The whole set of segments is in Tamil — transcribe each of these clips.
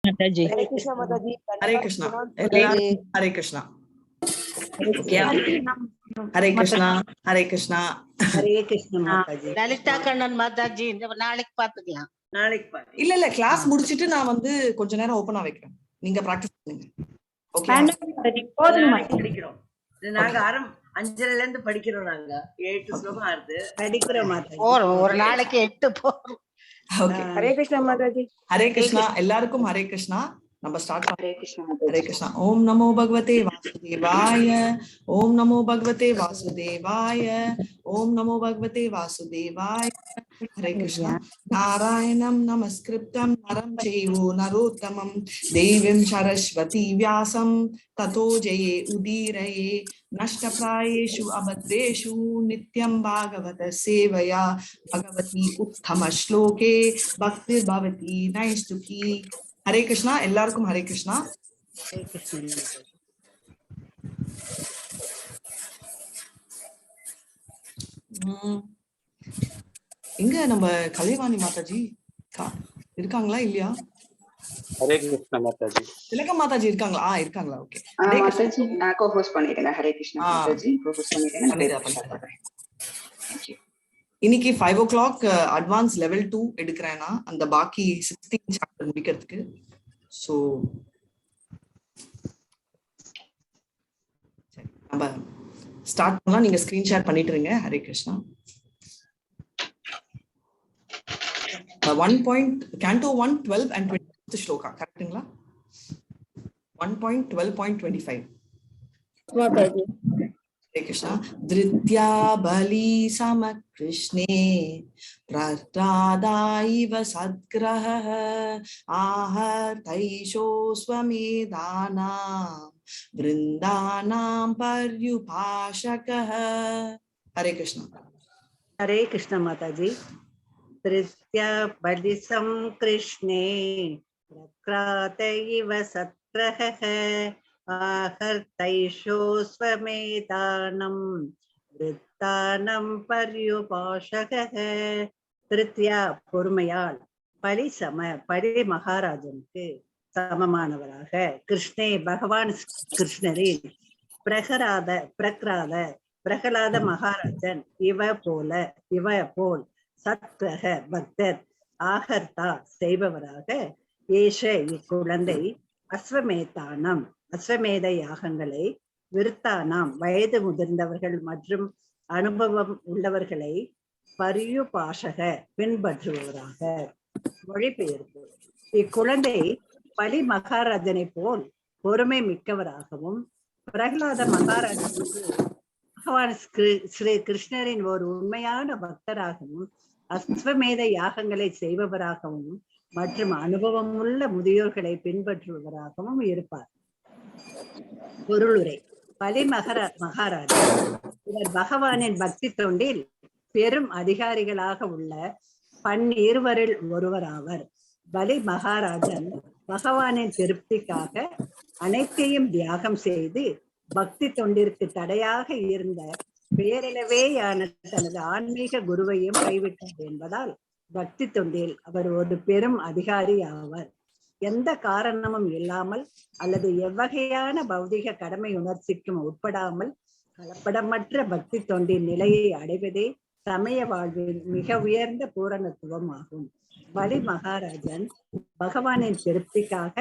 Mataji. Hare Krishna Mataji. Hare Krishna. Hare Krishna. Okay. Hare Krishna. Hare Krishna. Hare Krishna Mataji. Lalita Kannan Mataji. நாளைக்கு பாத்துக்கலாம். இல்ல கிளாஸ் முடிச்சிட்டு நான் வந்து கொஞ்ச நேரம் ஓபனா வைக்கிறேன். நீங்க பிராக்டிஸ் பண்ணுங்க. ஓகே. படிக்கிறோம். நாங்க 5:30ல இருந்து படிக்கிறோம். நாங்க 8 ஸ்லோகம் ஆறுது படிக்கிறோம் மாதாஜி. ஒரு நாளைக்கு 8 போறோம். ஓகே. ஹரே கிருஷ்ணா மாதாஜி. ஹரே கிருஷ்ணா. எல்லாருக்கும் ஹரே கிருஷ்ணா. நம்ம ஸ்டார்ட் பண்ணலாம். ஹரே கிருஷ்ணா ஹரே கிருஷ்ணா. ஓம் நமோ பகவதே வாசுதேவாய. ஓம் நமோ பகவதே வாசுதேவாய. ஓம் நமோ பகவதே வாசுதேவாய. ஹரே கிருஷ்ணா. நாராயணம் நமஸ்கிருப்தம் நரம் செய்வோ நரோத்தமம் தேவீம் சரஸ்வதி வியாசம் ததோ ஜெயே உதீரயே நஷ்டப்ராயேஷு அபத்ரேஷு நித்யம் பாகவத சேவயா பகவதி உத்தம ஸ்லோகே பக்திர் பவதி நைஸ்துகி. ஹரே கிருஷ்ணா. எல்லாருக்கும் ஹரே கிருஷ்ணா. ஹரே கிருஷ்ணா. எங்க நம்ம கலைவாணி மாதாஜி இருக்காங்களா இல்லையா? ஹரே கிருஷ்ணா மாதாஜி. திலக மாதாஜி இருக்காங்களா? இருக்காங்களா? ஓகே. மாதாஜி நான் கோ-ஹோஸ்ட் பண்ணிட்டேன். ஹரே கிருஷ்ணா மாதாஜி கோ-ஹோஸ்ட் பண்ணிட்டேன். இன்னைக்கு 5 o'clock அட்வான்ஸ் லெவல் 2 எடுக்கிறேன்னா அந்த பாக்கி 16 சாப்டர் முடிக்கிறதுக்கு. சோ நம்ம ஸ்டார்ட் பண்ணலாம். நீங்க ஸ்கிரீன் ஷேர் பண்ணிட்டு இருங்க. Hare Krishna. 1.Canto 1 12 and 20th shloka கரெக்ட்டுங்களா? 1.12.25 மாதாஜி. ஹரே கிருஷ்ணா. திருத்யா பலி சம கிருஷ்ணே பிரதாதாயிவ சத்கிரஹ ஆஹர் தைஷோ ஸ்வமேதானாம் விருந்தானாம் பர்யுபாஷகஹ. ஹரே கிருஷ்ணா. ஹரே கிருஷ்ணா மாதாஜி. திருத்யா பலிசம் கிருஷ்ணே பிரக்ராதைவ சத்ரஹ ஆஹர்தைஷோ ஸ்வமேதானம் விருத்தானம் பர்யுபாஷகஹ. திருத்யா பொறுமையால் பலி மகாராஜனுக்கு சமமானவராக கிருஷ்ணே பகவான் கிருஷ்ணரின் பிரகலாத மகாராஜன் இவ போல் சத்ரக பக்தர் ஆகர்த்தா செய்பவராக ஏஷ இக்குழந்தை அஸ்வமேத யாகங்களை விருத்தானாம் வயது முதிர்ந்தவர்கள் மற்றும் அனுபவம் உள்ளவர்களை பர்யுபாஷக பின்பற்றுபவராக. மொழிபெயர்ப்பு. இக்குழந்தை பலி மகாராஜனை போல் பொறுமை மிக்கவராகவும் பிரகலாத மகாராஜனுக்கு பகவான் ஸ்ரீ கிருஷ்ணரின் ஒரு உண்மையான பக்தராகவும் அஸ்வமேத யாகங்களை செய்பவராகவும் மற்றும் அனுபவம் உள்ள முதியோர்களை பின்பற்றுபவராகவும் இருப்பார். பொருளுரை. பலி மகாராஜா இவர் பகவானின் பக்தி தொண்டில் பெரும் அதிகாரிகளாக உள்ள 12 ஒருவராவர். பலி மகாராஜன் பகவானின் திருப்திக்காக அனைத்தையும் தியாகம் செய்து பக்தி தொண்டிற்கு தடையாக இருந்த பேரளவேயான தனது ஆன்மீக குருவையும் கைவிட்டார் என்பதால் பக்தி தொண்டில் அவர் ஒரு பெரும் அதிகாரி ஆவார். எந்த காரணமும் இல்லாமல் அல்லது எவ்வகையான பௌதிக கடமை உணர்ச்சிக்கும் உட்படாமல் கலப்படமற்ற பக்தி தொண்டின் நிலையை அடைவதே சமய வாழ்வின் மிக உயர்ந்த பூரணத்துவம் ஆகும். பலி மகாராஜன் பகவானின் திருப்திக்காக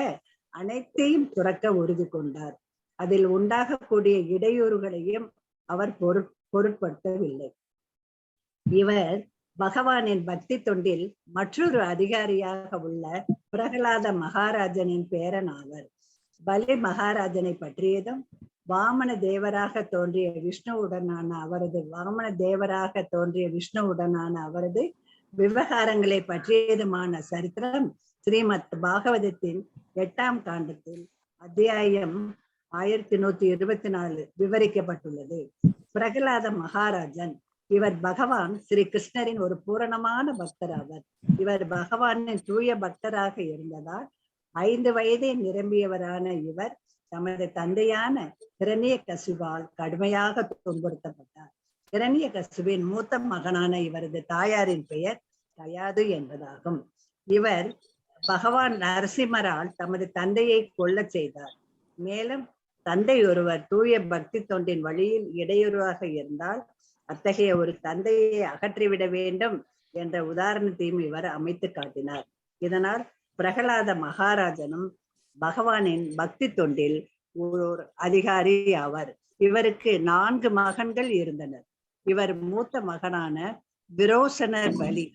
அனைத்தையும் துறக்க உறுதி கொண்டார். அதில் உண்டாகக்கூடிய இடையூறுகளையும் அவர் பொருட்படுத்தவில்லை. இவர் பகவானின் பக்தி தொண்டில் மற்றொரு அதிகாரியாக உள்ள பிரகலாத மகாராஜனின் பேரன் ஆவர். பலி மகாராஜனை பற்றியதும் வாமன தேவராக தோன்றிய விஷ்ணுவுடனான அவரது விவகாரங்களை பற்றியதுமான சரித்திரம் ஸ்ரீமத் பாகவதத்தின் 8ஆம் காண்டத்தில் அத்தியாயம் 1124 விவரிக்கப்பட்டுள்ளது. பிரகலாத மகாராஜன் இவர் பகவான் ஸ்ரீ கிருஷ்ணரின் ஒரு பூரணமான பக்தராவர். இவர் பகவானின் தூய பக்தராக இருந்ததால் 5 வயதை நிரம்பியவரான இவர் தமது தந்தையான ஹிரண்யகசிபால் கடுமையாக துன்புறுத்தப்பட்டார். ஹிரண்யகசிபின் மூத்த மகனான இவரது தாயாரின் பெயர் தயாது என்பதாகும். இவர் பகவான் நரசிம்மரால் தமது தந்தையை கொல்ல செய்தார். மேலும் தந்தை ஒருவர் தூய பக்தி தொண்டின் வழியில் இடையூறாக இருந்தால் அத்தகைய ஒரு தந்தையை அகற்றிவிட வேண்டும் என்ற உதாரணத்தையும் இவர் அமைத்து காட்டினார். இதனால் பிரகலாத மகாராஜனும் பகவானின் பக்தி தொண்டில் ஒரு அதிகாரி ஆவார். இவருக்கு 4 மகன்கள் இருந்தனர். இவர் மூத்த மகனான விரோசனர் பலி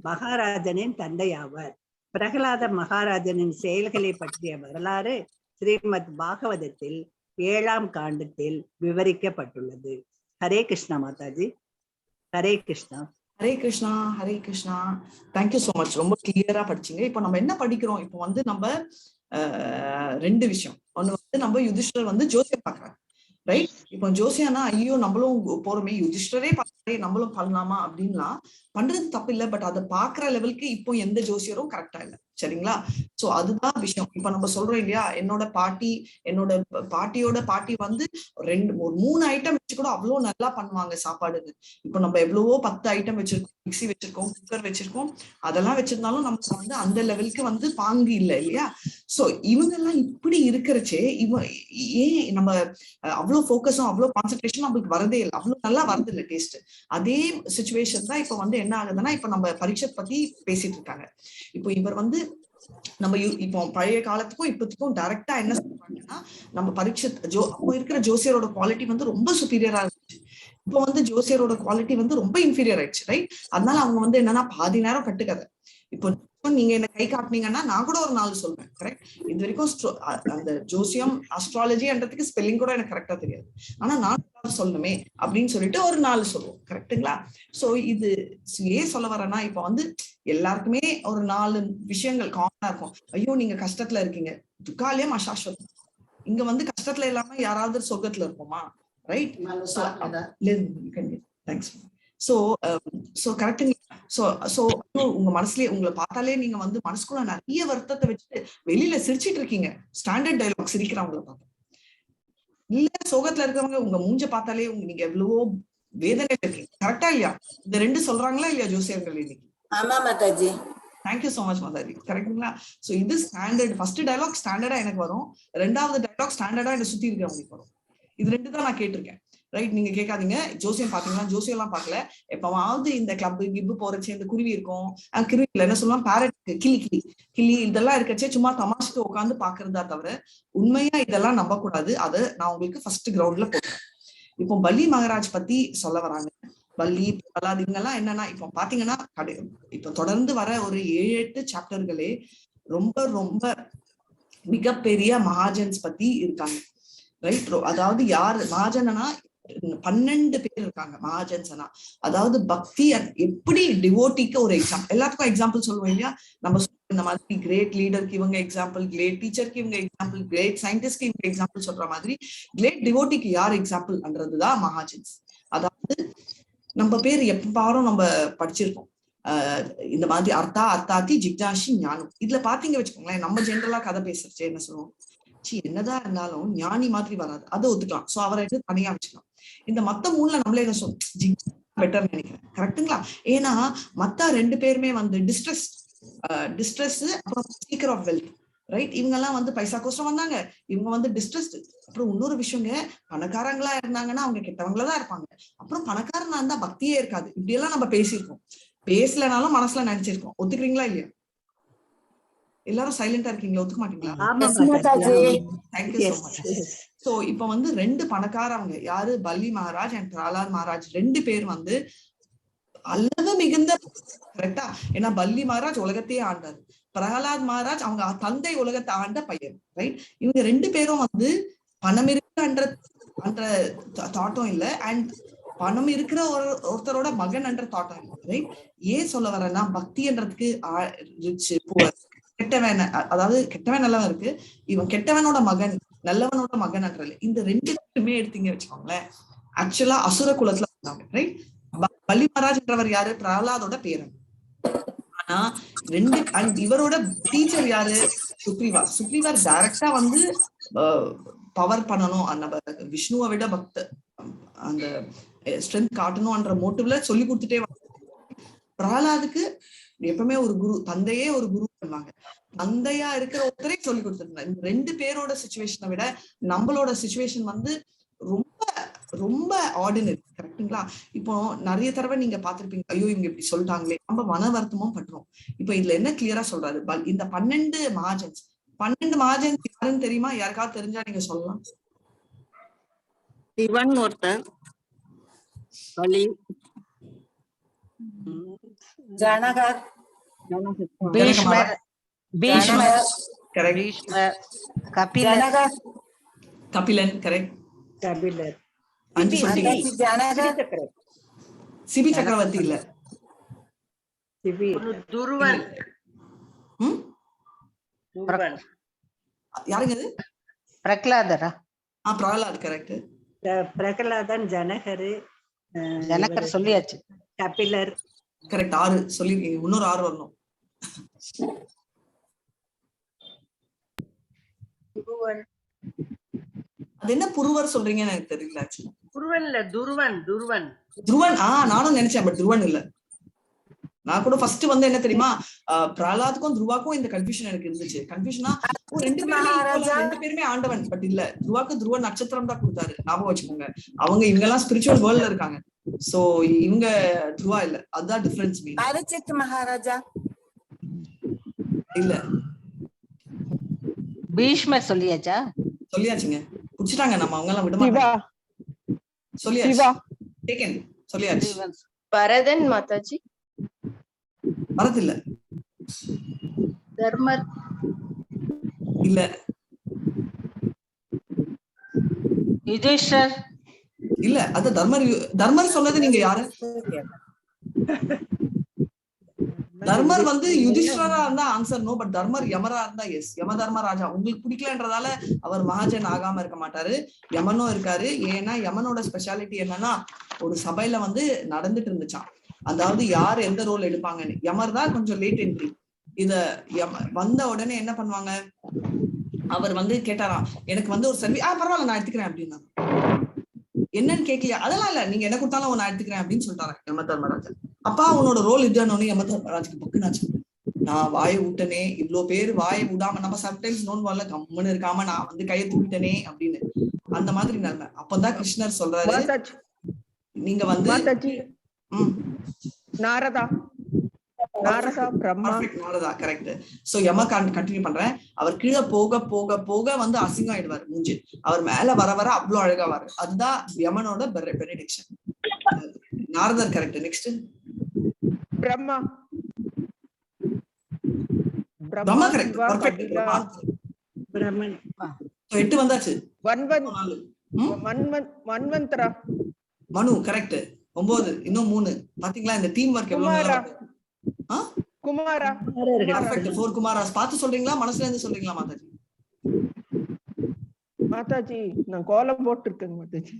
மகாராஜனின் தந்தை ஆவார். பிரகலாத மகாராஜனின் செயல்களை பற்றிய வரலாறு ஸ்ரீமத் பாகவதத்தில் 7ஆம் காண்டத்தில் விவரிக்கப்பட்டுள்ளது. Hare Krishna Mataji. Hare Krishna. Hare Krishna. Hare Krishna. Thank you so much. ரொம்ப கிளியரா படிச்சீங்க. இப்போ நம்ம என்ன படிக்கிறோம்? இப்போ வந்து நம்ம 2 விஷயம். ஒண்ணு நம்ம யுதிஷ்டர் ஜோசியம் பாக்குறாங்க, ரைட்? இப்போ ஜோசியானா ஐயோ நம்மளும் போறோமே, யுதிஷ்டரே பார்த்தாலே நம்மளும் பண்ணலாமா அப்படின்லாம் பண்றது தப்பு இல்லை. பட் அதை பாக்குற லெவலுக்கு இப்போ எந்த ஜோசியரும் கரெக்டா இல்லை, சரிங்களா? சோ அதுதான் விஷயம். இப்ப நம்ம சொல்றோம் இல்லையா, என்னோட பாட்டியோட பாட்டி ஒரு 3 ஐட்டம் வச்சு கூட அவ்வளவு நல்லா பண்ணுவாங்க சாப்பாடுன்னு. இப்போ நம்ம எவ்வளவோ 10 ஐட்டம் வச்சிருக்கோம், மிக்சி வச்சிருக்கோம், குக்கர் வச்சிருக்கோம். அதெல்லாம் வச்சிருந்தாலும் நமக்கு அந்த லெவலுக்கு பாங்கு இல்லை இல்லையா? சோ இவங்க எல்லாம் இப்படி இருக்கிறச்சே ஏன் நம்ம அவ்வளவு போக்கஸும் அவ்வளவு கான்சென்ட்ரேஷனும் நம்மளுக்கு வரதே இல்லை, அவ்வளவு நல்லா வரது இல்லை டேஸ்ட். அதே சிச்சுவேஷன் தான் இப்ப என்ன ஆகுதுன்னா, இப்ப நம்ம பரீட்சை பத்தி பேசிட்டு இருக்காங்க. இப்போ இவர் நம்ம இப்போ பழைய காலத்துக்கும் இப்பத்துக்கும் டைரக்டா என்ன சொல்றாங்கன்னா, நம்ம பரீட்சை அப்போ இருக்கிற ஜோசியரோட குவாலிட்டி ரொம்ப சுப்பீரியரா இருந்துச்சு. இப்போ ஜோசியரோட குவாலிட்டி ரொம்ப இன்ஃபீரியர் ஆயிடுச்சு, ரைட்? அதனால அவங்க என்னன்னா பாதி நேரம் கட்டுக்கதை. இப்போ நீங்க என்ன கை காட்டினீங்கன்னா நான் கூட ஒரு 4 சொல்றேன், கரெக்ட்? இது வரைக்கும் அந்த ஜோசியம் அஸ்ட்ராலஜின்றதுக்கு ஸ்பெல்லிங் கூட எனக்கு கரெக்டா தெரியாது, ஆனா நான் சொல்லணுமே அப்படின்னு சொல்லிட்டு ஒரு 4 சொல்லுவோம், கரெக்டுங்களா? சோ இது ஏன் சொல்ல வரேன்னா, இப்போ எல்லாருக்குமே ஒரு 4 விஷயங்கள் காமனா இருக்கும். ஐயோ நீங்க கஷ்டத்துல இருக்கீங்க, துக்காலயம் அசாஸ்வதம். இங்க கஷ்டத்துல இல்லாம யாராவது சொர்க்கத்துல இருப்போமா, ரைட்? தேங்க்ஸ். சோ கரெக்டுங்க. சோ உங்க மனசுலயே உங்களை பார்த்தாலே நீங்க மனசுக்குள்ள நிறைய வருத்தத்தை வச்சுட்டு வெளியில சிரிச்சிட்டு இருக்கீங்க. ஸ்டாண்டர்ட் டைலாக் சிரிக்கிறவங்களை பார்த்தா இல்ல, சோகத்துல இருக்கிறவங்க உங்க மூஞ்ச பார்த்தாலே நீங்க எவ்வளவோ வேதனை இருக்கீங்க, கரெக்டா இல்லையா? இந்த 2 சொல்றாங்களா இல்லையா ஜோசியர்கள் இன்னைக்கு? ஆமா Mataji. Thank you so much Mataji, கரெக்டுங்களா? சோ இது ஸ்டாண்டர்ட். ஃபர்ஸ்ட் டைலாக் ஸ்டாண்டர்டா எனக்கு வரும், 2வது டைலாக் ஸ்டாண்டர்டா என்ன சுத்தி இருக்கிறவங்களுக்கு வரும். இது 2 தான் நான் கேட்டிருக்கேன், ரைட்? நீங்க கேட்காதீங்க ஜோசியம் பாத்தீங்களா, ஜோசியம் எல்லாம் பாக்கல. எப்பவாவது இந்த கிளப் கிப்பு போறச்சு இந்த குருவி இருக்கும், குருவில என்ன சொல்லுவாங்க, பேரட், கிளி இதெல்லாம் இருக்கச்சே சும்மா தமாஷுக்கு உட்காந்து பாக்குறதா தவிர உண்மையா இதெல்லாம் நம்ப கூடாது. அதை நான் உங்களுக்கு ஃபர்ஸ்ட் கிரவுண்ட்ல போட்டேன். இப்போ பலி மகாராஜ் பத்தி சொல்ல வராங்க. பல்லி பிரகலாத் இவங்கெல்லாம் என்னன்னா, இப்போ பாத்தீங்கன்னா இப்ப தொடர்ந்து வர ஒரு 7-8 சாப்டர்களே ரொம்ப ரொம்ப மிகப்பெரிய மகாஜன்ஸ் பத்தி இருக்காங்க, ரைட்? அதாவது யாரு மகாஜனா 12 பேர் இருக்காங்க மகாஜன்ஸ்னா. அதாவது பக்தி எப்படி டிவோட்டிக்கு ஒரு எக்ஸாம்பிள், எல்லாத்துக்கும் எக்ஸாம்பிள் சொல்லுவோம் இல்லையா? நம்ம இந்த மாதிரி கிரேட் லீடருக்கு இவங்க எக்ஸாம்பிள், கிரேட் டீச்சருக்கு இவங்க எக்ஸாம்பிள், கிரேட் சயின்டிஸ்ட்க்கு இவங்க எக்ஸாம்பிள் சொல்ற மாதிரி கிரேட் டிவோட்டிக்கு யார் எக்ஸாம்பிள்ன்றதுதான் மகாஜன்ஸ். அதாவது நம்ம பேர் எப்பாரும் நம்ம படிச்சிருக்கோம் இந்த மாதிரி அர்த்தாத்தி ஜிக்ஜாஷி ஞானம். இதுல பாத்தீங்க வச்சுக்கோங்களேன், நம்ம ஜென்ரலா கதை பேசுறச்சே என்ன சொல்லுவோம், என்னதான் இருந்தாலும் ஞானி மாதிரி வராது, அதை ஒத்துக்கலாம். சோ அவரை தனியா வச்சுக்கலாம். இந்த மத்த 3ல நம்மளே என்ன சொல்லுவோம், பெட்டர் நினைக்கிறேன், கரெக்டுங்களா? ஏன்னா மத்த 2 பேருமே டிஸ்ட்ரெஸ் அப்புறம் சீக்கர் ஆஃப் வெல்த், ரைட்? இவங்க எல்லாம் பைசா கோசம் வந்தாங்க, இவங்க டிஸ்ட்ரெஸ்ட். அப்புறம் இன்னொரு விஷயங்க, பணக்காரங்களா இருந்தாங்கன்னா அவங்க கெட்டவங்களதான் இருப்பாங்க, அப்புறம் பணக்காரனா இருந்தா பக்தியே இருக்காது. இப்படி எல்லாம் நம்ம பேசியிருக்கோம், பேசலனாலும் மனசுல நினைச்சிருக்கோம். ஒத்துக்கிறீங்களா இல்லையா? எல்லாரும் சைலண்டா இருக்கீங்களா, ஒத்துக்க மாட்டீங்களா? Thank you so much. சோ இப்ப 2 பணக்காரவங்க யாரு, பல்லி மகாராஜ் அண்ட் பிரகலாத் மகாராஜ் 2 பேர் அளவு மிகுந்த, கரெக்டா? ஏன்னா பல்லி மகாராஜ் உலகத்தையே ஆண்டாரு, பிரகலாத் மகாராஜ் அவங்க தந்தை உலகத்தை ஆண்ட பையன், ரைட்? இவங்க 2 பேரும் பணம் இருக்குன்ற தாட்டம் இல்ல, அண்ட் பணம் இருக்கிற ஒருத்தரோட மகன் என்ற தாட்டம் இல்லை, ரைட்? ஏன் சொல்ல வரேன்னா, பக்தின்றதுக்கு ரிச் புவர், கெட்டவன், அதாவது கெட்டவன் நல்லவன் இருக்கு, இவன் கெட்டவனோட மகன் நல்லவனோட மகன் என்றல. இந்த 2 பேருமே எடுத்தீங்க வச்சுக்கோங்களேன், ஆக்சுவலா அசுர குலத்துல இருந்தாங்க, ரைட்? பல்லி மகாராஜ் என்றவர் யாரு, பிரகலாதோட பேரன். ஆனா இவரோட டீச்சர் யாரு, சுக்ரீவார் டைரக்டா பவர் பண்ணணும், நம்ம விஷ்ணுவை விட அந்த ஸ்ட்ரென்த் காட்டணும்ன்ற மோட்டிவ்ல சொல்லி கொடுத்துட்டே பிரகலாதுக்கு எப்பவுமே ஒரு குரு, தந்தையே ஒரு குரு பண்ணுவாங்க. தந்தையா இருக்கிற ஒருத்தரே சொல்லி கொடுத்துருந்தாங்க. இந்த 2 பேரோட சிச்சுவேஷனை விட நம்மளோட சிச்சுவேஷன் வந்து ரொம்ப ரொம்ப ஆர்டினரி. கரெக்டுங்களா? இப்போ நிறைய தடவை நீங்க பாத்திருப்பீங்க, ஐயோ இவங்க இப்படி சொல்லிட்டாங்களே, நம்ம மன வருத்தமும் பண்றோம். இப்ப இதுல என்ன கிளியரா சொல்றாரு, இந்த 12 மகாஜன்ஸ் யாருன்னு தெரியுமா? யாருக்காவது தெரிஞ்சா நீங்க சொல்லலாம். சிவன் ஒருத்தர், பலி, ஜனகர், பீஷ்மர், பீஷ்மர், பீஷ்மர், கபிலர், கபிலன் கரெக்ட். கபிலர், 5 சொல்லிட்டீங்க. ஜனகர், சிபி சக்கரவர்த்தி இல்ல, சிபி, துருவன். துருவன் யாருங்க அது? பிரகலாதரா? பிரகலாத் கரெக்ட். பிரகலாதன், ஜனகர், ஜனகர் சொல்லியாச்சு. கபிலர் கரெக்ட். 6 சொல்லிருக்கீங்க. இன்னொரு 6 வரணும். அது என்ன புருவர் சொல்றீங்கன்னு எனக்கு தெரியல. துருவன் இல்ல, துருவன். துருவன் துருவன். நானும் நினைச்சேன், பட் துருவன் இல்ல. நான் கூட ஃபர்ஸ்ட் வந்து என்ன தெரியுமா, பிரகலாதுக்கும் துருவாக்கும் இந்த கன்ஃபியூஷன் எனக்கு இருந்துச்சு. கன்ஃபியூஷனா 2 பேருமே ஆண்டவன், பட் இல்ல, துருவாக்கு துருவ நட்சத்திரம் தான் கொடுத்தாரு. ஞாபகம் வச்சுக்கோங்க. இவங்க எல்லாம் ஸ்பிரிச்சுவல் வேர்ல்ட்ல இருக்காங்க. சோ இவங்க துருவா இல்ல, அதுதான் டிஃபரன்ஸ். அரிச்சித் மகாராஜா இல்ல. பீஷ்மர் சொல்லியாச்சா? சொல்லியாச்சுங்க. புடிச்சிட்டாங்க. நம்ம அவங்க எல்லாம் விட மாட்டாங்க. சொல்லியாச்சு. டேக்கன். சொல்லியாச்சு. பரதன் மாதாஜி. பரத் இல்ல. தர்மர் இல்ல. யுதிஷ்டர் இல்ல. அது தர்மர் சொன்னது நீங்க யாரு? தர்மர் வந்து யுதிஷ்டரா இருந்தா ஆன்சர் நோ, பட் தர்மர் யமரா இருந்தா எஸ். யம தர்மராஜா. உங்களுக்கு பிடிக்கலன்றதால அவர் மகாஜன் ஆகாம இருக்க மாட்டாரு. யமனும் இருக்காரு. ஏன்னா யமனோட ஸ்பெஷாலிட்டி என்னன்னா, ஒரு சபையில வந்து நடந்துட்டு இருந்துச்சான், அதாவது யார் எந்த ரோல் எடுப்பாங்கன்னு. யமர் தான் கொஞ்சம் லேட் என்ட்ரி. இத வந்த உடனே என்ன பண்ணுவாங்க, அவர் வந்து கேட்டாராம், எனக்கு வந்து ஒரு சர்வீஸ், பரவாயில்ல நான் எடுத்துக்கிறேன் அப்படின்னா. என்னன்னு கேட்கலையா? அதெல்லாம் இல்ல, நீங்க என்ன கொடுத்தாலும் நான் எடுத்துக்கிறேன் அப்படின்னு சொல்லிட்டாரு யம தர்மராஜா. அப்பா உன்னோட ரோல் இதுன்னு யம தர்மராஜுக்கு பக்குனாச்சு. நான் வாயை விட்டனே, இவ்வளவு பேர் வாயை விடாம, நம்ம சம்டைம்ஸ் நோன் வரல கம்முன்னு இருக்காம நான் வந்து கையை தூக்கிட்டனே அப்படின்னு. அந்த மாதிரி நிலைமை. அப்பதான் கிருஷ்ணர் சொல்றாரு, நீங்க வந்து நாரதா கரெக்ட். சோ யம கண்டினியூ பண்றேன். அவர் கீழே போக போக போக வந்து அசிங்கம் ஆயிடுவாரு மூஞ்சி. அவர் மேல வர வர அவ்வளவு அழகா வாரு. அதுதான் யமனோட benediction. Naradar correct. Next Brahma. Brahma correct. Perfect. Brahman. 8 வந்தாச்சு. மன்வந்தரா. மனு கரெக்ட். 9. இன்னும் 3. பாத்தீங்களா இந்த டீம் ஒர்க் எவ்வளவு நல்லா இருக்கு. குமாரா. பெர்ஃபெக்ட். 4 குமாராஸ். பார்த்து சொல்றீங்களா, மனசுல இருந்து சொல்றீங்களா மாதாஜி? மாதாஜி நான் கோலம் போட்டுருக்கேன் மாதாஜி.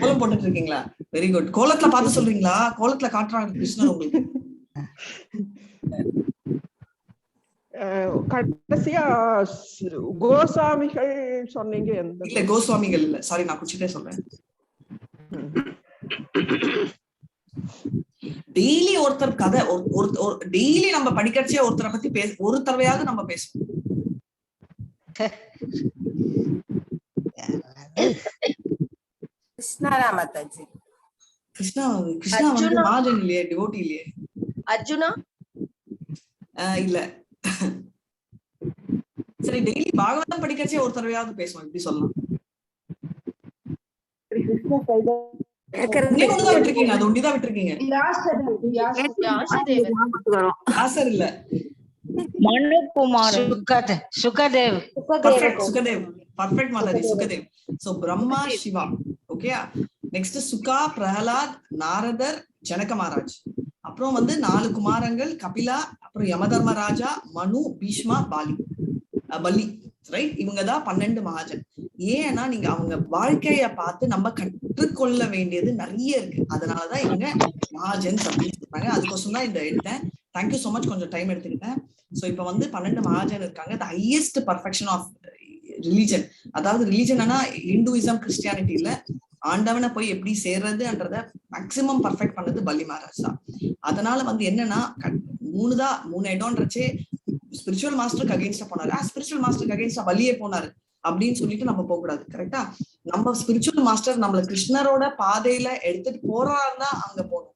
கோலம் போட்டுட்டு இருக்கீங்களா? Very good. கோலத்துல பார்த்து சொல்றீங்களா? கோலத்துல காட்டுறாங்க கிருஷ்ணர் உங்களுக்கு. கடைசியா கோசாமிகள் சொன்னீங்க. இல்ல கோஸ்வாமிகள் இல்ல, சாரி, நான் குச்சிட்டே சொல்றேன். டெய்லி ஒருத்தர் கதை, டெய்லி நம்ம படிக்கச்சே ஒருத்தரை பத்தி ஒரு தடவையாவது நம்ம பேசுவோம். கிருஷ்ணரா மாதாஜி? கிருஷ்ணா வந்து மாஜன் இல்லையே, டிவோட்டி இல்லையே. அர்ஜுனா இல்ல. சரி, டெய்லி பாகவதம் படிக்கச்சே ஒரு தடவையாவது பேசுவோம், இப்படி சொல்லலாம். விட்டுருக்கீங்க, அது ஒண்டிதான் விட்டுருக்கீங்க. இல்ல. Sukadev. Perfect Mataji, Sukadev. So Brahma, Shiva. Okay. Next Shuka, Prahlad, Naradar, Janaka Maharaj. அப்புறம் வந்து 4 குமாரங்கள், கபிலா, அப்புறம் யமதர்மராஜா, மனு, பீஷ்மா, பலி. ரைட். இவங்கதான் 12 மகாஜன். ஏன்னா நீங்க அவங்க வாழ்க்கைய பார்த்து நம்ம கற்றுக்கொள்ள வேண்டியது நிறைய இருக்கு. அதனாலதான் இவங்க மகாஜன்ஸ் அப்படின்னு சொல்றாங்க. அதுக்கோசம் தான் இந்த எடுத்தேன். Thank you so much. கொஞ்சம் டைம் எடுத்துக்கிட்டேன். சோ இப்ப வந்து 12 மகாஜன் இருக்காங்க. The highest perfection of religion. அதாவது ரிலிஜன்னா இந்துயிசம், கிறிஸ்டியானிட்டி இல்ல, ஆண்டவனை போய் எப்படி சேர்றதுன்றத மேக்சிமம் பர்ஃபெக்ட் பண்ணது பலி மகாராஜ் தான். அதனால வந்து என்னன்னா 3 இடம்ன்றச்சே ஸ்பிரிச்சுவல் மாஸ்டருக்கு அகைன்ஸ்டா போனாரு, ஸ்பிரிச்சுவல் மாஸ்டருக்கு அகைன்ஸ்டா வலியே போனாரு அப்படின்னு சொல்லிட்டு நம்ம போக கூடாது. கரெக்டா? நம்ம ஸ்பிரிச்சுவல் மாஸ்டர் நம்மள கிருஷ்ணரோட பாதையில எடுத்துட்டு போறாருன்னா அங்க போகணும்.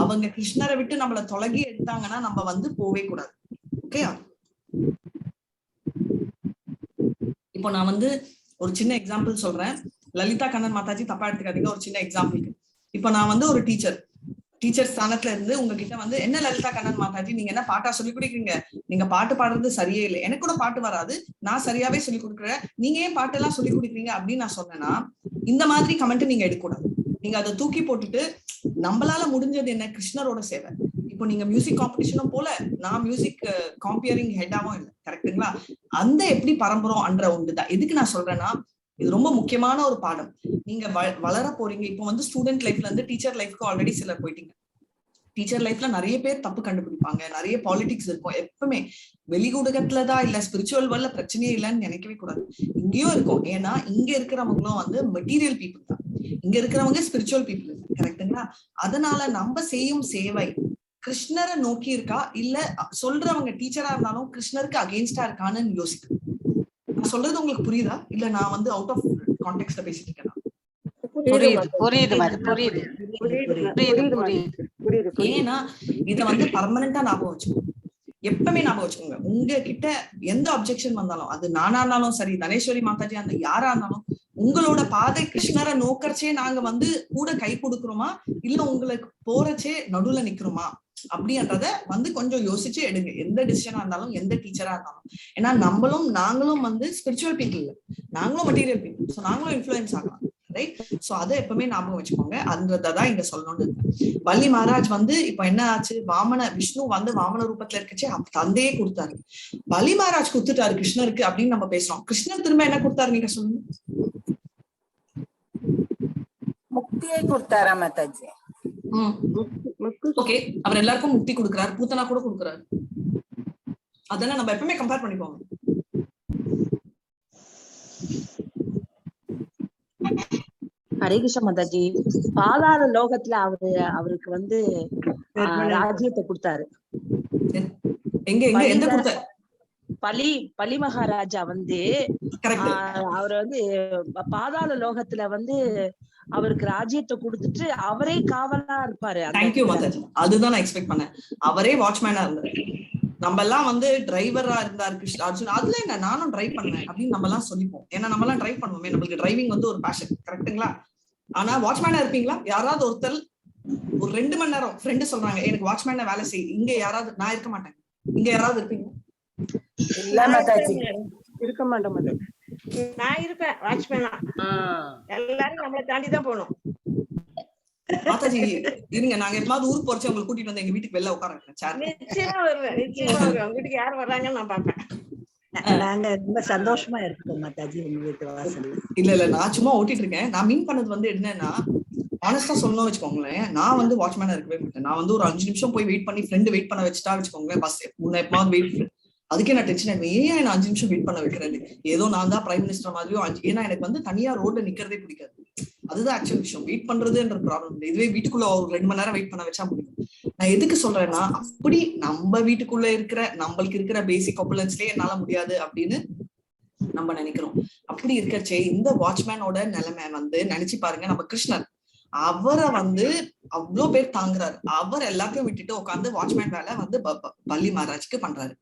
அவங்க கிருஷ்ணரை விட்டு நம்மள தொலைகி எடுத்தாங்கன்னா நம்ம வந்து போவே கூடாது. ஓகேயா? இப்போ நான் வந்து ஒரு சின்ன எக்ஸாம்பிள் சொல்றேன். லலிதா கண்ணன் மாதாஜி தப்பா எடுத்துக்காதீங்க, ஒரு சின்ன எக்ஸாம்பிளுக்கு. இப்போ நான் வந்து ஒரு டீச்சர் ஸ்தானத்துல இருந்து உங்ககிட்ட வந்து, என்ன லலிதா கண்ணன் மாதாஜி நீங்க என்ன பாட்டா சொல்லி கொடுக்குறீங்க, நீங்க பாட்டு பாடுறது சரியே இல்லை, எனக்கு கூட பாட்டு வராது, நான் சரியாவே சொல்லி கொடுக்குறேன், நீங்க ஏன் பாட்டு எல்லாம் சொல்லி கொடுக்குறீங்க அப்படின்னு நான் சொன்னேன்னா, இந்த மாதிரி கமெண்ட் நீங்க எடுக்கக்கூடாது. நீங்க அதை தூக்கி போட்டுட்டு நம்மளால முடிஞ்சது என்ன, கிருஷ்ணரோட சேவை. இப்போ நீங்க மியூசிக் காம்படிஷனும் போல, நான் மியூசிக் காம்பியரிங் ஹெட்டாவும் இல்லை. கரெக்டுங்களா? அந்த எப்படி பரம்பரம் அன்ற ஒன்றுதான். எதுக்கு நான் சொல்றேன்னா, இது ரொம்ப முக்கியமான ஒரு பாடம். நீங்க வளர போறீங்க. இப்போ வந்து ஸ்டூடெண்ட் லைஃப்ல இருந்து டீச்சர் லைஃப்க்கு ஆல்ரெடி சிலர் போயிட்டீங்க. டீச்சர் லைஃப்ல நிறைய பேர் தப்பு கண்டுபிடிப்பாங்க, நிறைய பாலிடிக்ஸ் இருக்கும். எப்பவுமே வெளிக்கூடகத்துலதான் இல்ல ஸ்பிரிச்சுவல் வேர்ல்ட்ல பிரச்சனையே இல்லைன்னு நினைக்கவே கூடாது. இங்கேயும் இருக்கும். ஏன்னா இங்க இருக்கிறவங்களும் வந்து மெட்டீரியல் பீப்புள் தான், இங்க இருக்கிறவங்க ஸ்பிரிச்சுவல் பீப்புள் இல்லை. கரெக்டுங்களா? அதனால நம்ம செய்யும் சேவை கிருஷ்ணரை நோக்கி இருக்கா, இல்ல சொல்றவங்க டீச்சரா இருந்தாலும் கிருஷ்ணருக்கு அகெயின்ஸ்டா இருக்கான்னு யோசிக்கணும். நான் சொல்றது உங்களுக்கு புரியுதா, இல்ல நான் வந்து அவுட் ஆஃப் கான்டெக்ட்ல பேசிட்டு இருக்கேன்? ஏன்னா இத வந்து பர்மனண்டா ஞாபகம் வச்சுக்கோங்க, எப்பவுமே ஞாபகம் வச்சுக்கோங்க. உங்ககிட்ட எந்த அப்ஜெக்ஷன் வந்தாலும், அது நானா இருந்தாலும் சரி, தனேஸ்வரி மாதாஜியா இருந்தா யாரா இருந்தாலும், உங்களோட பாதை கிருஷ்ணரை நோக்கறச்சே நாங்க வந்து கூட கை கொடுக்குறோமா, இல்ல உங்களுக்கு போறச்சே நடுவுல நிக்கிறோமா அப்படின்றத வந்து கொஞ்சம் யோசிச்சு எடுங்க. எந்த டிசிஷனா இருந்தாலும், எந்த டீச்சரா இருந்தாலும். ஏன்னா நாங்களும் வந்து ஸ்பிரிச்சுவல் பீப்புள் இல்ல, நாங்களும் மெட்டீரியல் பீப்புள். சோ நாங்களும் இன்ஃப்ளூயன்ஸ் ஆகலாம். ரைட்? சோ அதை எப்பவுமே ஞாபகம் வச்சுக்கோங்க. அதுதான் இங்க சொல்லணும்னு இருக்கு. வள்ளி மகாராஜ் வந்து இப்ப என்ன ஆச்சு, விஷ்ணு வந்து வாமன ரூபத்துல இருக்கச்சே தந்தையே கொடுத்தாரு, வள்ளி மகாராஜ் கொடுத்துட்டாரு கிருஷ்ணருக்கு அப்படின்னு நம்ம பேசுறோம். கிருஷ்ணர் திரும்ப என்ன கொடுத்தாரு நீங்க சொல்லுங்க? முக்தியை கொடுத்தாரா மாதாஜி? ஓகே, அவர் எல்லாருக்கும் முக்தி கொடுக்கிறாரு, பூத்தனா கூட கொடுக்கிறாரு. அதெல்லாம் நம்ம எப்பவுமே கம்பேர் பண்ணிப்போம். ஹரே கிருஷ்ண மாதாஜி, பாதாள லோகத்துல அவருக்கு வந்து ராஜ்யத்தை கொடுத்தாரு. பலி மகாராஜா வந்து அவர் வந்து பாதாள லோகத்துல வந்து அவருக்கு ராஜ்யத்தை கொடுத்துட்டு அவரே காவலா இருப்பாரு. அதுதான் நான் எக்ஸ்பெக்ட் பண்ணேன். அவரே வாட்ச்மேனா இருந்தாரு. நம்ம எல்லாம் வந்து டிரைவரா இருந்தாரு கிருஷ்ணா அர்ஜுன், அதுல என்ன நானும் டிரைவ் பண்ணுவேன் அப்படின்னு நம்ம எல்லாம் சொல்லிப்போம். ஏன்னா நம்ம எல்லாம் டிரைவ் பண்ணுவோமே, நம்மளுக்கு டிரைவிங் வந்து ஒரு பேஷன். கரெக்டுங்களா? ஆனா வாட்ச்மேனா இருப்பீங்களா? யாராவது ஒருத்தர் ஒரு 2 மணி நேரம் ஃப்ரெண்டு சொல்றாங்க எனக்கு வாட்ச்மேனா வேலை செய், இங்க யாராவது? நான் இருக்க மாட்டேன். இங்க யாராவது இருப்பீங்க? இருக்க மாட்டேன். நான் இருப்பேன் வாட்ச்மேனா. எல்லாரும் நம்மளை தாண்டிதான் போகணும். மாதாஜி இருங்க, நாங்க எப்பமாவது ஊருக்கு போறச்சு உங்களை கூட்டிட்டு வந்து எங்க வீட்டுக்கு வெளில உட்கார வைக்கிறேன். நிச்சயமா வருவேன். உங்க வீட்டுக்கு யார் வர்றாங்கன்னு நான் பாப்பேன். நாங்க ரொம்ப சந்தோஷமா இருக்கோம் மாதாஜி உங்க வீட்டு வாசல்ல. இல்ல நான் சும்மா ஓட்டிட்டு இருக்கேன். நான் மீன் பண்ணது வந்து என்னன்னா, ஆனஸ்டா சொல்லணும் வச்சுக்கோங்களேன், நான் வந்து வாட்ச்மேனா இருக்கவே மாட்டேன். நான் வந்து ஒரு 5 நிமிஷம் போய் வெயிட் பண்ணி ஃப்ரெண்டு வெயிட் பண்ண வச்சுட்டா வச்சுக்கோங்களேன், பஸ் முன்ன எப்பமாவது வெயிட், அதுக்கே நான் டென்ஷன் ஆயிடுவேன். ஏன் நான் 5 நிமிஷம் வெயிட் பண்ண வைக்கிறேன், ஏதோ நான் தான் பிரைம் மினிஸ்டர் மாதிரியோ. ஏன்னா எனக்கு வந்து தனியா ரோட்ல நிக்கிறதே பிடிக்காது. அதுதான் ஆக்சுவல் விஷயம். வெயிட் பண்றதுன்ற ப்ராப்ளம் இல்லை. இதுவே வீட்டுக்குள்ள ஒரு 2 மணி நேரம் வெயிட் பண்ண வச்சா முடியும். நான் எதுக்கு சொல்றேன்னா, அப்படி நம்ம வீட்டுக்குள்ள இருக்கிற நம்மளுக்கு இருக்கிற பேசிக் ஆப்புலன்ஸ்லயே என்னால முடியாது அப்படின்னு நம்ம நினைக்கிறோம். அப்படி இருக்கச்சே இந்த வாட்ச்மேனோட நிலைமை வந்து நினைச்சு பாருங்க. நம்ம கிருஷ்ணர் அவரை வந்து அவ்வளவு பேர் தாங்குறாரு, அவர் எல்லாத்தையும் விட்டுட்டு உட்காந்து வாட்ச்மேன் வேலை வந்து பள்ளி மகாராஜ்க்கு பண்றாரு.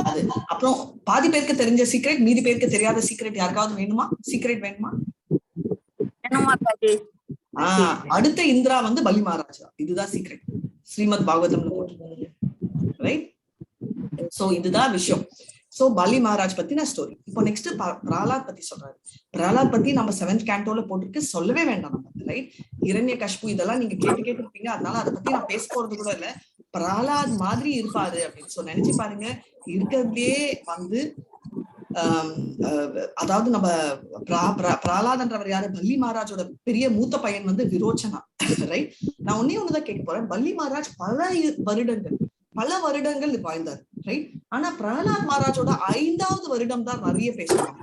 அது அப்புறம் பாதி பேருக்கு தெரிஞ்ச சீக்ரெட், மீதி பேருக்கு தெரியாத சீக்ரெட் யாருக்காவது வேணுமா? சீக்ரெட் வேணுமா? அடுத்த இந்திரா வந்து பலி மகாராஜா. இதுதான் சீக்ரெட், ஸ்ரீமத் பாகவதம்ல போட்டு. ரைட்? சோ இதுதான் விஷயம். சோ பலி மகாராஜ் பத்தின ஸ்டோரி. இப்போ நெக்ஸ்ட் பிரஹ்லாத் பத்தி சொல்றாரு. பிரஹ்லாத் பத்தி நம்ம 7th cantoல போட்டிருக்கு, சொல்லவே வேண்டாம் நம்ம. ரைட்? இரண்ய கஷ்பு இதெல்லாம் நீங்க கேட்டு இருப்பீங்க, அதனால அதை பத்தி நான் பேச போறது கூட இல்ல. பிரஹ்லாத் மாதிரி இருப்பாரு அப்படின்னு சொல்லி நினைச்சு பாருங்க. இருக்கிறதுலயே வந்து அதாவது நம்ம பிரஹ்லாத்ன்றவர் யாரு? பல்லி மகாராஜோட பெரிய மூத்த பையன் வந்து விரோச்சனா. ரைட்? நான் ஒண்ணுதான் கேட்க போறேன். பல்லி மகாராஜ் பல வருடங்கள் வாழ்ந்தார். ரைட்? ஆனா பிரஹ்லாத் மகாராஜோட 5வது வருடம் தான் நிறைய பேசுவாங்க.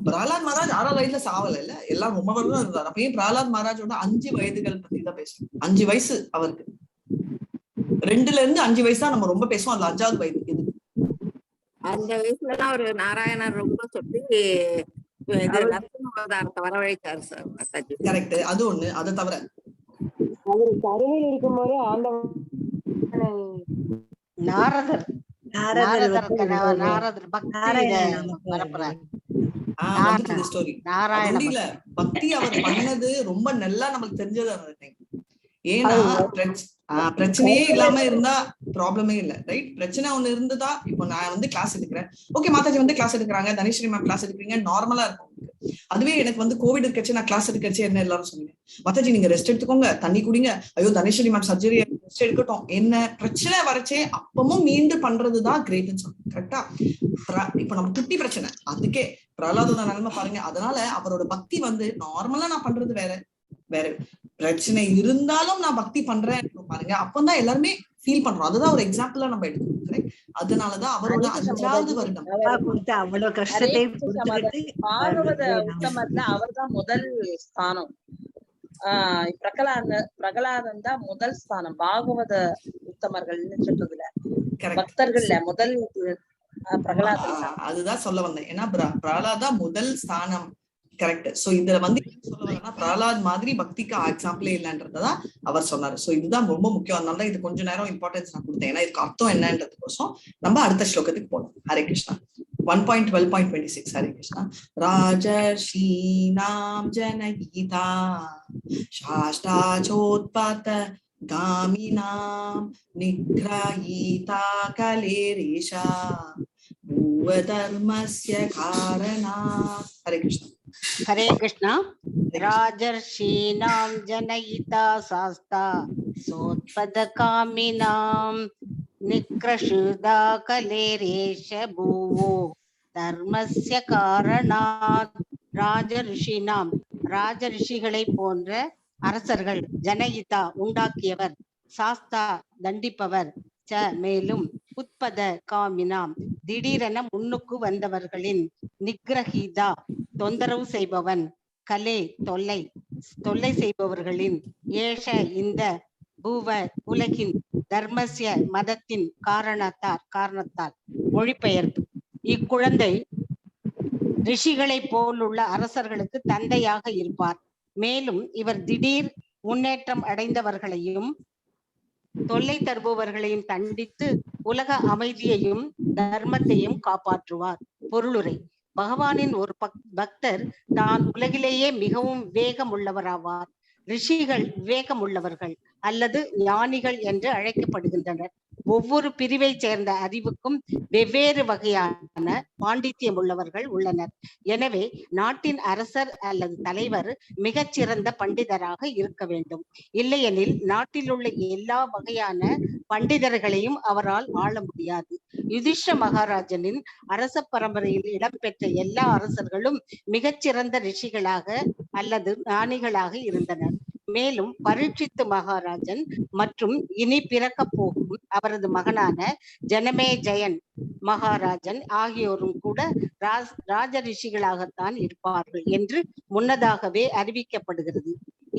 பிரஹ்லாத் மகாராஜ் 6வது வயதுல சாவல இல்ல, எல்லாம் ரொம்ப வருடம் இருந்தார். அப்பயும் பிரஹ்லாத் மகாராஜோட 5 வயதுகள் பத்தி தான் பேசுவோம். 5 வயசு அவருக்கு. 2ல இருந்து 5 வயசு தான் நம்ம ரொம்ப பேசுவோம். அதுல 5வது வயது எது? அந்த வயசுலதான் ஒரு நாராயணர் ரொம்ப சொல்லி இது நரசிம்ம அவதாரத்தை வரவழைச்சாரு சார் மாதாஜி. கரெக்ட், அது ஒண்ணு. அதை தவிர அவரு கருவில் இருக்கும் போதே ஆண்டவன் நாரதர் ஸ்டோரி இல்ல, பக்தி அவர் பண்ணது ரொம்ப நல்லா நமக்கு தெரிஞ்சது. ஏன்னா பிரச்சனையே இல்லாம இருந்தா ப்ராப்ளமே இல்ல, ரைட்? பிரச்சனை ஒண்ணு இருந்ததா, இப்போ நான் வந்து கிளாஸ் எடுக்கிறேன், ஓகே மாதாஜி வந்து கிளாஸ் எடுக்கிறாங்க, தனேஸ்வரி மேம் கிளாஸ் எடுக்கிறீங்க, நார்மலா இருக்கும். அதுவே எனக்கு வந்து கோவிட் இருக்கச்சு, நான் கிளாஸ் எடுக்கச்சு என்ன எல்லாரும் சொன்னீங்க, மாதாஜி நீங்க ரெஸ்ட் எடுத்துக்கோங்க, தண்ணி குடிங்க, ஐயோ தனேஸ்வரி மேம் சர்ஜரி ரெஸ்ட் எடுக்கட்டும், என்ன பிரச்சனை வரச்சே அப்பவும் மீண்டு பண்றதுதான் கிரேட்னு சொல்றேன். கரெக்டா? இப்ப நம்ம குட்டி பிரச்சனை, அதுக்கே பிரகலாதோட நிலைமை பாருங்க. அதனால அவரோட பக்தி வந்து நார்மலா நான் பண்றது வேற வேற, பிரச்சனை இருந்தாலும் நான் பக்தி பண்றேன் பாருங்க, அப்பதான் எல்லாருமே ஃபீல் பண்றோம். அதுதான் ஒரு எக்ஸாம்பிளா நம்ம எடுத்துக்கோம். அதனாலதான் அவரோட 5வது வருடம் அவ்வளவு கஷ்டத்தை பாகவத உத்தமத்துல அவர்தான் முதல் ஸ்தானம். பிரகலாதன் தான் முதல் ஸ்தானம் பாகவத உத்தமர்கள்னு சொல்றதுல, பக்தர்கள்ல முதல் பிரகலாதன். அதுதான் சொல்ல வந்தேன். ஏன்னா பிரகலாதா முதல் ஸ்தானம். கரெக்ட். சோ இதுல வந்து சொல்ல வரேன்னா பிரகலாத் மாதிரி பக்திக்கு எக்ஸாம்பிளே இல்லைன்றதான் அவர் சொன்னாரு. சோ இதுதான் ரொம்ப முக்கியம். அதனால இது கொஞ்ச நேரம் இம்பார்ட்டன்ஸ் நான் கொடுத்தேன். ஏன்னா இதுக்கு அர்த்தம் என்னன்றதுக்கோசம் நம்ம அடுத்த ஸ்லோகத்துக்கு போகலாம். ஹரே கிருஷ்ணா. 1.12.26 ஹரே கிருஷ்ணா. ராஜர்ஷீனாம் ஜனகீதா சாஷ்டாச்சோத்பாத காமினாம் நிக்ராயீதா கலேரேஷா பூவதர்மஸ்ய காரணாத். ஹரே கிருஷ்ணா. ஹரே கிருஷ்ணா. ராஜர்ஷீனாம் ஜனயிதா சாஸ்தா சோத்பத காமினாம் நிக்ரஷுதா கலேரேஷ பூவோ தர்மஸ்ய காரணாத். ராஜரிஷினாம் ராஜரிஷிகளை போன்ற அரசர்கள், ஜனயிதா உண்டாக்கியவர், சாஸ்தா தண்டிப்பவர், ச மேலும் உத்பத காமினாம் திடீரென முன்னுக்கு வந்தவர்களின், நிக்ரஹீதா தொந்தரவு செய்பவன், கலே தொல்லை செய்பவர்களின், ஏஷ இந்த, பூவ உலகின், தர்மஸ்ய மதத்தின் காரணத்தால். மொழிபெயர்ப்பு. இக்குழந்தை ரிஷிகளை போலுள்ள அரசர்களுக்கு தந்தையாக இருப்பார். மேலும் இவர் திடீர் முன்னேற்றம் அடைந்தவர்களையும் தொல்லை தருபவர்களையும் தண்டித்து உலக அமைதியையும் தர்மத்தையும் காப்பாற்றுவார். பொருளுரை. பகவானின் ஒரு பக்தர் தான் உலகிலேயே மிகவும் விவேகம் உள்ளவராவார். ரிஷிகள் விவேகம் உள்ளவர்கள் அல்லது ஞானிகள் என்று அழைக்கப்படுகின்றனர். ஒவ்வொரு பிரிவை சேர்ந்த அறிவுக்கும் வெவ்வேறு வகையான பாண்டித்யம் உள்ளவர்கள் உள்ளனர். எனவே நாட்டின் அரசர் அல்லது தலைவர் மிகச்சிறந்த பண்டிதராக இருக்க வேண்டும். இல்லையெனில் நாட்டில் உள்ள எல்லா வகையான பண்டிதர்களையும் அவரால் ஆள முடியாது. யுதிஷ்ட மகாராஜனின் அரச பரம்பரையில் இடம்பெற்ற எல்லா அரசர்களும் மிகச்சிறந்த ரிஷிகளாக அல்லது ஞானிகளாக இருந்தனர். மேலும் பரீட்சித்து மகாராஜன் மற்றும் இனி பிறக்க போகும் அவரது மகனான ஜனமேஜயன் மகாராஜன் ஆகியோரும் கூட ராஜ ரிஷிகளாகத்தான் இருப்பார்கள் என்று முன்னதாகவே அறிவிக்கப்படுகிறது.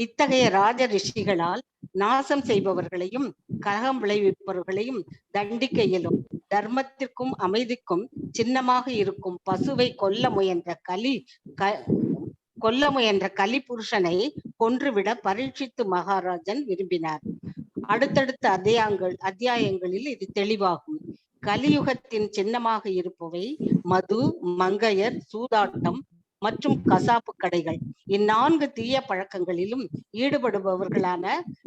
இத்தகைய ராஜ ரிஷிகளால் நாசம் செய்பவர்களையும் கலகம் விளைவிப்பவர்களையும் தண்டிக்க இயலும். தர்மத்திற்கும் அமைதிக்கும் சின்னமாக இருக்கும் பசுவை கொல்ல முயன்ற கலி புருஷனை கொன்றுவிட பரீட்சித்து மகாராஜன் விரும்பினார். அடுத்தடுத்த அத்தியாயங்களில் இது தெளிவாகும். கலியுகத்தின் சின்னமாக இருப்பவை மது, மங்கையர், சூதாட்டம் மற்றும் கசாப்பு கடைகள். இந்நான்கு தீய பழக்கங்களிலும் ஈடுபடுபவர்களான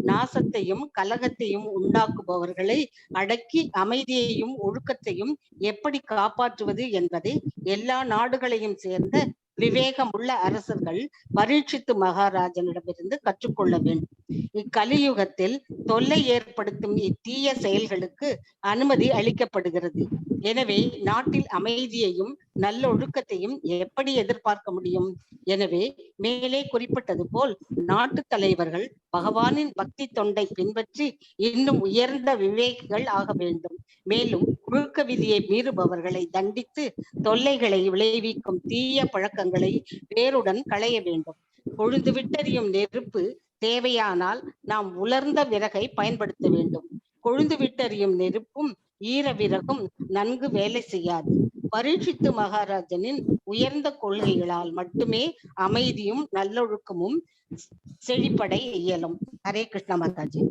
நாசத்தையும் கலகத்தையும் உண்டாக்குபவர்களை அடக்கி அமைதியையும் ஒழுக்கத்தையும் எப்படி காப்பாற்றுவது என்பதை எல்லா நாடுகளையும் சேர்ந்த விவேகம் உள்ள அரசர்கள் பரீட்சித்து மகாராஜனிடமிருந்து கற்றுக்கொள்ள வேண்டும். இக்கலியுகத்தில் தொல்லை ஏற்படுத்தும் இத்தீய செயல்களுக்கு அனுமதி அளிக்கப்படுகிறது. எனவே நாட்டில் அமைதியையும் நல்லொழுக்கத்தையும் எப்படி எதிர்பார்க்க முடியும்? எனவே மேலே குறிப்பிட்டது போல் நாட்டு தலைவர்கள் பகவானின் பக்தி தொண்டை பின்பற்றி இன்னும் உயர்ந்த விவேகிகள் ஆக வேண்டும். மேலும் ஒழுக்க விதியை மீறுபவர்களை தண்டித்து தொல்லைகளை விளைவிக்கும் தீய பழக்கங்களை வேருடன் களைய வேண்டும். பொழுது விட்டறியும் நெருப்பு தேவையானால் நாம் உலர்ந்த விறகை பயன்படுத்த வேண்டும். கொழுந்து விட்டறியும் நெருப்பும் ஈர விறகும் நன்கு வேலை செய்யாது. பரீட்சித்து மகாராஜனின் உயர்ந்த கொள்கைகளால் மட்டுமே அமைதியும் நல்லொழுக்கமும் செழிப்படை இயலும். ஹரே கிருஷ்ணா மாதாஜி.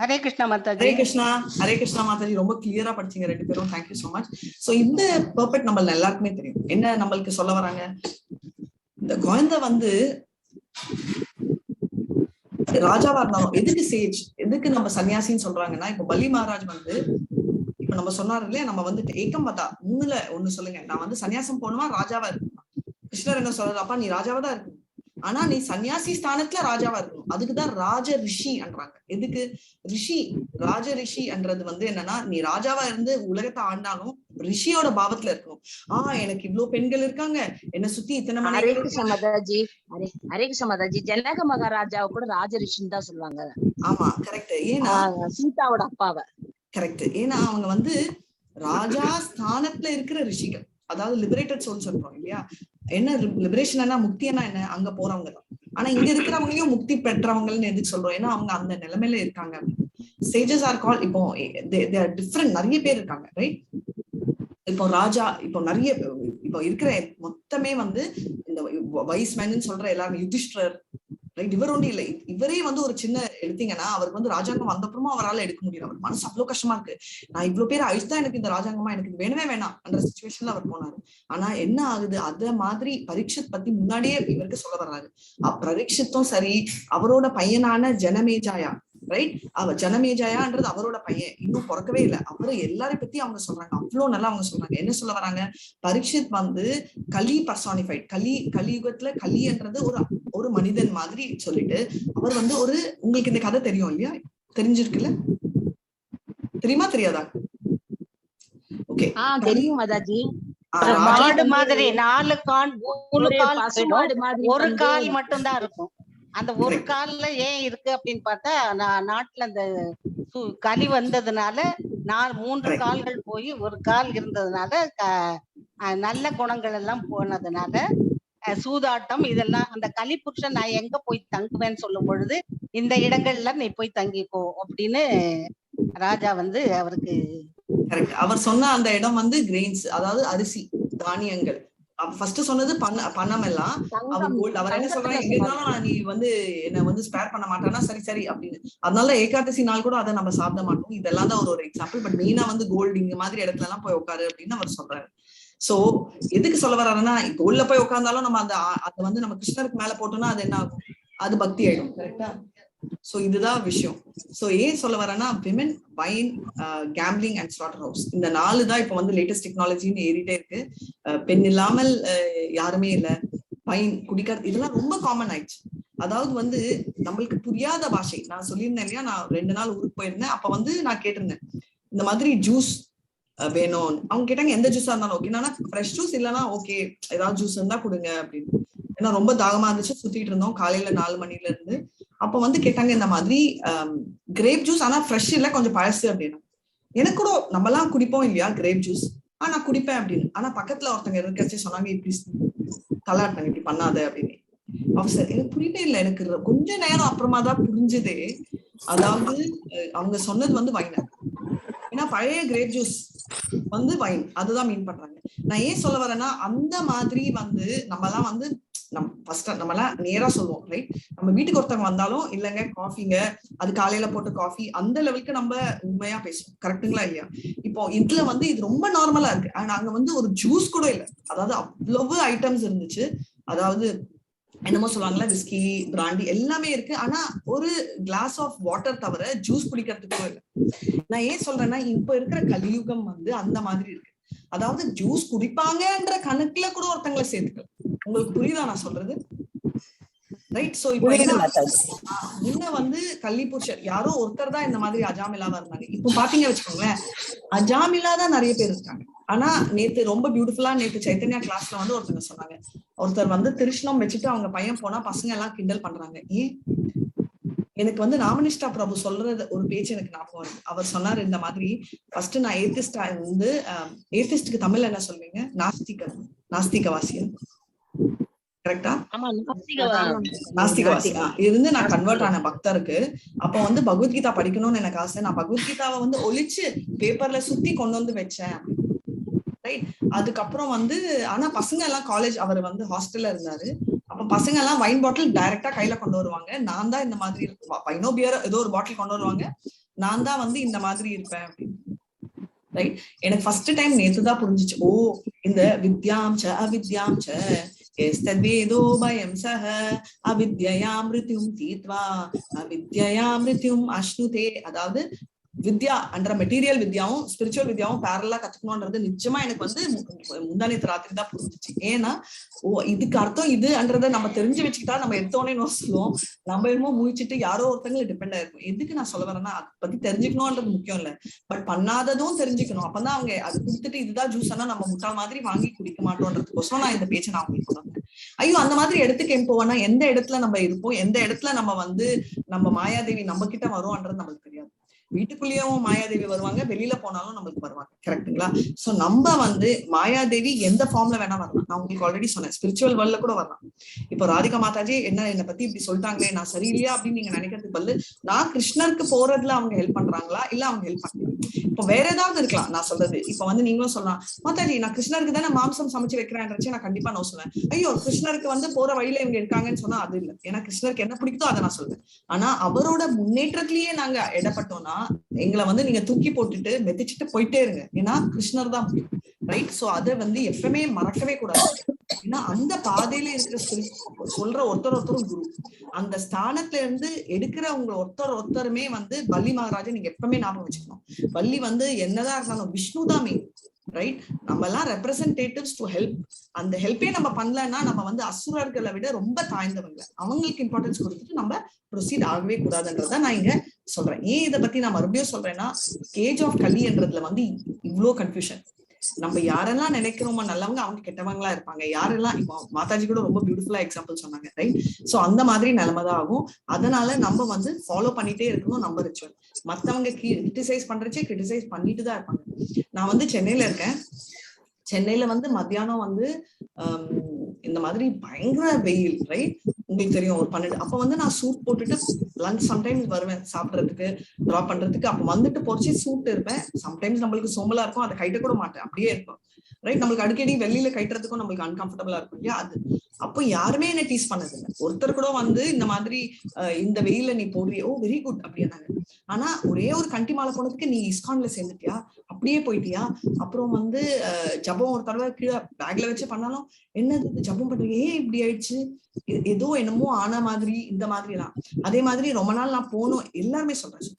ஹரே கிருஷ்ணா மாதாஜி. ஹரே கிருஷ்ணா. ஹரே கிருஷ்ணா மாதாஜி. ரொம்ப கிளியரா படிச்சீங்க ரெண்டு பேரும். Thank you so much. சோ இந்த பர்பெக்ட் நம்ம எல்லாருக்குமே தெரியும் என்ன நம்மளுக்கு சொல்ல வராங்க. இந்த குழந்தை வந்து ராஜாவா இருந்தாலும் எதுக்கு சேஜ், எதுக்கு நம்ம சன்னியாசின்னு சொல்றாங்கன்னா, இப்ப பலி மகாராஜ் வந்து இப்ப நம்ம சொன்னாரு இல்லையா, நம்ம வந்து ஏக்கம் பார்த்தா 3ல 1 சொல்லுங்க, நான் வந்து சன்னியாசம் போகணுமா ராஜாவா இருக்கணுமா. கிருஷ்ணர் என்ன சொல்றாரு, அப்பா நீ ராஜாவா தான் இருக்கணும், ஆனா நீ சன்னியாசி ஸ்தானத்துல ராஜாவா இருக்கணும். அதுக்குதான் ராஜ ரிஷி என்றாங்க. எதுக்கு ரிஷி, ராஜ ரிஷி என்றது வந்து என்னன்னா, நீ ராஜாவா இருந்து உலகத்தை ஆண்டாலும் ரிஷியோட பாவத்துல இருக்கணும். எனக்கு இவ்வளவு பெண்கள் இருக்காங்க, என்ன சுத்தி இத்தனை மணி. ஹரே கிருஷ்ண மாதாஜி. ஹரே கிருஷ்ண மாதாஜி. ஜனக மகாராஜாவை கூட ராஜ ரிஷின்னு தான் சொல்லுவாங்க. ஆமா கரெக்ட். ஏன்னா சீதாவோட அப்பாவை. கரெக்ட். ஏன்னா அவங்க வந்து ராஜா ஸ்தானத்துல இருக்கிற ரிஷிகள், அதாவது லிபரேட்டட் சோல் சொல்றோம் இல்லையா. என்ன லிபரேஷன், முக்தினா என்ன, அங்க போறவங்க தான். ஆனா இங்க இருக்கிறவங்களையும் முக்தி பெற்றவங்கன்னு எதுக்கு சொல்றோம், ஏன்னா அவங்க அந்த நிலைமையில இருக்காங்க. சேஜஸ் ஆர் கால், இப்போ டிஃப்ரெண்ட் நிறைய பேர் இருக்காங்க ரைட். இப்போ ராஜா, இப்போ நிறைய இப்போ இருக்கிற மொத்தமே வந்து இந்த வைஸ் மேன் சொல்ற எல்லாரும் யுதிஷ்டர் ரைட். இவர் ஒன்றும் இல்லை, இவரே வந்து ஒரு சின்ன எடுத்தீங்கன்னா அவருக்கு வந்து ராஜாங்கம் வந்தப்புறமா அவரால் எடுக்க முடியல. அவர் மனசு அவ்வளவு கஷ்டமா இருக்கு, நான் இவ்வளவு பேர் அழிச்சுதான் எனக்கு இந்த ராஜாங்கமா எனக்கு வேணவே வேணாம் என்ற சிச்சுவேஷன்ல அவர் போனாரு. ஆனா என்ன ஆகுது, அத மாதிரி பரீட்சித் பத்தி முன்னாடியே இவருக்கு சொல்ல வர்றாரு. பரீட்சித்தும் சரி, அவரோட பையனான ஜனமேஜாயா ரைட், ஜனமேஜாயான்றது அவரோட பையன், இன்னும் பிறக்கவே இல்லை. அவரும் எல்லாரையும் பத்தி அவங்க சொல்றாங்க, அவ்வளவு நல்லா அவங்க சொல்றாங்க. என்ன சொல்ல வராங்க, பரீட்சித் வந்து கலி பர்சானிஃபைட், கலியுகத்துல கலின்றது ஒரு மனிதன் மாதிரி சொல்லிட்டு அவர் வந்து ஒரு, உங்களுக்கு இந்த கதை தெரியும் இல்லையா, தெரிஞ்சிருக்குல்ல, தெரியுமா தெரியாதா? ஓகே தெரியும் மாதாஜி. மாடு மாதிரி 4 கால் 3 கால், ஒரு கால் மட்டும்தான் இருக்கும். அந்த ஒரு கால்ல ஏன் இருக்கு அப்படின்னு பார்த்தா, நாட்டுல அந்த களி வந்ததுனால 3 கால்கள் போய் ஒரு கால் இருந்ததுனால, நல்ல குணங்கள் எல்லாம் போனதுனால சூதாட்டம் இதெல்லாம், அந்த களி புருஷன் நான் எங்க போய் தங்குவேன்னு சொல்லும் பொழுது, இந்த இடங்கள்ல நீ போய் தங்கிக்கோ அப்படின்னு ராஜா வந்து அவருக்கு அவர் சொன்ன அந்த இடம் வந்து கிரெயின்ஸ், அதாவது அரிசி தானியங்கள். ஃபர்ஸ்ட் சொன்னது பணம் எல்லாம். அவர் என்ன சொல்றாங்க, எங்க இருந்தாலும் நான் நீ வந்து என்ன வந்து ஸ்பேர் பண்ண மாட்டானா, சரி சரி அப்படின்னு. அதனால ஏகாதசி நாள் கூட அதை நம்ம சாப்பிட மாட்டோம். இதெல்லாம் தான் ஒரு எக்ஸாம்பிள். பட் மெயினா வந்து கோல்டு இங்க மாதிரி இடத்துல எல்லாம் போய் உட்காரு அப்படின்னு அவர் சொல்றாரு. சோ எதுக்கு சொல்ல வர்றாருன்னா, கோல்ட்ல போய் உட்கார்ந்தாலும் நம்ம அதை வந்து நம்ம கிருஷ்ணருக்கு மேல போட்டோம்னா அது என்ன ஆகும், அது பக்தி ஆயிடும். கரெக்டா? சோ இதுதான் விஷயம். சோ ஏன் சொல்ல வரேன்னா, women, wine, gambling and slaughter house, இந்த 4 தான் இப்ப வந்து லேட்டஸ்ட் டெக்னாலஜின்னு ஏறிட்டே இருக்கு. பெண் இல்லாமல் யாருமே இல்ல, வைன் குடிக்கிறது இதெல்லாம் ரொம்ப காமன் ஆயிடுச்சு. அதாவது வந்து நம்மளுக்கு புரியாத பாஷை. நான் சொல்லியிருந்தேன் இல்லையா, நான் 2 நாள் ஊருக்கு போயிருந்தேன். அப்ப வந்து நான் கேட்டிருந்தேன் இந்த மாதிரி ஜூஸ் வேணும். அவங்க கேட்டாங்க எந்த ஜூஸா இருந்தாலும் ஓகே, நான் ஃப்ரெஷ் ஜூஸ் இல்லைன்னா ஓகே, ஏதாவது ஜூஸ் இருந்தா கொடுங்க அப்படின்னு. ஏன்னா ரொம்ப தாகமா இருந்துச்சு, சுத்திட்டு இருந்தோம் காலையில 4 மணில இருந்து. அப்ப வந்து கேட்டாங்க இந்த மாதிரி கிரேப் ஜூஸ், ஆனா ஃப்ரெஷ் இல்ல, கொஞ்சம் பழசு அப்படின்னு. எனக்கு கூட நம்ம எல்லாம் குடிப்போம் இல்லையா கிரேப் ஜூஸ், நான் குடிப்பேன் அப்படின்னு. ஆனா பக்கத்துல ஒருத்தங்க இருக்கச்சு சொன்னாங்க, இப்படி தலாட்டினாங்க, இப்படி பண்ணாத அப்படின்னு. ஆஃபீஸர் எனக்கு புரியவே இல்லை, எனக்கு கொஞ்ச நேரம் அப்புறமா தான் புரிஞ்சுதே. அதாவது அவங்க சொன்னது வந்து வைன், ஏன்னா பழைய கிரேப் ஜூஸ் வந்து வைன், அதுதான் மீன் பண்றாங்க. நான் ஏன் சொல்ல வரேன்னா, அந்த மாதிரி வந்து நம்மலாம் வந்து நம்மலாம் நேரா சொல்லுவோம் ரைட். நம்ம வீட்டுக்கு ஒருத்தவங்க வந்தாலும் இல்லைங்க காஃபிங்க, அது காலையில போட்ட காஃபி, அந்த லெவலுக்கு நம்ம உண்மையா பேசுவோம். கரெக்டுங்களா இல்லையா? இப்போ இதுல வந்து இது ரொம்ப நார்மலா இருக்கு. அங்க வந்து ஒரு ஜூஸ் கூட இல்லை, அதாவது அவ்வளவு ஐட்டம்ஸ் இருந்துச்சு. அதாவது என்னமோ சொல்லுவாங்களா, விஸ்கி, பிராண்டி எல்லாமே இருக்கு. ஆனா ஒரு கிளாஸ் ஆஃப் வாட்டர் தவிர ஜூஸ் குடிக்கிறதுக்கு இல்லை. நான் ஏன் சொல்றேன்னா, இப்ப இருக்கிற கலியுகம் வந்து அந்த மாதிரி இருக்கு. அதாவது ஜூஸ் குடிப்பாங்கன்ற கணக்குல கூட ஒருத்தங்களை சேர்த்துக்கலாம். உங்களுக்கு புரியுதா நான் சொல்றது? ரைட். சோ இப்ப முன்ன வந்து கள்ளி புருஷர் யாரோ ஒருத்தர் தான் இந்த மாதிரி அஜாமிலாவா இருந்தாங்க. இப்ப பாத்தீங்க வச்சுக்கோங்களேன், அஜாமிலா தான் நிறைய பேர் இருக்காங்க. ஆனா நேத்து ரொம்ப பியூட்டிஃபுல்லா, நேத்து சைத்தன்யா கிளாஸ்ல வந்து ஒருத்தங்க சொன்னாங்க, ஒருத்தர் வந்து திருஷ்ணம் வச்சுட்டு அவங்க பையன் போனா பசங்க எல்லாம் கிண்டல் பண்றாங்க. ஏன்? எனக்கு வந்து ராமனிஷ்டா பிரபு சொல்றது ஒரு பேச்சு எனக்கு ஞாபகம் வருது. அவர் சொன்னாரு இந்த மாதிரி, ஃபர்ஸ்ட் நான் ஏத்திஸ்டா இருந்து, ஏத்திஸ்டுக்கு தமிழ்ல என்ன சொல்வீங்க? நாஸ்திகவாசியன். கரெக்டா? நாஸ்திகவாசியா இருந்து நான் கன்வெர்ட் ஆன பக்தருக்கு. அப்ப வந்து பகவத்கீதா படிக்கணும்னு எனக்கு ஆசை. நான் பகவத்கீதாவை வந்து ஒழிச்சு பேப்பர்ல சுத்தி கொண்டு வந்து வச்சேன். ரைட். அதுக்கப்புறம் வந்து ஆனா பசங்க எல்லாம் காலேஜ், அவர் வந்து ஹாஸ்டல்ல இருந்தாரு. அப்ப பசங்க எல்லாம் வைன் பாட்டில் டைரக்டா கையில கொண்டு வருவாங்க. நான் தான் இந்த மாதிரி வைனோ பியர் ஏதோ ஒரு பாட்டில் கொண்டு வருவாங்க, நான் தான் வந்து இந்த மாதிரி இருப்பேன் அப்படின்னு. ரைட். எனக்கு ஃபர்ஸ்ட் டைம் நேத்துதான் புரிஞ்சிச்சு, ஓ இந்த வித்யாம் ச அவித்யாம் ச எஸ்தத்வேதோ பயம் சஹ அவித்யயா மிருத்யும் தீத்வா அவித்யயா மிருத்யும் அஷ்ணுதே. அதாவது வித்யா என்ற மெட்டீரியல் வித்யாவும் ஸ்பிரிச்சுவல் வித்யாவும் பேரலா கத்துக்கணும்ன்றது நிச்சயமா எனக்கு வந்து முந்தானேத்து ராத்திரி தான் புரிஞ்சிச்சு. ஏன்னா இதுக்கு அர்த்தம் இதுன்றத நம்ம தெரிஞ்சு வச்சுக்கிட்டா நம்ம எடுத்தோடனே சொல்லுவோம், நம்ம என்னமோ முழிச்சுட்டு யாரோ ஒருத்தங்களை டிபெண்ட் ஆயிருக்கும். எதுக்கு நான் சொல்ல வரேன்னா, அதை பத்தி தெரிஞ்சுக்கணும்ன்றது முக்கியம் இல்ல, பட் பண்ணாததும் தெரிஞ்சுக்கணும். அப்பதான் அவங்க அது கொடுத்துட்டு இதுதான் ஜூஸ் ஆனா நம்ம முட்டாள் மாதிரி வாங்கி குடிக்க மாட்டோம்ன்றதுக்கோசரம் நான் இந்த பேச்சை நான் உங்களுக்கு சொன்னேன். ஐயோ அந்த மாதிரி இடத்துக்கு ஏன் போவோம்னா, எந்த இடத்துல நம்ம இருப்போம், எந்த இடத்துல நம்ம வந்து நம்ம மாயாதேவி நம்ம கிட்ட வரும்ன்றது நம்மளுக்கு தெரியாது. வீட்டுக்குள்ளேயும் மாயாதேவி வருவாங்க, வெளியில போனாலும் நம்மளுக்கு வருவாங்க. கரெக்டுங்களா? சோ நம்ம வந்து மாயாதேவி எந்த ஃபார்ம்ல வேணா வரலாம். நான் உங்களுக்கு ஆல்ரெடி சொன்னேன், ஸ்பிரிச்சுவல் வேர்ல்ட்ல கூட வரலாம். இப்போ ராதிகா மாதாஜி என்னை பத்தி இப்படி சொல்லிட்டாங்களே, நான் சரியில்லையா அப்படின்னு நீங்க நினைக்கிறதுக்கு பதில், நான் கிருஷ்ணருக்கு போறதுல அவங்க ஹெல்ப் பண்றாங்களா இல்ல அவங்க ஹெல்ப் பண்ணல. இப்போ வேற ஏதாவது இருக்கலாம் நான் சொல்றது. இப்ப வந்து நீங்களும் சொல்லலாம், மாதாஜி நான் கிருஷ்ணருக்கு தானே மாம்சம் சமைச்சு வைக்கிறேன்றச்சு நான் கண்டிப்பா நான் சொல்லுவேன். ஐயோ கிருஷ்ணருக்கு வந்து போற வழியில இவங்க இருக்காங்கன்னு சொன்னா அது இல்லை. ஏன்னா கிருஷ்ணருக்கு என்ன பிடிக்குதோ அதை நான் சொல்லுவேன். ஆனா அவரோட முன்னேற்றத்திலேயே நாங்க இடப்பட்டோம்னா எங்களை வந்து நீங்க தூக்கி போட்டுட்டு மெதிச்சுட்டு போயிட்டே இருங்க. ஏன்னா கிருஷ்ணர் தான் முக்கியம். ரைட். சோ அதை வந்து எப்பவுமே மறக்கவே கூடாது. ஏன்னா அந்த பாதையில இருக்கிற சொல்ற ஒருத்தரும் குரு. அந்த ஸ்தானத்துல இருந்து எடுக்கிறவங்க ஒருத்தருமே வந்து வள்ளி மகாராஜா நீங்க எப்பவுமே ஞாபகம் வச்சுக்கணும். வள்ளி வந்து என்னதான் இருந்தாலும் விஷ்ணு தான் மெயின். ரைட். நம்ம எல்லாம் ரெப்ரசன்டேட்டிவ்ஸ் டு ஹெல்ப். அந்த ஹெல்ப்பே நம்ம பண்ணலன்னா நம்ம வந்து அசுரர்களை விட ரொம்ப தாழ்ந்தவங்க. அவங்களுக்கு இம்பார்ட்டன்ஸ் கொடுத்துட்டு நம்ம ப்ரொசீட் ஆகவே கூடாதுன்றத நான் இங்க சொல்றேன். ஏன் இதை பத்தி நான் மறுபடியும் சொல்றேன்னா, கேஜ் ஆஃப் கலின்றதுல வந்து இவ்வளோ கன்ஃபியூஷன். நம்ம யாரெல்லாம் நினைக்கிறோமோ நல்லவங்க அவங்க கெட்டவங்களா இருப்பாங்க. யாரெல்லாம் இப்போ மாதாஜி கூட ரொம்ப பியூட்டிஃபுல்லா எக்ஸாம்பிள் சொன்னாங்க. ரைட். சோ அந்த மாதிரி நிலைமைதான் ஆகும். அதனால நம்ம வந்து ஃபாலோ பண்ணிட்டே இருக்கணும் நம்ம ரிச்சுவல். மத்தவங்க கிரிட்டிசைஸ் பண்றச்சே கிரிட்டிசைஸ் பண்ணிட்டு தான் இருப்பாங்க. நான் வந்து சென்னையில இருக்கேன். சென்னையில வந்து மத்தியானம் வந்து இந்த மாதிரி பயங்கர வெயில். ரைட். உங்களுக்கு தெரியும் ஒரு 12 அப்ப வந்து நான் சூட் போட்டுட்டு லஞ்ச் சம்டைம்ஸ் வருவேன் சாப்பிடறதுக்கு, ட்ராப் பண்றதுக்கு. அப்ப வந்துட்டு போச்சு சூட் இருப்பேன். சம்டைம்ஸ் நம்மளுக்கு சோம்பலா இருக்கும், அதை கைட்ட கூட மாட்டேன், அப்படியே இருக்கும். ரைட். நம்மளுக்கு அடிக்கடி வெளியில கைட்டுறதுக்கும் நம்மளுக்கு அன்கம்ஃபர்டபுளா இருக்கும் இல்லையா? அது அப்போ யாருமே என்ன டீஸ் பண்ணது இல்லை. ஒருத்தர் கூட வந்து இந்த மாதிரி இந்த வெயில நீ போடுறிய, ஓ வெரி குட் அப்படின்னாங்க. ஆனா ஒரே ஒரு கண்டி மாலை போனதுக்கு நீ இஸ்கான்ல சேர்ந்துட்டியா, அப்படியே போயிட்டியா, அப்புறம் வந்து ஜபம் ஒரு தடவை கீழே பேக்ல வச்சு பண்ணாலும் என்னது ஜபம் பண்றீங்க, ஏன் இப்படி ஆயிடுச்சு, ஏதோ என்னமோ ஆன மாதிரி இந்த மாதிரி எல்லாம். அதே மாதிரி ரொம்ப நாள் நான் போனோம், எல்லாருமே சொல்றேன்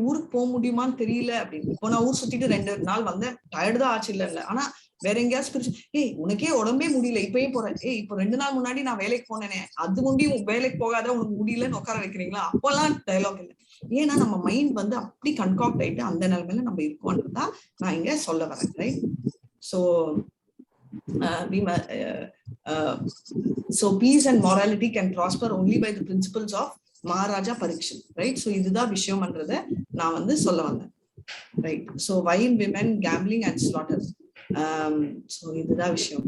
ஊருக்கு போக முடியுமான்னு தெரியல அப்படின்னு. இப்போ நான் ஊர் சுத்திட்டு 2 நாள் வந்தேன், டயர்டு தான் ஆச்சு இல்ல. ஆனா வேற எங்கேயாவது ஏய் உனக்கே உடம்பே முடியல இப்பயும் போறேன், ஏய் இப்போ 2 நாள் முன்னாடி நான் வேலைக்கு போனேனே அது முடியும் வேலைக்கு போகாத உனக்கு முடியலன்னு உட்கார வைக்கிறீங்களா, அப்பெல்லாம் டயலாக் இல்லை. ஏன்னா நம்ம மைண்ட் வந்து அப்படி கன்காக்ட் ஆயிட்டு அந்த நிலைமையில நம்ம இருக்கோன்றதா நான் இங்க சொல்ல வரேன். Right. So peace and morality can prosper only by the principles of Maharaja Parikshit. Right. So இதுதான் விஷயம்ன்றத நான் வந்து சொல்ல வந்தேன். Right. So wine, women, gambling and slaughter. So இதுதான் விஷயம்.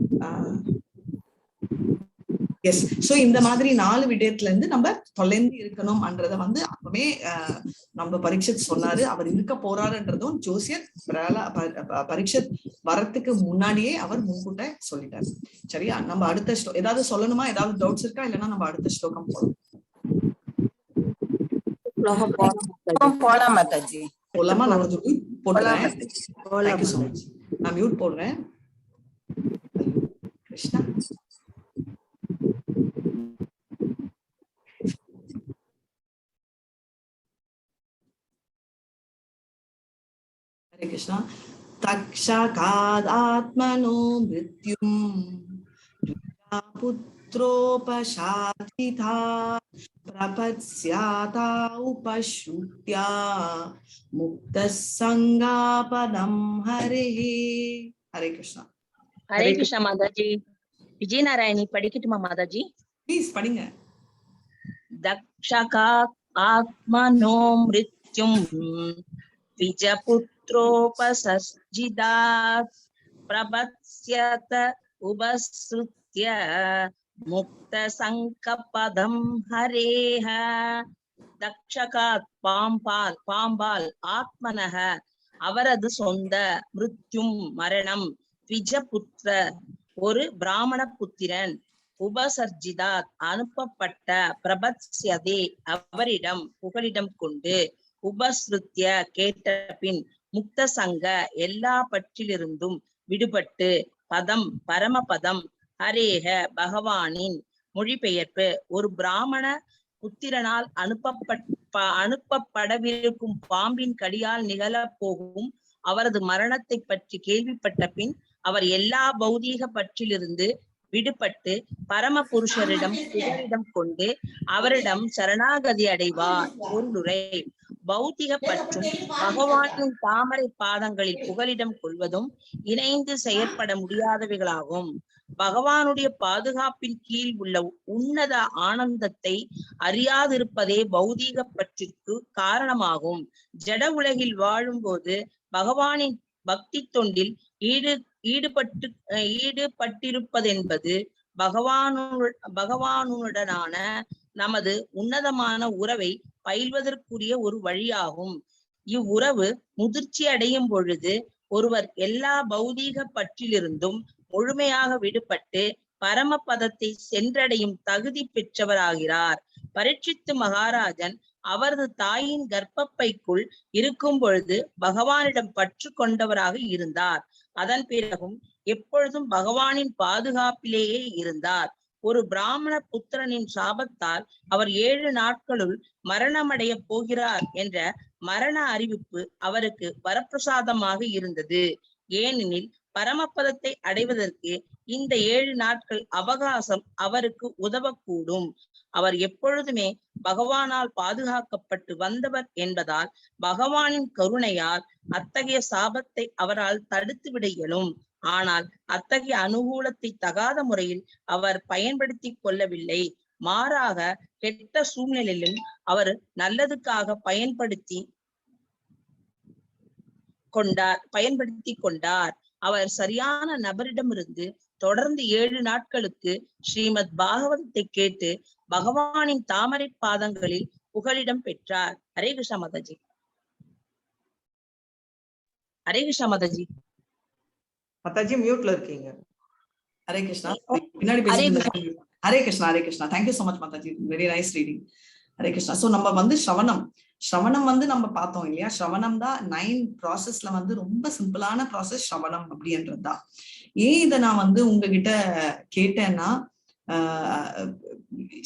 எஸ். சோ இந்த மாதிரி 4 விடயத்துல இருந்து நம்ம தொலைந்து இருக்கணும்ன்றத வந்து அப்பவே நம்ம பரீட்சித் சொன்னாரு. அவர் இருக்க போறாருன்றதும் ஜோசியர் பரீட்சித் வரத்துக்கு முன்னாடியே அவர் முன்கூட்ட சொல்லிட்டாரு. சரியா? நம்ம அடுத்த ஏதாவது சொல்லணுமா, ஏதாவது டவுட்ஸ் இருக்கா, இல்லைன்னா நம்ம அடுத்த ஸ்லோகம் போலாம் மாதாஜி. போலாமா? நான் கொஞ்சம் மியூட் போடுறேன். Thank you so much. நான் மியூட் போடுறேன். கிருஷ்ணா हरे कृष्णा. तक्षकादात्मनो मृत्युं पुत्रोपशाचिता प्रपत्स्याता उपश्रुत्या मुक्तः संगापदं हरेः. हरे कृष्णा. हरे कृष्णा माताजी. विजय नारायणी படிக்கட்டுமா மாதாஜி? ப்ளீஸ் படிங்க. दक्षका आत्मनो मृत्युं द्विजपुत्रोपसर्जितात् प्रपत्स्यत उपसृत्य मुक्तसङ्कपदं हरेः. தக்ஷகாத் பாம்பால் ஆத்மனக அவரது சொந்த மிருத்யும் மரணம் த்விஜபுத்திர ஒரு பிராமண புத்திரன், உபசர்ஜிதாத் அனுப்பப்பட்ட, பிரபத்ஸ்யதே அவரிடம் புகலிடம் கொண்டு, உபஸ்ருத்ய கேட்ட பின், முக்த சங்க எல்லா பற்றிலிருந்தும் விடுபட்டு, பதம் பரமபதம் ஹரேக பகவானின் மொழிபெயர்ப்பு. ஒரு பிராமண புத்திரனால் அனுப்பப்படவிருக்கும் பாம்பின் கடியால் நிகழப் போகும் அவரது மரணத்தை பற்றி கேள்விப்பட்ட பின் அவர் எல்லா பௌதீக பற்றிலிருந்து விடுபட்டு பரம புருஷரிடம் புகலிடம் கொண்டு அவரிடம் சரணாகதி அடைவார். பொருளுரை: பௌத்திக பற்றும் பகவானின் தாமரை பாதங்களில் புகலிடம் கொள்வதும் இணைந்து செயற்பட முடியாதவைகளாகும். பகவானுடைய பாதுகாப்பின் கீழ் உள்ள உன்னத ஆனந்தத்தை அறியாதிருப்பதே பௌதீக பற்றிற்கு காரணமாகும். ஜட உலகில் வாழும் போது பகவானின் பக்தி தொண்டில் ஈடுபட்டிருப்பதென்பது பகவானுடனான நமது உன்னதமான உறவை பயில்வதற்குரிய ஒரு வழியாகும். இவ்வுறவு முதிர்ச்சி அடையும் பொழுது ஒருவர் எல்லா பௌதீக பற்றிலிருந்தும் முழுமையாக விடுபட்டு பரமபதத்தை சென்றடையும் தகுதி பெற்றவராகிறார். பரீட்சித்து மகாராஜன் அவரது தாயின் கர்ப்பப்பைக்குள் இருக்கும் பொழுது பகவானிடம் பற்று கொண்டவராக இருந்தார். அதன் பிறகும் எப்பொழுதும் பகவானின் பாதுகாப்பிலேயே இருந்தார். ஒரு பிராமண புத்திரனின் சாபத்தால் அவர் 7 நாட்களுள் மரணமடைய போகிறார் என்ற மரண அறிவிப்பு அவருக்கு வரப்பிரசாதமாக இருந்தது. ஏனெனில் பரமபதத்தை அடைவதற்கு இந்த 7 நாட்கள் அவகாசம் அவருக்கு உதவக்கூடும். அவர் எப்பொழுதுமே பகவானால் பாதுகாக்கப்பட்டு வந்தவர் என்பதால் பகவானின் கருணையால் அத்தகைய சாபத்தை அவரால் தடுத்து விட இயலும். ஆனால் அத்தகைய அனுகூலத்தை தகாத முறையில் அவர் பயன்படுத்தி கொள்ளவில்லை. மாறாக கெட்ட சூழ்நிலையிலும் அவர் நல்லதுக்காக பயன்படுத்தி கொண்டார். அவர் சரியான நபரிடமிருந்து தொடர்ந்து 7 நாட்களுக்கு ஸ்ரீமத் பாகவதத்தை கேட்டு பகவானின் தாமரை பாதங்களில் புகலிடம் பெற்றார். ஹரே கிருஷ்ணா மாதாஜி. ஹரே கிருஷ்ணா மாதாஜி. மாதாஜி மியூட்ல இருக்கீங்க. ஹரே கிருஷ்ணா. பின்னாடி பேசுங்க. Hare Krishna. Hare Krishna. Thank you so much Mataji. Very nice reading. Hare Krishna. So நம்ம வந்து ஸ்ரவணம் வந்து நம்ம பார்த்தோம் இல்லையா? ஸ்ரவணம் தான் 9 ப்ராசஸ்ல வந்து ரொம்ப சிம்பிளான ப்ராசஸ் ஸ்ரவணம் அப்படின்றதுதான். ஏன் இதை நான் வந்து உங்ககிட்ட கேட்டேன்னா,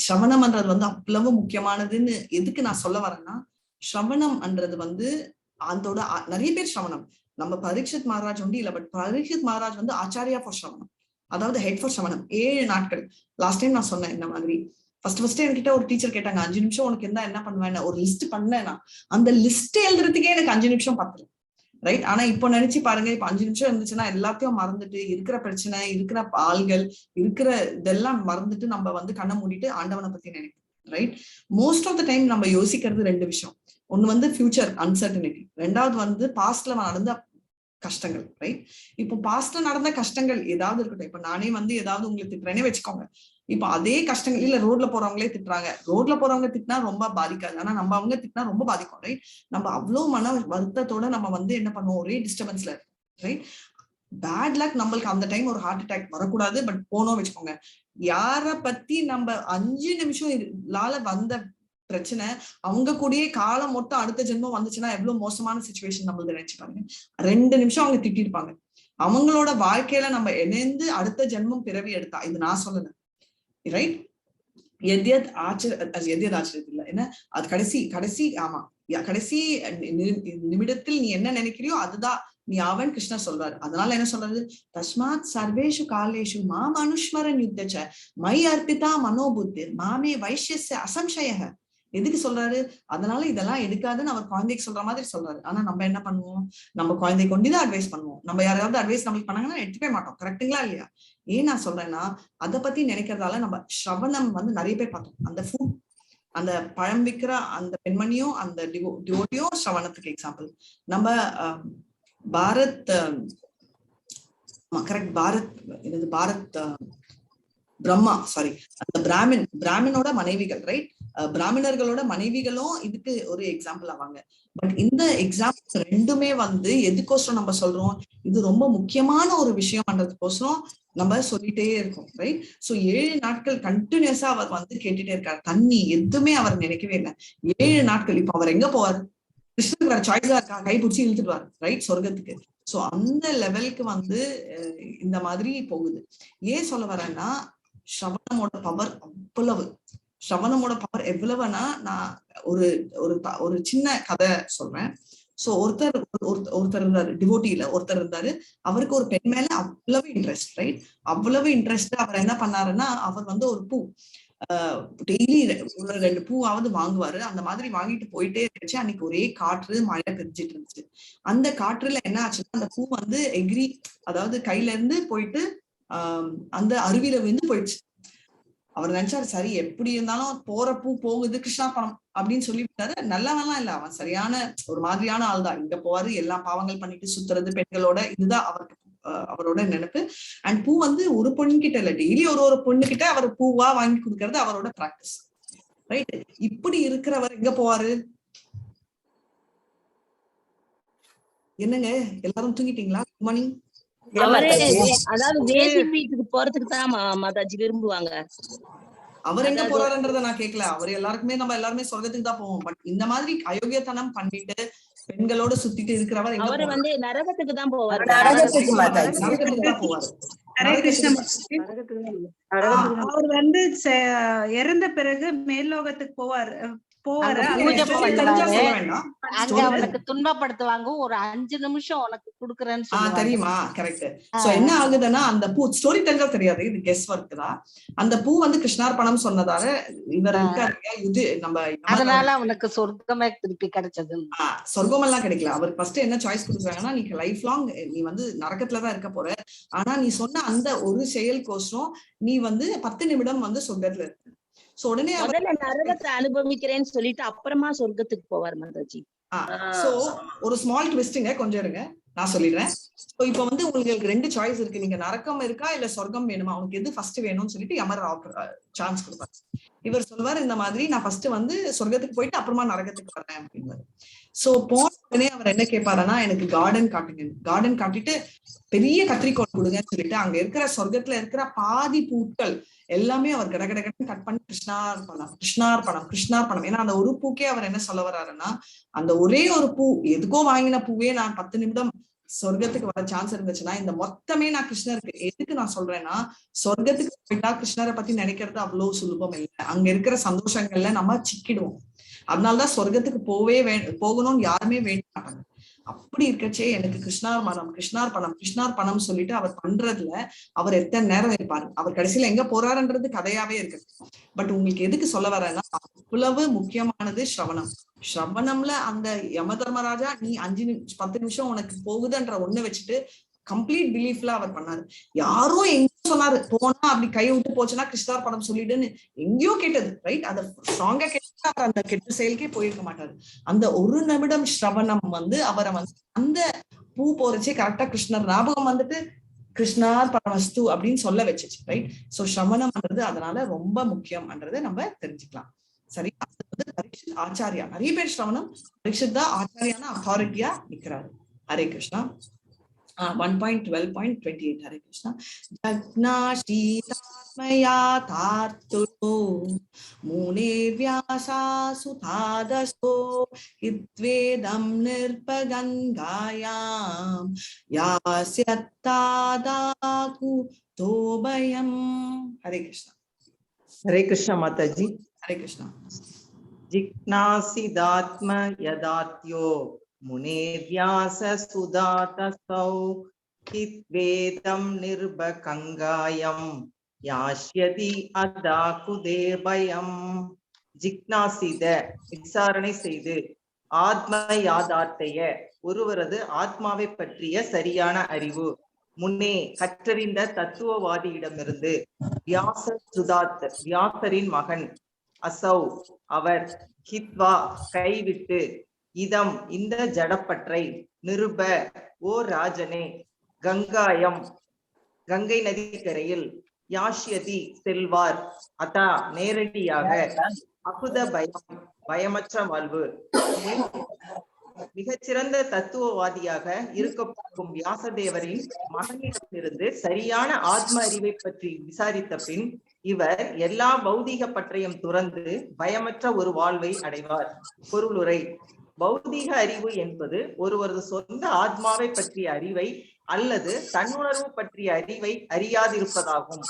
ஸ்ரவணம்ன்றது வந்து அவ்வளவு முக்கியமானதுன்னு எதுக்கு நான் சொல்ல வரேன்னா, ஸ்ரவணம்ன்றது வந்து அதோட நிறைய பேர் ஸ்ரவணம், நம்ம பரீட்சித் மகாராஜ் வந்து இல்ல, பட் பரீட்சித் மகாராஜ் வந்து ஆச்சாரியா ஃபார் ஸ்ரவணம், அதாவது ஹெட் ஃபார் ஸ்ரவணம். 7 நாட்கள். லாஸ்ட் டைம் நான் சொன்னேன் இந்த மாதிரி. ஃபர்ஸ்ட் என்கிட்ட ஒரு டீச்சர் கேட்டாங்க, 5 நிமிஷம் உனக்கு இருந்தா என்ன பண்ணுவேன்? ஒரு லிஸ்ட் பண்ணேன்னா அந்த லிஸ்ட் எழுதுறதுக்கே எனக்கு 5 நிமிஷம் பத்தல. ரைட்? ஆனா இப்போ நினைச்சு பாருங்க, இப்ப 5 நிமிஷம் இருந்துச்சுன்னா எல்லாத்தையும் மறந்துட்டு, இருக்கிற பிரச்சனை, இருக்கிற ஆள்கள், இருக்கிற இதெல்லாம் மறந்துட்டு நம்ம வந்து கண்ணை மூடிட்டு ஆண்டவனை பத்தி நினைப்போம். Right? Most of the time நம்ம யோசிக்கிறது 2 விஷயம். ஒண்ணு வந்து ஃபியூச்சர் அன்சர்டனிட்டி, 2வது வந்து பாஸ்ட்ல நடந்த கஷ்டங்கள். ரைட்? இப்போ பாஸ்ட்ல நடந்த கஷ்டங்கள் ஏதாவது இருக்கட்டும். இப்ப நானே வந்து ஏதாவது உங்களுக்கு திட்டுறேனே வச்சுக்கோங்க. இப்ப அதே கஷ்டங்கள் இல்ல, ரோட்ல போறவங்களே திட்டுறாங்க. ரோட்ல போறவங்க திட்டினா ரொம்ப பாதிக்காது, ஆனா நம்ம அவங்க திட்டினா ரொம்ப பாதிக்கும். ரைட்? நம்ம அவ்வளவு மன வருத்தத்தோட நம்ம வந்து என்ன பண்ணுவோம், ஒரே டிஸ்டர்பன்ஸ்ல இருக்கும். ரைட்? பேட் லக், நம்மளுக்கு அந்த டைம் ஒரு ஹார்ட் அட்டாக் வரக்கூடாது, பட் போனோம் வச்சுக்கோங்க. யார பத்தி நம்ம 5 நிமிஷம் வந்த பிரச்சனை அவங்க கூடயே காலம் மொத்தம் அடுத்த ஜென்மம் வந்துச்சுன்னா எவ்வளவு மோசமான சிச்சுவேஷன் நம்மளுக்கு நினைச்சு பாருங்க. 2 நிமிஷம் அவங்க திட்டிருப்பாங்க. அவங்களோட வாழ்க்கையில நம்ம இணைந்து அடுத்த ஜென்மம் பிறவி எடுத்தா, இது நான் சொல்லல. ரைட்? எதியத் ஆச்சரியத்தில் இல்ல, என்ன அது கடைசி ஆமா, கடைசி நிமிடத்தில் நீ என்ன நினைக்கிறியோ அதுதான் நீ அவன். கிருஷ்ணர் சொல்றாரு. அதனால என்ன சொல்றது? தஸ்மாத் சர்வேஷு காலேஷு மாம் அனுஸ்மரன் யுத்தச்ச மை அர்ப்பிதா மனோபுத்தி மாமே வைஷ்யஸ்ய அசம்சய. எதுக்கு சொல்றாரு? அதனால இதெல்லாம் எடுக்காதுன்னு அவர் குழந்தைக்கு சொல்ற மாதிரி சொல்றாரு. ஆனா நம்ம என்ன பண்ணுவோம்? நம்ம குழந்தை கொண்டுதான் அட்வைஸ் பண்ணுவோம். நம்ம யாராவது அட்வைஸ் நம்மளுக்கு பண்ணாங்கன்னா எடுத்துக்கவே மாட்டோம். கரெக்டுங்களா இல்லையா? ஏன் நான் சொல்றேன்னா, அதை பத்தி நினைக்கிறதால நம்ம ஸ்ரவணம் வந்து நிறைய பேர் பார்த்தோம். அந்த ஃபுட், அந்த பழம் விற்கிற அந்த பெண்மணியும் அந்த டிவோட்டியும் ஸ்ரவணத்துக்கு எக்ஸாம்பிள். நம்ம பாரத் கரெக்ட், பாரத் பிரம்மா, சாரி, அந்த பிராமினோட மனைவிகள். ரைட்? பிராமணர்களோட மனைவிகளும் இதுக்கு ஒரு எக்ஸாம்பிள் ஆவாங்க. பட் இந்த எக்ஸாம்பிள் ரெண்டுமே வந்து எதுக்கோசரம் நம்ம சொல்றோம், இது ரொம்ப முக்கியமான ஒரு விஷயம்ன்றதுக்கோசரம் நம்ம சொல்லிட்டே இருக்கோம், ரைட்? சோ 7 நாட்கள் கண்டினியூஸா அவர் வந்து கேட்டுட்டே இருக்காரு. தண்ணி எதுவுமே அவர் நினைக்கவே இல்லை. 7 நாட்கள். இப்ப அவர் எங்க போவார்? கிருஷ்ணனுக்கு வேற சாய்ஸா இருக்கா? கைப்பிடிச்சு இழுத்துடுவார், ரைட், சொர்க்கத்துக்கு. சோ அந்த லெவலுக்கு வந்து இந்த மாதிரி போகுது. ஏன் சொல்ல வரேன்னா, ஸ்ரவணமோட பவர் அவ்வளவு. ஸ்ரவணமோட பவர் எவ்வளவுன்னா, நான் ஒரு சின்ன கதை சொல்றேன். சோ ஒருத்தர் இருந்தாரு, டிவோட்டில ஒருத்தர் இருந்தாரு. அவருக்கு ஒரு பெண் மேல அவ்வளவு இன்ட்ரெஸ்ட், ரைட்? அவ்வளவு இன்ட்ரெஸ்ட். அவர் என்ன பண்ணாருன்னா, அவர் வந்து ஒரு பூ டெய்லி ஒரு 2 பூவாவது வாங்குவாரு. அந்த மாதிரி வாங்கிட்டு போயிட்டே இருந்துச்சு. அன்னைக்கு ஒரே காற்று, மழை பெஞ்சிட்டு இருந்துச்சு. அந்த காற்றுல என்ன ஆச்சுன்னா, அந்த பூ வந்து எகிரி, அதாவது கையில இருந்து போயிட்டு அந்த அருவியில விழுந்து போயிடுச்சு. அவர் நினைச்சாரு, சரி எப்படி இருந்தாலும் போற பூ போகுது, கிருஷ்ணார்ப்பணம் அப்படின்னு சொல்லிவிட்டாரு. நல்லவெல்லாம் இல்ல, அவன் சரியான ஒரு மாதிரியான ஆள் தான். இங்க போவாரு, எல்லா பாவங்கள் பண்ணிட்டு சுத்துறது பெண்களோட, இதுதான் அவருக்கு அவரோட நினைப்பு. அண்ட் பூ வந்து ஒரு பொண்ணு கிட்ட இல்ல, டெய்லி ஒரு பொண்ணு கிட்ட அவர் பூவா வாங்கி கொடுக்கறது அவரோட பிராக்டிஸ், ரைட்? இப்படி இருக்கிறவர் எங்க போவாரு? என்னங்க எல்லாரும் தூங்கிட்டீங்களா? Good morning. அதாவது வேசி வீட்டுக்கு போறதுக்கு தான் மாதாஜி விரும்புவாங்க. அவர் எங்க போறாருன்றத நான் கேட்கல. அவர் எல்லாருக்குமே நம்ம எல்லாருமே சொர்க்கத்துக்கு தான் போவோம். பட் இந்த மாதிரி அயோக்கியத்தனம் பண்ணிட்டு பெண்களோட சுத்திட்டு இருக்கிறவர் எங்க அவரு வந்து நரகத்துக்கு தான் போவாரு. நரகத்துக்கு தான் போவாரு. அவர் வந்து இறந்த பிறகு மேல்லோகத்துக்கு போவார். அங்க அவனுக்கு துன்பப்படுத்துவாங்க. ஒரு 5 நிமிஷம் உனக்கு குடுக்குறேன்னு சொல்லுவாங்க. தெரியுமா? கரெக்ட். சோ என்ன ஆகுதுன்னா, அந்த பூ ஸ்டோரி தெரிஞ்சா தெரியாது, இது கெஸ் ஒர்க் தான். அந்த பூ வந்து கிருஷ்ணார்ப்பணம் சொன்னதால இவர் இருக்காரு, இது நம்ம அதனால அவனுக்கு சொர்க்கமே திருப்பி கிடைச்சது. சொர்க்கம் எல்லாம் கிடைக்கல. அவர் ஃபர்ஸ்ட் என்ன சாய்ஸ் கொடுக்குறாங்கன்னா, நீ லைஃப் லாங் நீ வந்து நரகத்துலதான் இருக்க போற. ஆனா நீ சொன்ன அந்த ஒரு செயலுக்கோசரம் நீ வந்து 10 நிமிடம் வந்து சொர்க்கத்துல இருக்க. உடனே நரகத்தை அனுபவிக்கிறேன்னு சொல்லிட்டு அப்புறமா சொர்க்கத்துக்கு போவார் மாதாஜி. சோ ஒரு ஸ்மால் ட்விஸ்டிங்க, கொஞ்சம் இருங்க நான் சொல்லிடுறேன். இப்ப வந்து உங்களுக்கு 2 சாய்ஸ் இருக்கு. நீங்க நரகம் இருக்கா இல்ல சொர்க்கம் வேணுமா, உனக்கு எது ஃபர்ஸ்ட் வேணும்னு சொல்லிட்டு யமர் சான்ஸ் கொடுப்பாரு. இவர் சொல்வாரு, இந்த மாதிரி நான் ஃபர்ஸ்ட் வந்து சொர்க்கத்துக்கு போயிட்டு அப்புறமா நரகத்துக்கு வரேன் அப்படின்னு. சோ போன உடனே அவர் என்ன கேட்பாருன்னா, எனக்கு கார்டன் காட்டுங்க. கார்டன் காட்டிட்டு பெரிய கத்திரிக்கோள் கொடுங்கன்னு சொல்லிட்டு அங்க இருக்கிற சொர்க்கத்துல இருக்கிற பாதி பூக்கள் எல்லாமே அவர் கடகடகடன் கட் பண்ணி கிருஷ்ணார்ப்பணம் கிருஷ்ணார்ப்பணம் கிருஷ்ணார்ப்பணம். ஏன்னா அந்த ஒரு பூக்கே அவர் என்ன சொல்ல வர்றாருன்னா, அந்த ஒரே ஒரு பூ எதுக்கோ வாங்கின பூவே நான் 10 நிமிடம் சொர்க்கத்துக்கு வர சான்ஸ் இருந்துச்சுன்னா இந்த மொத்தமே நான் கிருஷ்ணருக்கு எதுக்கு நான் சொல்றேன்னா, சொர்க்கத்துக்கு போயிட்டா கிருஷ்ணரை பத்தி நினைக்கிறது அவ்வளவு சுலபம் இல்லை. அங்க இருக்கிற சந்தோஷங்கள்ல நம்ம சிக்கிடுவோம். அதனாலதான் சொர்க்கத்துக்கு போகணும்னு யாருமே வேண்ட மாட்டாங்க. அப்படி இருக்கச்சே எனக்கு கிருஷ்ணார்ப்பணம் சொல்லிட்டு அவர் பண்றதுல அவர் எத்தனை நேரம் இருப்பாரு. அவர் கடைசியில எங்க போறாருன்றது கதையாவே இருக்கு. பட் உங்களுக்கு எதுக்கு சொல்ல வரேன்னா, அவ்வளவு முக்கியமானது ஸ்ரவணம். ஸ்ரவணம்ல அந்த யம தர்மராஜா நீ 10 நிமிஷம் உனக்கு போகுதுன்ற ஒண்ணு வச்சுட்டு கம்ப்ளீட் பிலீஃப்ல அவர் பண்ணாரு. யாரோ எங்க சொன்னாரு, போனா அப்படி கை விட்டு போச்சுன்னா கிருஷ்ணார்ப்பணம் சொல்லிடுன்னு எங்கேயோ கேட்டது, ரைட்? அதை ஸ்ட்ராங்கா கேட்டு அவர் அந்த கெட்ட செயலுக்கே போயிருக்க மாட்டாரு. அந்த ஒரு நிமிடம் ஸ்ரவணம் வந்து அவரை வந்து அந்த பூ போறச்சே கரெக்டா கிருஷ்ணர் ஞாபகம் வந்துட்டு கிருஷ்ணார்ப்பணமஸ்து அப்படின்னு சொல்ல வச்சுச்சு, ரைட்? சோ ஸ்ரவணம்ன்றது அதனால ரொம்ப முக்கியம்ன்றதை நம்ம தெரிஞ்சுக்கலாம். சரி, அது வந்து பரீட்சித் ஆச்சாரியா. நிறைய பேர் ஸ்ரவணம் பரீட்சித் தான் ஆச்சாரியான அத்தாரிட்டியா நிக்கிறாரு. ஹரே கிருஷ்ணா. 1.12.28 ஹரே கிருஷ்ணா. ஜக்னாஷீதாத்மயா தார்த்துலோ முனே வியாசா சுதாதசோ ஹித்வேதம் நிர்பகங்காயாம் யாஸ்யத்தாதாகு தோபயம். ஹரே கிருஷ்ணா. ஹரே கிருஷ்ணா மாதாஜி. ஹரே கிருஷ்ணா. ஜிக்னாசிதாத்ம யதாத்யோ முனே வியாச சுதாதசௌ ஹித்வேதம் நிர்பகங்காயம் யாஷ்யதி அதாகுதேபயம். ஜிக்னாசித விசாரணை செய்து, ஆத்ம யாதார்த்தைய ஒருவரது ஆத்மாவை பற்றிய சரியான அறிவு, முன்னே கற்றறிந்த தத்துவவாதியிடமிருந்து, வியாச சுதாத் வியாசரின் மகன், அசௌ அவர், ஹித்வா கைவிட்டு, இதம் இந்த ஜடப்பற்றை, நிருப ஓ ராஜனே, கங்காயம் கங்கை நதி கரையில், யாஷ்யதி செல்வார், அதா நேரடியாக, அகுத பயம், பயமற்ற வாழ்வு. மிகச்சிறந்த தத்துவவாதியாக இருக்க போகும் வியாசதேவரின் மகனிடமிருந்து சரியான ஆத்ம அறிவை பற்றி விசாரித்த பின் இவர் எல்லா பௌதீக பற்றையும் துறந்து பயமற்ற ஒரு வாழ்வை அடைவார். பொருளுரை: பௌதீக அறிவு என்பது ஒருவரது சொந்த ஆத்மாவை பற்றிய அறிவை அல்லது தன்னுணர்வு பற்றிய அறிவை அறியாதிருப்பதாகும்.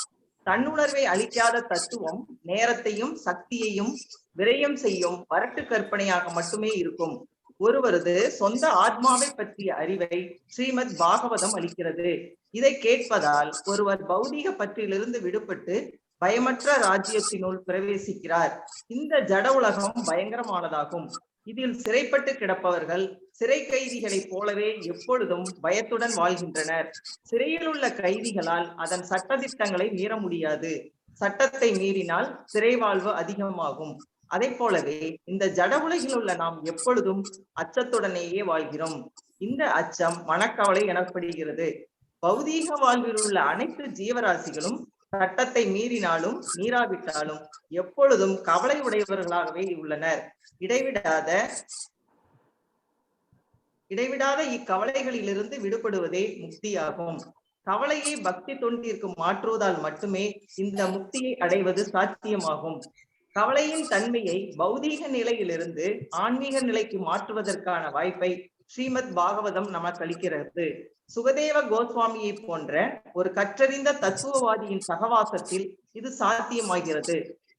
தன்னுணர்வை அளிக்காத தத்துவம் நேரத்தையும் சக்தியையும் விரயம் செய்யும் வரட்டு கற்பனையாக மட்டுமே இருக்கும். ஒருவரது சொந்த ஆத்மாவை பற்றிய அறிவை ஸ்ரீமத் பாகவதம் அளிக்கிறது. இதை கேட்பதால் ஒருவர் பௌதீக பற்றிலிருந்து விடுபட்டு பயமற்ற ராஜ்யத்தினுள் பிரவேசிக்கிறார். இந்த ஜட உலகம் பயங்கரமானதாகும். இதில் சிறைப்பட்டு கிடப்பவர்கள் சிறை கைதிகளைப் போலவே எப்பொழுதும் பயத்துடன் வாழ்கின்றனர். சிறையில் உள்ள கைதிகளால் அதன் சட்டதிட்டங்களை மீற முடியாது. சட்டத்தை மீறினால் சிறை வாழ்வு அதிகமாகும். அதை போலவே இந்த ஜட உலகில் உள்ள நாம் எப்பொழுதும் அச்சத்துடனேயே வாழ்கிறோம். இந்த அச்சம் மனக்கவலை எனப்படுகிறது. பௌதீக வாழ்வில் உள்ள அனைத்து ஜீவராசிகளும் சட்டத்தை மீறினாலும் மீறாவிட்டாலும் எப்பொழுதும் கவலை உடையவர்களாகவே உள்ளனர். இடைவிடாத இக்கவலைகளிலிருந்து விடுபடுவதே முக்தியாகும். கவலையை பக்தி தொண்டிற்கு மாற்றுவதால் மட்டுமே இந்த முக்தியை அடைவது சாத்தியமாகும். கவலையின் தன்மையை பௌதீக நிலையிலிருந்து ஆன்மீக நிலைக்கு மாற்றுவதற்கான வாய்ப்பை ஸ்ரீமத் பாகவதம் நமக்கு அளிக்கிறது. சுகதேவ கோஸ்வாமியை போன்ற ஒரு கற்றறிந்த தத்துவவாதியின் சகவாசத்தில் இது சாத்தியமாகிறது.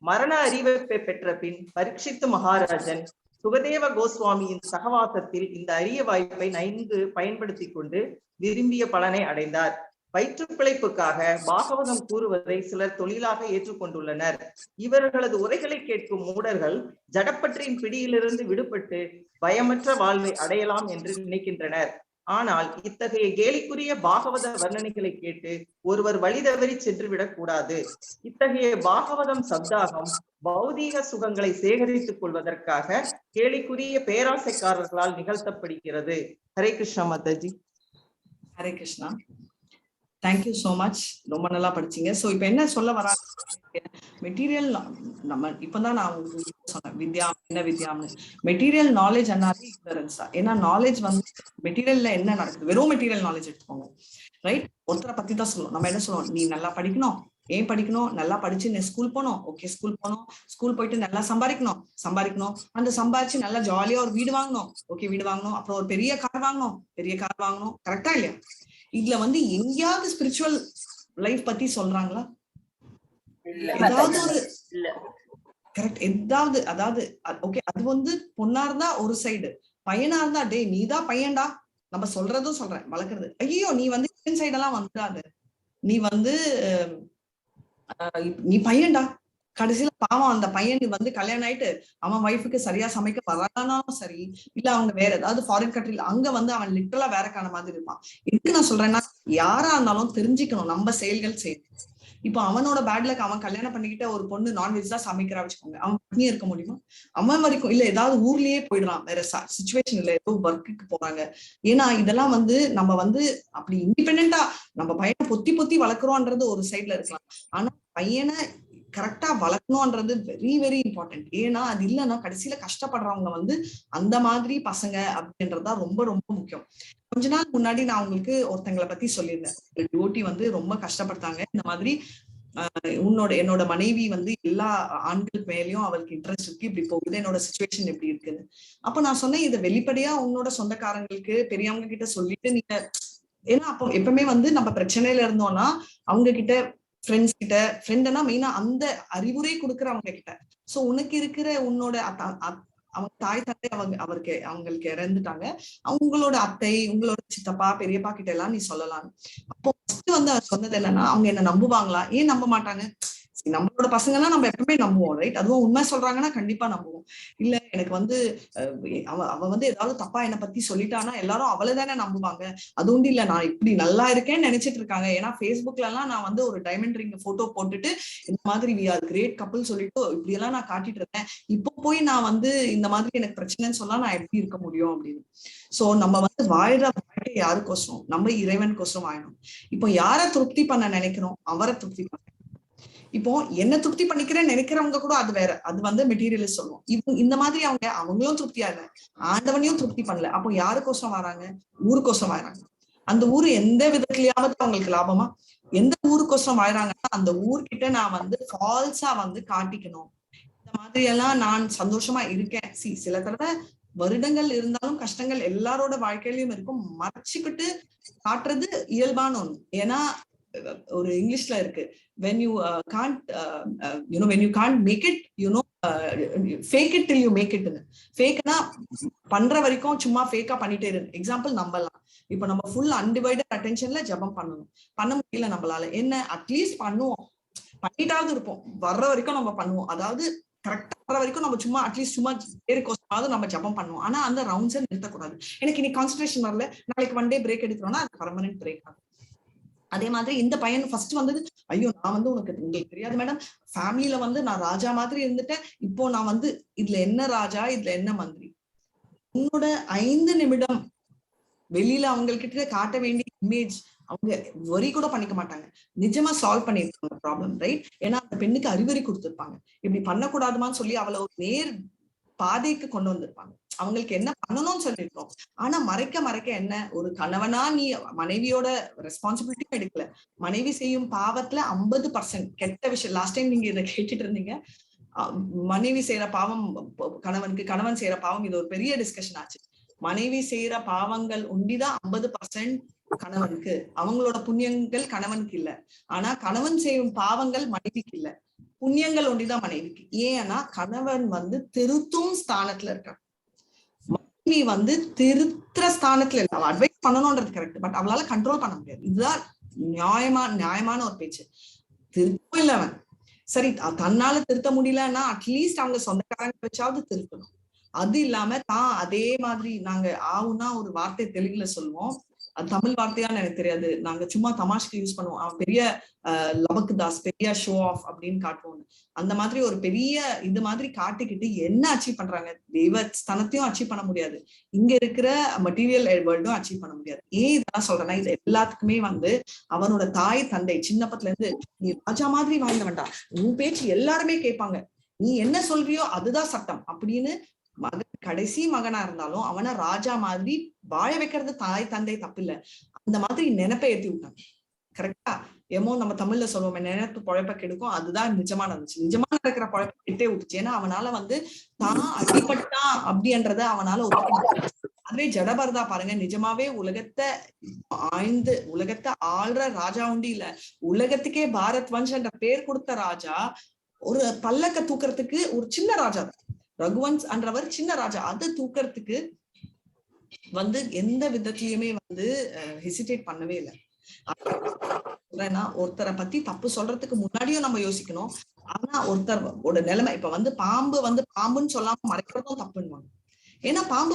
மரண அறிவிப்பை பெற்ற பின் பரீட்சித்து மகாராஜன் சுகதேவ கோஸ்வாமியின் சகவாசத்தில் இந்த அரிய வாய்ப்பை நன்கு பயன்படுத்தி கொண்டு விரும்பிய பலனை அடைந்தார். வயிற்று பிழைப்புக்காக பாகவதம் கூறுவதை சிலர் தொழிலாக ஏற்றுக்கொண்டுள்ளனர். இவர்களது உரைகளை கேட்கும் மூடர்கள் ஜடப்பற்றின் பிடியிலிருந்து விடுபட்டு பயமற்ற வாழ்வை அடையலாம் என்று நினைக்கின்றனர். ஆனால் இத்தகைய கேலிக்குரிய பாகவத வர்ணனைகளை கேட்டு ஒருவர் வழி தவறி சென்றுவிடக் கூடாது. இத்தகைய பாகவதம் சப்தாகம் பௌதீக சுகங்களை சேகரித்துக் கொள்வதற்காக கேலிக்குரிய பேராசைக்காரர்களால் நிகழ்த்தப்படுகிறது. Hare Krishna Mataji. Hare Krishna. Thank you so much. ரொம்ப நல்லா படிச்சீங்க. சோ இப்ப என்ன சொல்ல வராங்க, மெட்டீரியல் நம்ம இப்பதான் நான் உங்களுக்கு சொன்னேன் வித்யா என்ன வித்யான்னு. மெட்டீரியல் நாலேஜ் அண்ணாலே இக்னரன்ஸ் தான். ஏன்னா நாலேஜ் வந்து மெட்டீரியல்ல என்ன நடக்குது, வெறும் மெட்டீரியல் நாலேஜ் எடுத்துக்கோங்க, ரைட்? ஒருத்தரை பத்தி தான் சொல்லுவோம். நம்ம என்ன சொல்லுவோம், நீ நல்லா படிக்கணும். ஏன் படிக்கணும்? நல்லா படிச்சு நீ ஸ்கூல் போகணும். ஓகே, ஸ்கூல் போகணும். ஸ்கூல் போயிட்டு நல்லா சம்பாதிக்கணும். அந்த சம்பாதிச்சு நல்லா ஜாலியா ஒரு வீடு வாங்கணும். ஓகே, வீடு வாங்கணும். அப்புறம் ஒரு பெரிய கார் வாங்கணும். கரெக்டா இல்லையா? இதுல வந்து எங்கேயாவது ஸ்பிரிச்சுவல் லைஃப் பத்தி சொல்றாங்களா? ஏதாவது ஒரு கரெக்ட் ஏதாவது, அதாவது ஓகே, அது வந்து பொண்ணா இருந்தா ஒரு சைடு, பையனா இருந்தா டே நீதான் பையன்டா நம்ம சொல்றதும் சொல்றேன், வளர்க்கறது. ஐயோ நீ வந்து சைடெல்லாம் வந்துடாது, நீ வந்து நீ பையன்டா. கடைசியில பாவம் அந்த பையன் வந்து கல்யாணம் ஆயிட்டு அவன் ஒய்ஃபுக்கு சரியா சமைக்க வரானாலும் சரி, இல்ல அவங்க வேற ஏதாவது ஃபாரின் கண்ட்ரில அங்க வந்து அவன் லிட்டரலா வேறக்கான மாதிரி இருப்பான். எதுக்கு நான் சொல்றேன்னா, யாரா இருந்தாலும் தெரிஞ்சுக்கணும் நம்ம செயல்கள் செய்யணும். இப்போ அவனோட பேட்லக்கு அவன் கல்யாணம் பண்ணிக்கிட்ட ஒரு பொண்ணு நான்வெஜ் தான் சமைக்கிறா வச்சுக்கோங்க, அவன் பட்னியா இருக்க முடியுமா? அவன் வரைக்கும் இல்ல, ஏதாவது ஊர்லயே போயிடலாம், வேற சிச்சுவேஷன் இல்ல, ஏதோ ஒர்க்குக்கு போறாங்க. ஏன்னா இதெல்லாம் வந்து நம்ம வந்து அப்படி இண்டிபெண்டா நம்ம பையனை பொத்தி வளர்க்குறோன்றது ஒரு சைட்ல இருக்கலாம். ஆனா பையனை கரெக்டா வளர்க்கணும்ன்றது வெரி வெரி இம்பார்ட்டன்ட். ஏன்னா அது இல்லைன்னா கடைசியில கஷ்டப்படுறவங்க வந்து அந்த மாதிரி பசங்க அப்படின்றதுதான் ரொம்ப ரொம்ப முக்கியம். கொஞ்ச நாள் முன்னாடி நான் உங்களுக்கு ஒருத்தங்களை பத்தி சொல்லியிருந்தேன். டிவோட்டி வந்து ரொம்ப கஷ்டப்பட்டாங்க. இந்த மாதிரி என்னோட மனைவி வந்து எல்லா ஆண்கள் மேலயும் அவளுக்கு இன்ட்ரெஸ்ட் இருக்கு, இப்படி போகுது, என்னோட சிச்சுவேஷன் எப்படி இருக்குன்னு. அப்ப நான் சொன்னேன், இதை வெளிப்படையா உன்னோட சொந்தக்காரங்களுக்கு பெரியவங்க கிட்ட சொல்லிட்டு நீங்க, ஏன்னா அப்போ எப்பவுமே வந்து நம்ம பிரச்சனையில இருந்தோம்னா அவங்க கிட்ட, ஃப்ரெண்ட்ஸ் கிட்ட, ஃப்ரெண்ட்னா மெயினா அந்த அறிவுரை கொடுக்குறவங்க கிட்ட. சோ உனக்கு இருக்கிற உன்னோட அவங்க தாய் தந்தை அவங்களுக்கு இறந்துட்டாங்க, அவங்களோட அத்தை, உங்களோட சித்தப்பா பெரியப்பா கிட்ட எல்லாம் நீ சொல்லலாம். அப்போ ஃபர்ஸ்ட் வந்து அவர் சொன்னது என்னன்னா, அவங்க என்ன நம்புவாங்களா? ஏன் நம்ப மாட்டாங்க? நம்மளோட பசங்கன்னா நம்ம எப்பவுமே நம்புவோம், ரைட்? அதுவும் உண்மை சொல்றாங்கன்னா கண்டிப்பா நம்புவோம். இல்ல எனக்கு வந்து அவ வந்து ஏதாவது தப்பா என்னை பத்தி சொல்லிட்டானா எல்லாரும் அவளை தானே நம்புவாங்க. அது ஒன்றும் இல்ல, நான் இப்படி நல்லா இருக்கேன்னு நினைச்சிட்டு இருக்காங்க. ஏன்னா Facebookல எல்லாம் நான் வந்து ஒரு டைமண்ட் ரிங் போட்டோ போட்டுட்டு இந்த மாதிரி we are great couple சொல்லிட்டு இப்படி எல்லாம் நான் காட்டிட்டு இருந்தேன். இப்போ போய் நான் வந்து இந்த மாதிரி எனக்கு பிரச்சனைன்னு சொன்னா நான் எப்படி இருக்க முடியும் அப்படின்னு. சோ நம்ம வந்து வாழ்ற வாழ்க்கை யாருக்கோசரம்? நம்ம இறைவனுக்கோசரம் வாழணும். இப்போ யாரை திருப்தி பண்ண நினைக்கிறோம்? அவரை திருப்தி பண்ண. இப்போ என்ன திருப்தி பண்ணிக்கிறேன்னு நினைக்கிறவங்க கூட அது வேற, அது வந்து மெட்டீரியலிஸ்ட் சொல்லுவோம். இப்போ இந்த மாதிரி அவங்களும் திருப்தியா இல்லை, ஆண்டவனையும் திருப்தி பண்ணல. அப்போ யாருக்கோசம் வராங்க? ஊருக்கோசம் வராங்க. அந்த ஊரு எந்த விதத்திலயாவது அவங்களுக்கு லாபமா? எந்த ஊருக்கோசம் வாழ்றாங்கன்னா அந்த ஊர்கிட்ட நான் வந்து ஃபால்ஸா வந்து காட்டிக்கணும், இந்த மாதிரி எல்லாம் நான் சந்தோஷமா இருக்கேன். சில தடவை வருடங்கள் இருந்தாலும் கஷ்டங்கள் எல்லாரோட வாழ்க்கையிலயும் இருக்கும். மறைச்சுக்கிட்டு காட்டுறது இயல்பான ஒண்ணு. ஏன்னா ஒரு இங்கிலீஷ்ல இருக்கு, when you can't when you can't make it, fake it till you make it. ஃபேக்னா பண்ற வரைக்கும் சும்மா ஃபேக்கா பண்ணிட்டே இருக்கு. எக்ஸாம்பிள் நம்பலாம். இப்ப நம்ம ஃபுல் அன்டிவைடட் அட்டென்ஷன்ல ஜபம் பண்ணணும், பண்ண முடியல நம்மளால. என்ன, அட்லீஸ்ட் பண்ணுவோம், பண்ணிட்டாவது இருப்போம், வர்ற வரைக்கும் நம்ம பண்ணுவோம். அதாவது கரெக்டா வர வரைக்கும் நம்ம சும்மா அட்லீஸ்ட் சும்மா பேருக்கோசமாவது நம்ம ஜபம் பண்ணுவோம். ஆனா அந்த ரவுண்ட்ஸை நிறுத்தக்கூடாது. எனக்கு இன்னைக்கு கான்சன்ட்ரேஷன் வரல, நாளைக்கு ஒன் டே பிரேக் எடுக்கிறோம்னா அது பர்மனன்ட் பிரேக் ஆகும். அதே மாதிரி இந்த பையன் ஃபர்ஸ்ட் வந்தது, ஐயோ நான் வந்து உங்களுக்கு தெரியாது மேடம், ஃபேமிலியில வந்து நான் ராஜா மாதிரி இருந்துட்டேன், இப்போ நான் வந்து இதுல என்ன ராஜா இதுல என்ன மந்திரி? உன்னோட 5 நிமிடம் வெளியில அவங்ககிட்ட காட்ட வேண்டிய இமேஜ் அவங்க வரி கூட பண்ணிக்க மாட்டாங்க, நிஜமா சால்வ் பண்ணிருக்காங்க ப்ராப்ளம், ரைட்? ஏன்னா அந்த பெண்ணுக்கு அறிவுரை கொடுத்திருப்பாங்க, இப்படி பண்ணக்கூடாதுமான்னு சொல்லி அவளை ஒரு நேர் பாதைக்கு கொண்டு வந்திருப்பாங்க. அவங்களுக்கு என்ன பண்ணணும்னு சொல்லியிருக்கோம். ஆனா மறைக்க என்ன, ஒரு கணவனா நீ மனைவியோட ரெஸ்பான்சிபிலிட்டியும் எடுக்கல, மனைவி செய்யும் பாவத்துல 50% கெட்ட விஷயம். லாஸ்ட் டைம் நீங்க இதை கேட்டுட்டு இருந்தீங்க, மனைவி செய்யற பாவம் கணவனுக்கு, கணவன் செய்யற பாவம், இது ஒரு பெரிய டிஸ்கஷன் ஆச்சு. மனைவி செய்யற பாவங்கள் ஒண்டிதான் 50% கணவனுக்கு, அவங்களோட புண்ணியங்கள் கணவனுக்கு இல்ல. ஆனா கணவன் செய்யும் பாவங்கள் மனைவிக்கு இல்ல, புண்ணியங்கள் ஒண்டிதான் மனைவிக்கு. ஏன்னா கணவன் வந்து திருத்தும் ஸ்தானத்துல இருக்கான், மனைவி வந்து திருத்துற ஸ்தானத்துல இல்ல. அவ அட்வைஸ் பண்ணணும்ன்றது கரெக்ட், பட் அவளால கண்ட்ரோல் பண்ண முடியாது. இதுதான் நியாயமான ஒரு பேச்சு. திருத்தம் இல்ல அவன், சரி தன்னால திருத்த முடியலன்னா அட்லீஸ்ட் அவங்க சொந்தக்காரங்க வச்சாவது திருத்தணும். அது இல்லாம தான் அதே மாதிரி நாங்க ஆவுன்னா ஒரு வார்த்தை தெலுங்குல சொல்லுவோம், அது தமிழ் வார்த்தையான்னு எனக்கு தெரியாது, நாங்க சும்மா தமாஷ்க்கு யூஸ் பண்ணுவோம். அவன் பெரிய லபக்கு தாஸ், பெரிய ஷோ ஆஃப் அப்படின்னு காட்டுவோம். அந்த மாதிரி ஒரு பெரிய இது மாதிரி காட்டிக்கிட்டு என்ன அச்சீவ் பண்றாங்க? தெய்வ ஸ்தானத்தையும் அச்சீவ் பண்ண முடியாது, இங்க இருக்கிற மெட்டீரியல் வேர்ல்டும் அச்சீவ் பண்ண முடியாது. ஏன் இதெல்லாம் சொல்றேன்னா, இது எல்லாத்துக்குமே வந்து அவனோட தாய் தந்தை சின்னப்பத்துல இருந்து நீ ராஜா மாதிரி வாழ்ந்த வேண்டாம், உன் பேச்சு எல்லாருமே கேட்பாங்க, நீ என்ன சொல்றியோ அதுதான் சட்டம் அப்படின்னு மகன் கடைசி மகனா இருந்தாலும் அவனை ராஜா மாதிரி வாழ வைக்கிறது தாய் தந்தை தப்பு இல்ல, அந்த மாதிரி நினைப்பை ஏத்தி விட்டாங்க. கரெக்டா? ஏமோ நம்ம தமிழ்ல சொல்லுவோம், நினைப்பு பொழைப்ப கெடுக்கும், அதுதான் நிஜமா நடந்துச்சு. நிஜமா நடக்கிற பொழைப்ப கெட்டே விட்டுச்சு. ஏன்னா அவனால வந்து தான் அடிபட்டான் அப்படின்றத அவனால அதுவே ஜடபரதா பாருங்க, நிஜமாவே உலகத்தை ஆள்ற ராஜா உண்டு இல்ல, உலகத்துக்கே பாரத் வன்ஷ் என்ற பேர் கொடுத்த ராஜா ஒரு பல்லக்க தூக்கறதுக்கு ஒரு சின்ன ராஜா தான். ரகுவன்ஸ் என்றவர் சின்ன ராஜா, அதை தூக்கறதுக்கு வந்து எந்த விதத்திலயுமே வந்து ஹெசிடேட் பண்ணவே இல்லை. ஒருத்தரை பத்தி தப்பு சொல்றதுக்கு முன்னாடியும் நம்ம யோசிக்கணும். ஆனா ஒருத்தரோட நிலைமை, இப்ப வந்து பாம்புன்னு சொல்லாம மறைக்கிறதும் தப்புன்னு. ஏன்னா பாம்பு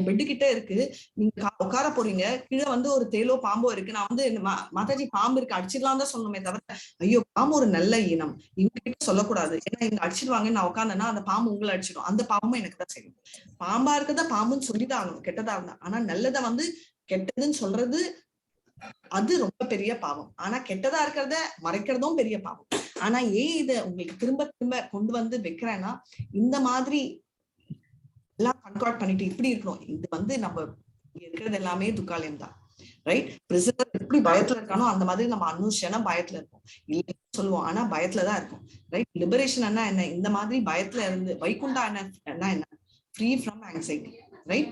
பெட்டு கிட்ட இருக்கு, நீங்க உட்கார போறீங்க, கீழே வந்து ஒரு தேலோ பாம்போ இருக்கு, நான் வந்து மாதாஜி பாம்பு இருக்கு அடிச்சிடலாம் தான் சொல்லணுமே தவிர, ஐயோ பாம்பு ஒரு நல்ல இனம் இவங்க கிட்ட சொல்லக்கூடாது, ஏன்னா இவங்க அடிச்சிடுவாங்க, நான் உட்காந்தேன்னா அந்த பாம்பு உங்களை அடிச்சிடும், அந்த பாம்பும் எனக்கு தான் செய்யும். பாம்பா இருக்கதான் பாம்புன்னு சொல்லிதான் ஆகணும், கெட்டதா இருந்தா. ஆனா நல்லதை வந்து கெட்டதுன்னு சொல்றது அது ரொம்ப பெரிய பாவம். ஆனா கெட்டதா இருக்கிறத மறைக்கிறதும் பெரிய பாவம். ஆனா ஏன் இத உங்களுக்கு திரும்ப திரும்ப கொண்டு வந்து வைக்கிறேன்னா, இந்த மாதிரி எல்லாம் கன்கார்ட் பண்ணிட்டு இப்படி இருக்கணும். இது வந்து நம்ம இருக்கிறது எல்லாமே துக்காலயம் தான், ரைட்? பிரிசனர் எப்படி பயத்துல இருக்கானோ அந்த மாதிரி நம்ம அனுஷனா பயத்துல இருப்போம், இல்லைன்னு சொல்லுவோம், ஆனா பயத்துலதான் இருக்கும், ரைட்? லிபரேஷன் என்ன, இந்த மாதிரி பயத்துல இருந்து வைகுண்டா என்ன, ஃப்ரீ ஃப்ரம் ஆங்ஸைட்டி, ரைட்?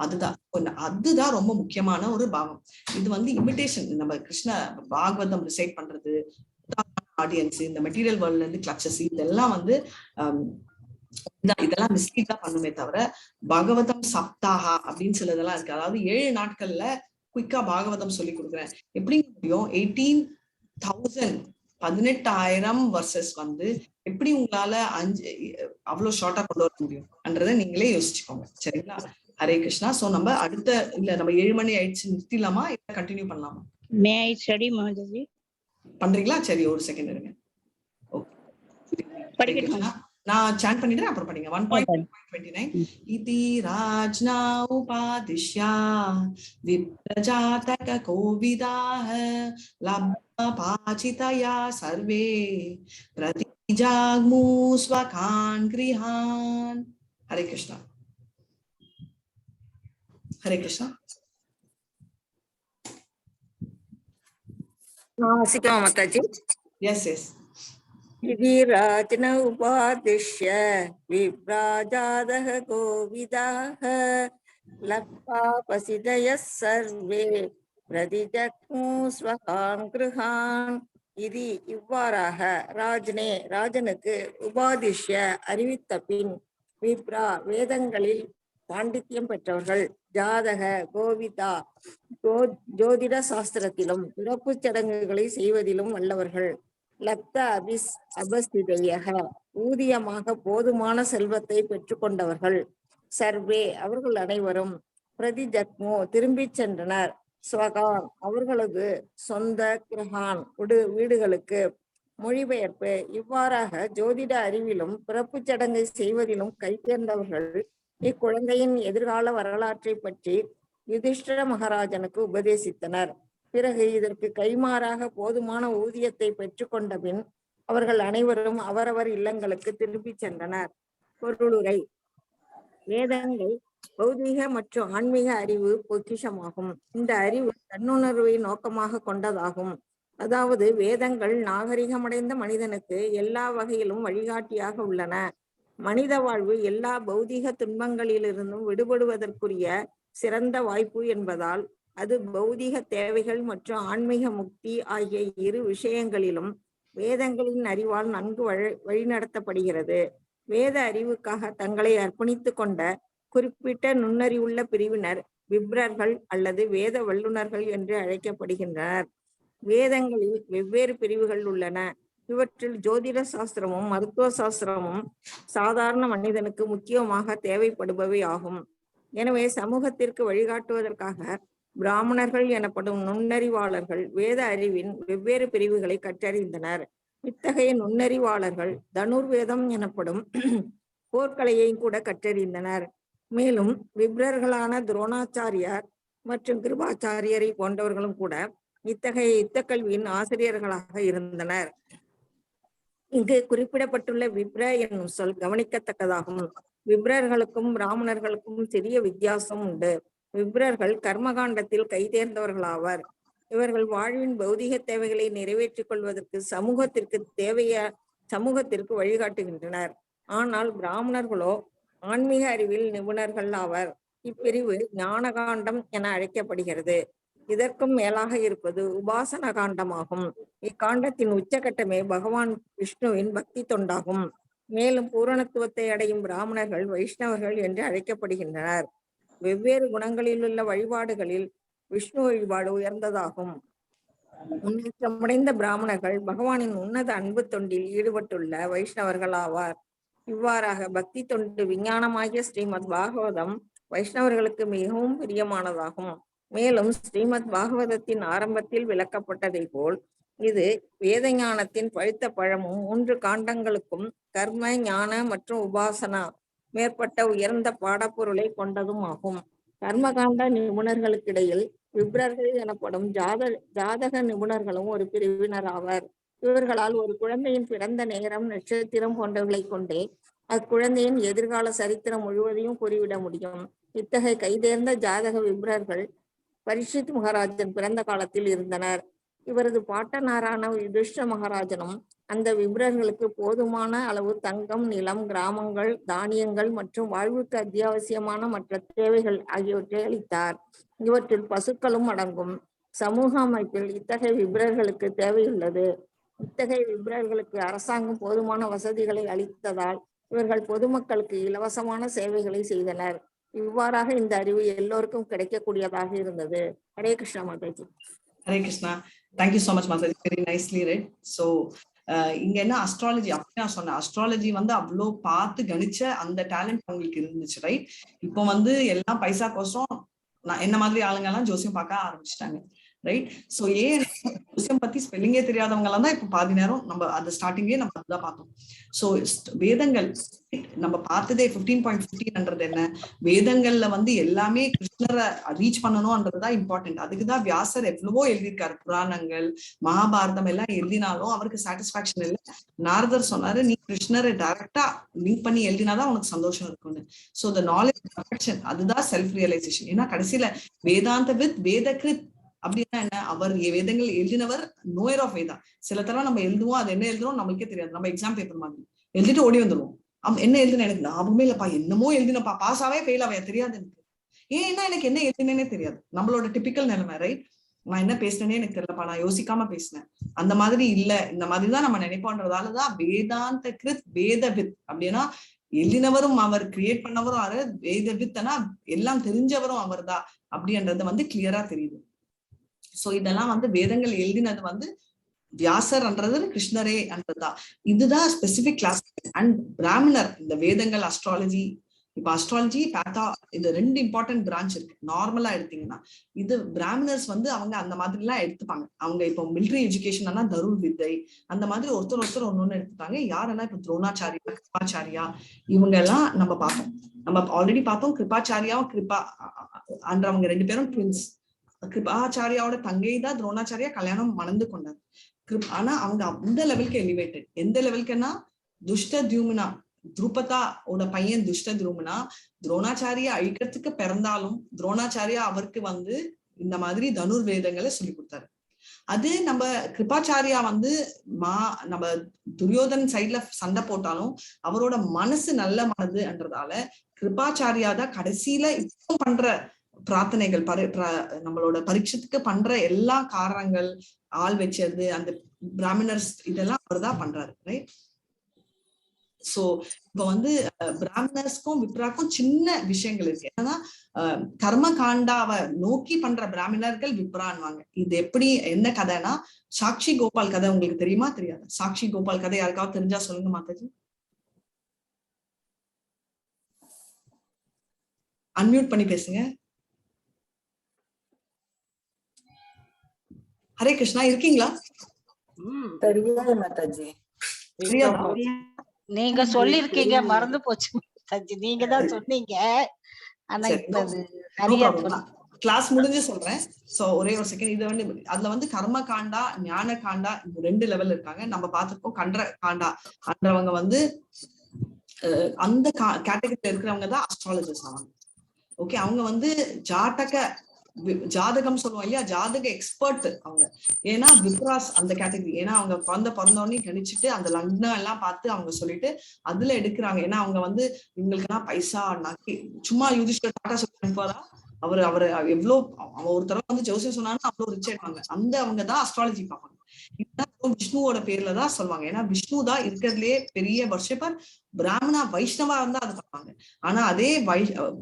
அதுதான் ரொம்ப முக்கியமான ஒரு பாவம். இது வந்து இமிடேஷன், நம்ம கிருஷ்ண பாகவதம் ரிசைட் பண்றது, ஆடியன்ஸ், இந்த மெட்டீரியல் வேர்ல்ட்ல இருந்து கிளச்சஸ், இதெல்லாம் வந்து இதெல்லாம் மிஸ்லீட் தான் பண்ணுமே தவிர, பாகவதம் சப்தாகா அப்படின்னு சிலதெல்லாம் இருக்கு. அதாவது 7 நாட்கள்ல குயிக்கா பாகவதம் சொல்லி கொடுக்குறேன் எப்படி முடியும்? 18,000 வர்சஸ் வந்து எப்படி உங்களால அவ்வளவு ஷார்ட்டா கொண்டு வர முடியும்ன்றத நீங்களே யோசிச்சுக்கோங்க, சரிங்களா? ஹரே கிருஷ்ணா. சோ நம்ம அடுத்த நம்ம 7 மணி ஆயிடுச்சு, நிறுத்திடலாமா இல்ல கண்டினியூ பண்ணலாமா? பண்றீங்களா? சரி, ஒரு செகண்ட் இருங்க. நான் சாண்ட் பண்ணிடுறேன், அப்புறம் படிங்க. 1.29 இதி ராஜ்னா உபாதிஷ்யா விப்ரஜாதக கோவிதாஹ பாசிதயா சர்வே பிரதிஜாக்மு ஸ்வகான் கிருஹான். ஹரே கிருஷ்ணா. ஹரே கிருஷ்ணா. வாசிக்கவா மாதாஜி? Yes yes. ராஜன உபாதிஷ்ய விப்ராஜாதஹ கோவிதாஹ லக்பாபசிதயः சர்வே பிரதிஜக்மு ஸ்வகான் கிருஹான். இது இவ்வாறாக ராஜனே ராஜனுக்கு உபாதிஷ்ய அறிவித்த பின் விப்ரா வேதங்களில் பாண்டித்யம் பெற்றவர்கள் ஜாதக கோவிதா ஜோதிட சாஸ்திரத்திலும் பிறப்பு சடங்குகளை செய்வதிலும் வல்லவர்கள் லப்த அபஸ்திதையக ஊதியமாக போதுமான செல்வத்தை பெற்றுக்கொண்டவர்கள் சர்வே அவர்கள் அனைவரும் பிரதிஜக்மோ திரும்பிச் சென்றனர் ஸ்வகான் அவர்களது சொந்த கிரகான் வீடுகளுக்கு. மொழிபெயர்ப்பு இவ்வாறாக ஜோதிட அறிவிலும் பிறப்பு சடங்கை செய்வதிலும் கைதேர்ந்தவர்கள் இக்குழந்தையின் எதிர்கால வரலாற்றை பற்றி யுதிஷ்டிர மகாராஜனுக்கு உபதேசித்தனர். பிறகு இதற்கு கைமாறாக போதுமான ஊதியத்தை பெற்றுக்கொண்ட பின் அவர்கள் அனைவரும் அவரவர் இல்லங்களுக்கு திரும்பி சென்றனர். பொருளுரை. வேதங்கள் பௌதீக மற்றும் ஆன்மீக அறிவு பொக்கிஷமாகும். இந்த அறிவு தன்னுணர்வை நோக்கமாக கொண்டதாகும். அதாவது வேதங்கள் நாகரிகமடைந்த மனிதனுக்கு எல்லா வகையிலும் வழிகாட்டியாக உள்ளன. மனித வாழ்வு எல்லா பௌதீக துன்பங்களிலிருந்தும் விடுபடுவதற்குரிய சிறந்த வாய்ப்பு என்பதால் அது பௌதீக தேவைகள் மற்றும் ஆன்மீக முக்தி ஆகிய இரு விஷயங்களிலும் வேதங்களின் அறிவால் நன்கு வழிநடத்தப்படுகிறது. வேத அறிவுக்காக தங்களை அர்ப்பணித்துக் கொண்ட குறிப்பிட்ட நுண்ணறிவுள்ள பிரிவினர் விப்ரர்கள் அல்லது வேத வல்லுநர்கள் என்று அழைக்கப்படுகின்றனர். வேதங்களில் வெவ்வேறு பிரிவுகள் உள்ளன. இவற்றில் ஜோதிட சாஸ்திரமும் மருத்துவ சாஸ்திரமும் சாதாரண மனிதனுக்கு முக்கியமாக தேவைப்படுபவை ஆகும். எனவே சமூகத்திற்கு வழிகாட்டுவதற்காக பிராமணர்கள் எனப்படும் நுண்ணறிவாளர்கள் வேத அறிவின் வெவ்வேறு பிரிவுகளை கற்றறிந்தனர். இத்தகைய நுண்ணறிவாளர்கள் தனுர்வேதம் எனப்படும் போர்க்கலையையும் கூட கற்றறிந்தனர். மேலும் விப்ரர்களான துரோணாச்சாரியார் மற்றும் கிருபாச்சாரியரை போன்றவர்களும் கூட இத்தகைய யுத்த கல்வியின் ஆசிரியர்களாக இருந்தனர். இங்கு குறிப்பிடப்பட்டுள்ள விப்ர என்னும் சொல் கவனிக்கத்தக்கதாகும். விப்ரர்களுக்கும் பிராமணர்களுக்கும் சிறிய வித்தியாசம் உண்டு. விப்ரர்கள் கர்மகாண்டத்தில் கைதேர்ந்தவர்களாவர். இவர்கள் வாழ்வின் பௌதிக தேவைகளை நிறைவேற்றிக் கொள்வதற்கு சமூகத்திற்கு வழிகாட்டுகின்றனர். ஆனால் பிராமணர்களோ ஆன்மீக அறிவில் நிபுணர்கள் ஆவர். இப்பிரிவு ஞானகாண்டம் என அழைக்கப்படுகிறது. இதற்கும் மேலாக இருப்பது உபாசன காண்டமாகும். இக்காண்டத்தின் உச்சகட்டமே பகவான் விஷ்ணுவின் பக்தி தொண்டாகும். மேலும் பூரணத்துவத்தை அடையும் பிராமணர்கள் வைஷ்ணவர்கள் என்று அழைக்கப்படுகின்றனர். வெவ்வேறு குணங்களிலுள்ள வழிபாடுகளில் விஷ்ணு வழிபாடு உயர்ந்ததாகும். முன்னேற்றமடைந்த பிராமணர்கள் பகவானின் உன்னத அன்பு தொண்டில் ஈடுபட்டுள்ள வைஷ்ணவர்கள் ஆவார். இவ்வாறாக பக்தி தொண்டு விஞ்ஞானமாகிய ஸ்ரீமத் பாகவதம் வைஷ்ணவர்களுக்கு மிகவும் பிரியமானதாகும். மேலும் ஸ்ரீமத் பாகவதத்தின் ஆரம்பத்தில் விளக்கப்பட்டதை போல் இது வேத ஞானத்தின் பழுத்த பழமும் 3 காண்டங்களுக்கும் கர்ம ஞான மற்றும் உபாசனா மேற்பட்ட உயர்ந்த பாடப்பொருளை கொண்டதும் ஆகும். கர்மகாண்ட நிபுணர்களுக்கிடையில் விப்ரர்கள் எனப்படும் ஜாதக நிபுணர்களும் ஒரு பிரிவினர் ஆவர். இவர்களால் ஒரு குழந்தையின் பிறந்த நேரம் நட்சத்திரம் போன்றவர்களை கொண்டே அக்குழந்தையின் எதிர்கால சரித்திரம் முழுவதையும் கூறிவிட முடியும். இத்தகைய கைதேர்ந்த ஜாதக விப்ரர்கள் பரீட்சித் மகாராஜன் பிறந்த காலத்தில் இருந்தனர். இவரது பாட்டனாரான யுதிஷ்டிர மகாராஜனும் அந்த விப்ரர்களுக்கு போதுமான அளவு தங்கம், நிலம், கிராமங்கள், தானியங்கள் மற்றும் வாழ்வுக்கு அத்தியாவசியமான மற்ற தேவைகள் ஆகியவற்றை அளித்தார். இவற்றில் பசுக்களும் அடங்கும். சமூக அமைப்பில் இத்தகைய விப்ரர்களுக்கு தேவையுள்ளது. இத்தகைய விப்ரர்களுக்கு அரசாங்கம் போதுமான வசதிகளை அளித்ததால் இவர்கள் பொதுமக்களுக்கு இலவசமான சேவைகளை செய்தனர். இவ்வாறாக இந்த அறிவு எல்லோருக்கும் கிடைக்கக்கூடியதாக இருந்தது. Hare Krishna Mataji. Hare Krishna. Thank you so much Mataji. Very nicely red. So இங்க என்ன அஸ்ட்ராலஜி அப்படி நான் சொன்னேன். அஸ்ட்ராலஜி அவ்வளோ பார்த்து கணிச்ச அந்த டேலண்ட் அவங்களுக்கு இருந்துச்சு, ரைட்? இப்போ எல்லாம் பைசா கோசம் என்ன மாதிரி ஆளுங்க எல்லாம் ஜோசியம் பார்க்க ஆரம்பிச்சிட்டாங்க. ரைட். சோ ஏன் ஜோசியம் பத்தி ஸ்பெல்லிங்கே தெரியாதவங்க எல்லாம் தான் இப்ப பாதி நேரம் நம்ம அந்த ஸ்டார்டிங்கே நம்ம அதுதான் பார்த்தோம். சோ வேதங்கள் நம்ம பார்த்ததே 15.15 என்ன, வேதங்கள்ல வந்து எல்லாமே கிருஷ்ணரை ரீச் பண்ணணும்ன்றதுதான் இம்பார்ட்டன்ட். அதுக்குதான் வியாசர் எவ்வளவோ எழுதியிருக்காரு. புராணங்கள், மகாபாரதம் எல்லாம் எழுதினாலும் அவருக்கு சாட்டிஸ்பாக்சன் இல்லை. நாரதர் சொன்னாரு, நீ கிருஷ்ணரை டைரக்டா லிங்க் பண்ணி எழுதினாதான் உனக்கு சந்தோஷம் இருக்கும்னு. சோ the knowledge perfection, அதுதான் செல்ஃப் ரியலைசேஷன். ஏன்னா கடைசியில வேதாந்த வித் வேதகிருத் அப்படின்னா என்ன, அவர் வேதங்கள் எழுதினவர், நோயர் ஆஃப் வேதா. சில தடவை நம்ம எழுதுவோம், அது என்ன எழுதுறோம் நம்மளுக்கே தெரியாது. நம்ம எக்ஸாம் பேப்பர் மாதிரி எழுதிட்டு ஓடி வந்துருவோம். என்ன எழுதுன எனக்கு ஞாபகமே இல்லப்பா, என்னமோ எழுதினப்பா, பாஸ் ஆவே ஃபெயில் ஆவே தெரியாது எனக்கு. ஏன்னா எனக்கு என்ன எழுதினேனே தெரியாது. நம்மளோட டிபிக்கல் நிலைமை. ரைட். நான் என்ன பேசினேனே எனக்கு தெரியலப்பா, நான் யோசிக்காம பேசினேன். அந்த மாதிரி இல்ல, இந்த மாதிரிதான் நம்ம நினைப்போன்றதாலதான் வேதாந்த கிருத் வேத வித் அப்படின்னா எழுதினவரும் அவர், கிரியேட் பண்ணவரும் அவரு, வேத வித்னா எல்லாம் தெரிஞ்சவரும் அவர் தான் அப்படின்றது வந்து கிளியரா தெரியுது. சோ இதெல்லாம் வந்து வேதங்கள் எழுதினது வந்து வியாசர்ன்றது கிருஷ்ணரே என்றதுதான். இதுதான் ஸ்பெசிபிக் கிளாஸ். அண்ட் பிராமணர் இந்த வேதங்கள், அஸ்ட்ராலஜி, இப்ப அஸ்ட்ராலஜி பேத்தா, இது 2 இம்பார்ட்டன்ட் பிரான்ச் இருக்கு. நார்மலா எடுத்தீங்கன்னா இது பிராமணர்ஸ் வந்து அவங்க அந்த மாதிரி எல்லாம் எடுத்துப்பாங்க. அவங்க இப்போ மிலிட்டரி எஜுகேஷன் தருள் வித்தை அந்த மாதிரி ஒருத்தர் ஒன்னொன்னு எடுத்துப்பாங்க. யாரெல்லாம் இப்ப துரோணாச்சாரியா, கிருபாச்சாரியா இவங்க எல்லாம் நம்ம பார்த்தோம். நம்ம ஆல்ரெடி பார்த்தோம். கிருபாச்சாரியாவும் கிருபா அன்றவங்க 2 பேரும் ட்வின்ஸ். கிருபாச்சாரியாவோட தங்கை தான் துரோணாச்சாரியா கல்யாணம் மணந்து கொண்டார். ஆனா அவங்க அந்த லெவலுக்கு எலிவேட்டட். எந்த லெவலுக்குன்னா துஷ்ட தியூமனா, துருபதா ஓட பையன் துஷ்ட துருமனா துரோணாச்சாரியா அழிக்கிறதுக்கு பிறந்தாலும் துரோணாச்சாரியா அவருக்கு வந்து இந்த மாதிரி தனுர்வேதங்களை சொல்லி கொடுத்தாரு. அது நம்ம கிருபாச்சாரியா வந்து நம்ம துரியோதன் சைட்ல சண்டை போட்டாலும் அவரோட மனசு நல்ல மனதுன்றதால கிருபாச்சாரியா தான் கடைசியில இப்போ பண்ற பிரார்த்தனைகள், நம்மளோட பரீட்சத்துக்கு பண்ற எல்லா காரணங்கள், ஆள் வச்சது, அந்த பிராமணர்ஸ் இதெல்லாம் அவர் தான் பண்றாரு. ரைட். சோ இப்ப வந்து பிராமணர்ஸ்க்கும் விப்ராக்கும் சின்ன விஷயங்கள் இருக்கு. என்னன்னா கர்ம காண்டாவை நோக்கி பண்ற பிராமணர்கள் விப்ரான்வாங்க. இது எப்படி, என்ன கதைன்னா சாக்ஷி கோபால் கதை உங்களுக்கு தெரியுமா தெரியாது? சாக்ஷி கோபால் கதை யாருக்காவது தெரிஞ்சா சொல்லுங்க மாதாஜி. அன்மியூட் பண்ணி பேசுங்க. ஹரே கிருஷ்ணா, இருக்கீங்களா? தெரியாது மாதாஜி. நீங்க சொல்லிருக்கீங்க, மறந்து போச்சு மாதாஜி. நீங்க தான் சொன்னீங்க. ஆனா கிளாஸ் முடிஞ்சு சொல்றேன். சோ ஒரே ஒரு செகண்ட். இது வந்து அதுல வந்து கர்ம காண்டா, ஞான காண்டா, 2 லெவல் இருக்காங்க. நம்ம பார்த்திருக்கோம். கண்ட காண்டா அன்றவங்க வந்து அந்த கேட்டகரியில இருக்கிறவங்க தான் அஸ்ட்ராலஜர்ஸ் ஆவாங்க. ஓகே. அவங்க வந்து ஜாதகம் சொல்லுவோம் இல்லையா, ஜாதக எக்ஸ்பர்ட் அவங்க. ஏன்னா விப்ராஸ் அந்த கேட்டகரி. ஏன்னா அவங்க பிறந்தோடனே கணிச்சுட்டு அந்த லக்னம் எல்லாம் பார்த்து அவங்க சொல்லிட்டு அதுல எடுக்கிறாங்க. ஏன்னா அவங்க வந்து இவங்களுக்குலாம் பைசா சும்மா யுதிஷ்டர் டாட்டா சொல்லி போறா, அவரு எவ்வளவு ஒரு தடவை வந்து ஜோசியம் சொன்னாலும் அவ்வளவு ரிச் ஆயிடுவாங்க. அவங்க தான் அஸ்ட்ராலஜி பார்ப்பாங்க. விஷ்ணுவோட பேர்ல தான் சொல்லுவாங்க. ஏன்னா விஷ்ணு தான் இருக்கிறதுலயே பெரிய வர்ஷப்பர். பிராமணா வைஷ்ணவா இருந்தா அது பார்ப்பாங்க. ஆனா அதே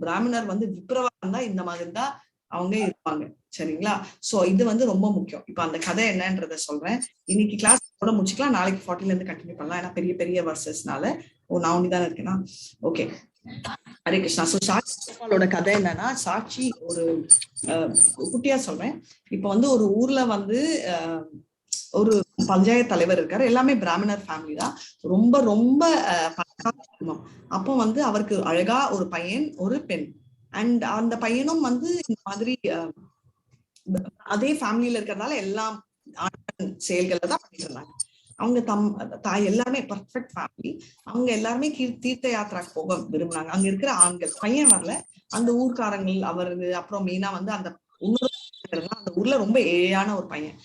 பிராமணர் வந்து விப்ரவா இருந்தா இந்த மாதிரி தான் அவங்க இருப்பாங்க. சரிங்களா? சோ இது வந்து ரொம்ப முக்கியம். இப்ப அந்த கதை என்னன்றத சொல்றேன். இன்னைக்கு கிளாஸ் கூட முடிச்சுக்கலாம். நாளைக்கு 40ல இருந்து கண்டினியூ பண்ணலாம். ஏன்னா பெரிய பெரிய வர்சஸ்னால. நான் ஒண்ணுதானே இருக்கேன்னா. ஓகே. ஹரே கிருஷ்ணா. சோ சாட்சியோட கதை என்னன்னா, சாட்சி ஒரு குட்டியா சொல்றேன். இப்ப வந்து ஒரு ஊர்ல வந்து ஒரு பஞ்சாயத்து தலைவர் இருக்காரு. எல்லாமே பிராமணர் ஃபேமிலி தான். ரொம்ப ரொம்ப குடும்பம். அப்போ வந்து அவருக்கு அழகா ஒரு பையன், ஒரு பெண். அண்ட் அந்த பையனும் வந்து இந்த மாதிரி அதே ஃபேமிலியில இருக்கிறதுனால எல்லாம் செயல்களை தான் பண்ணிட்டு இருந்தாங்க. அவங்க தாய் எல்லாமே பர்ஃபெக்ட் ஃபேமிலி. அவங்க எல்லாருமே தீர்த்த யாத்திராக்கு போக விரும்பினாங்க. அங்க இருக்கிற ஆண்கள், பையன் வரல, அந்த ஊர்க்காரங்கள் அவரு. அப்புறம் மெயினா வந்து அந்த அந்த ஊர்ல ரொம்ப ஏழையான ஒரு பையன்.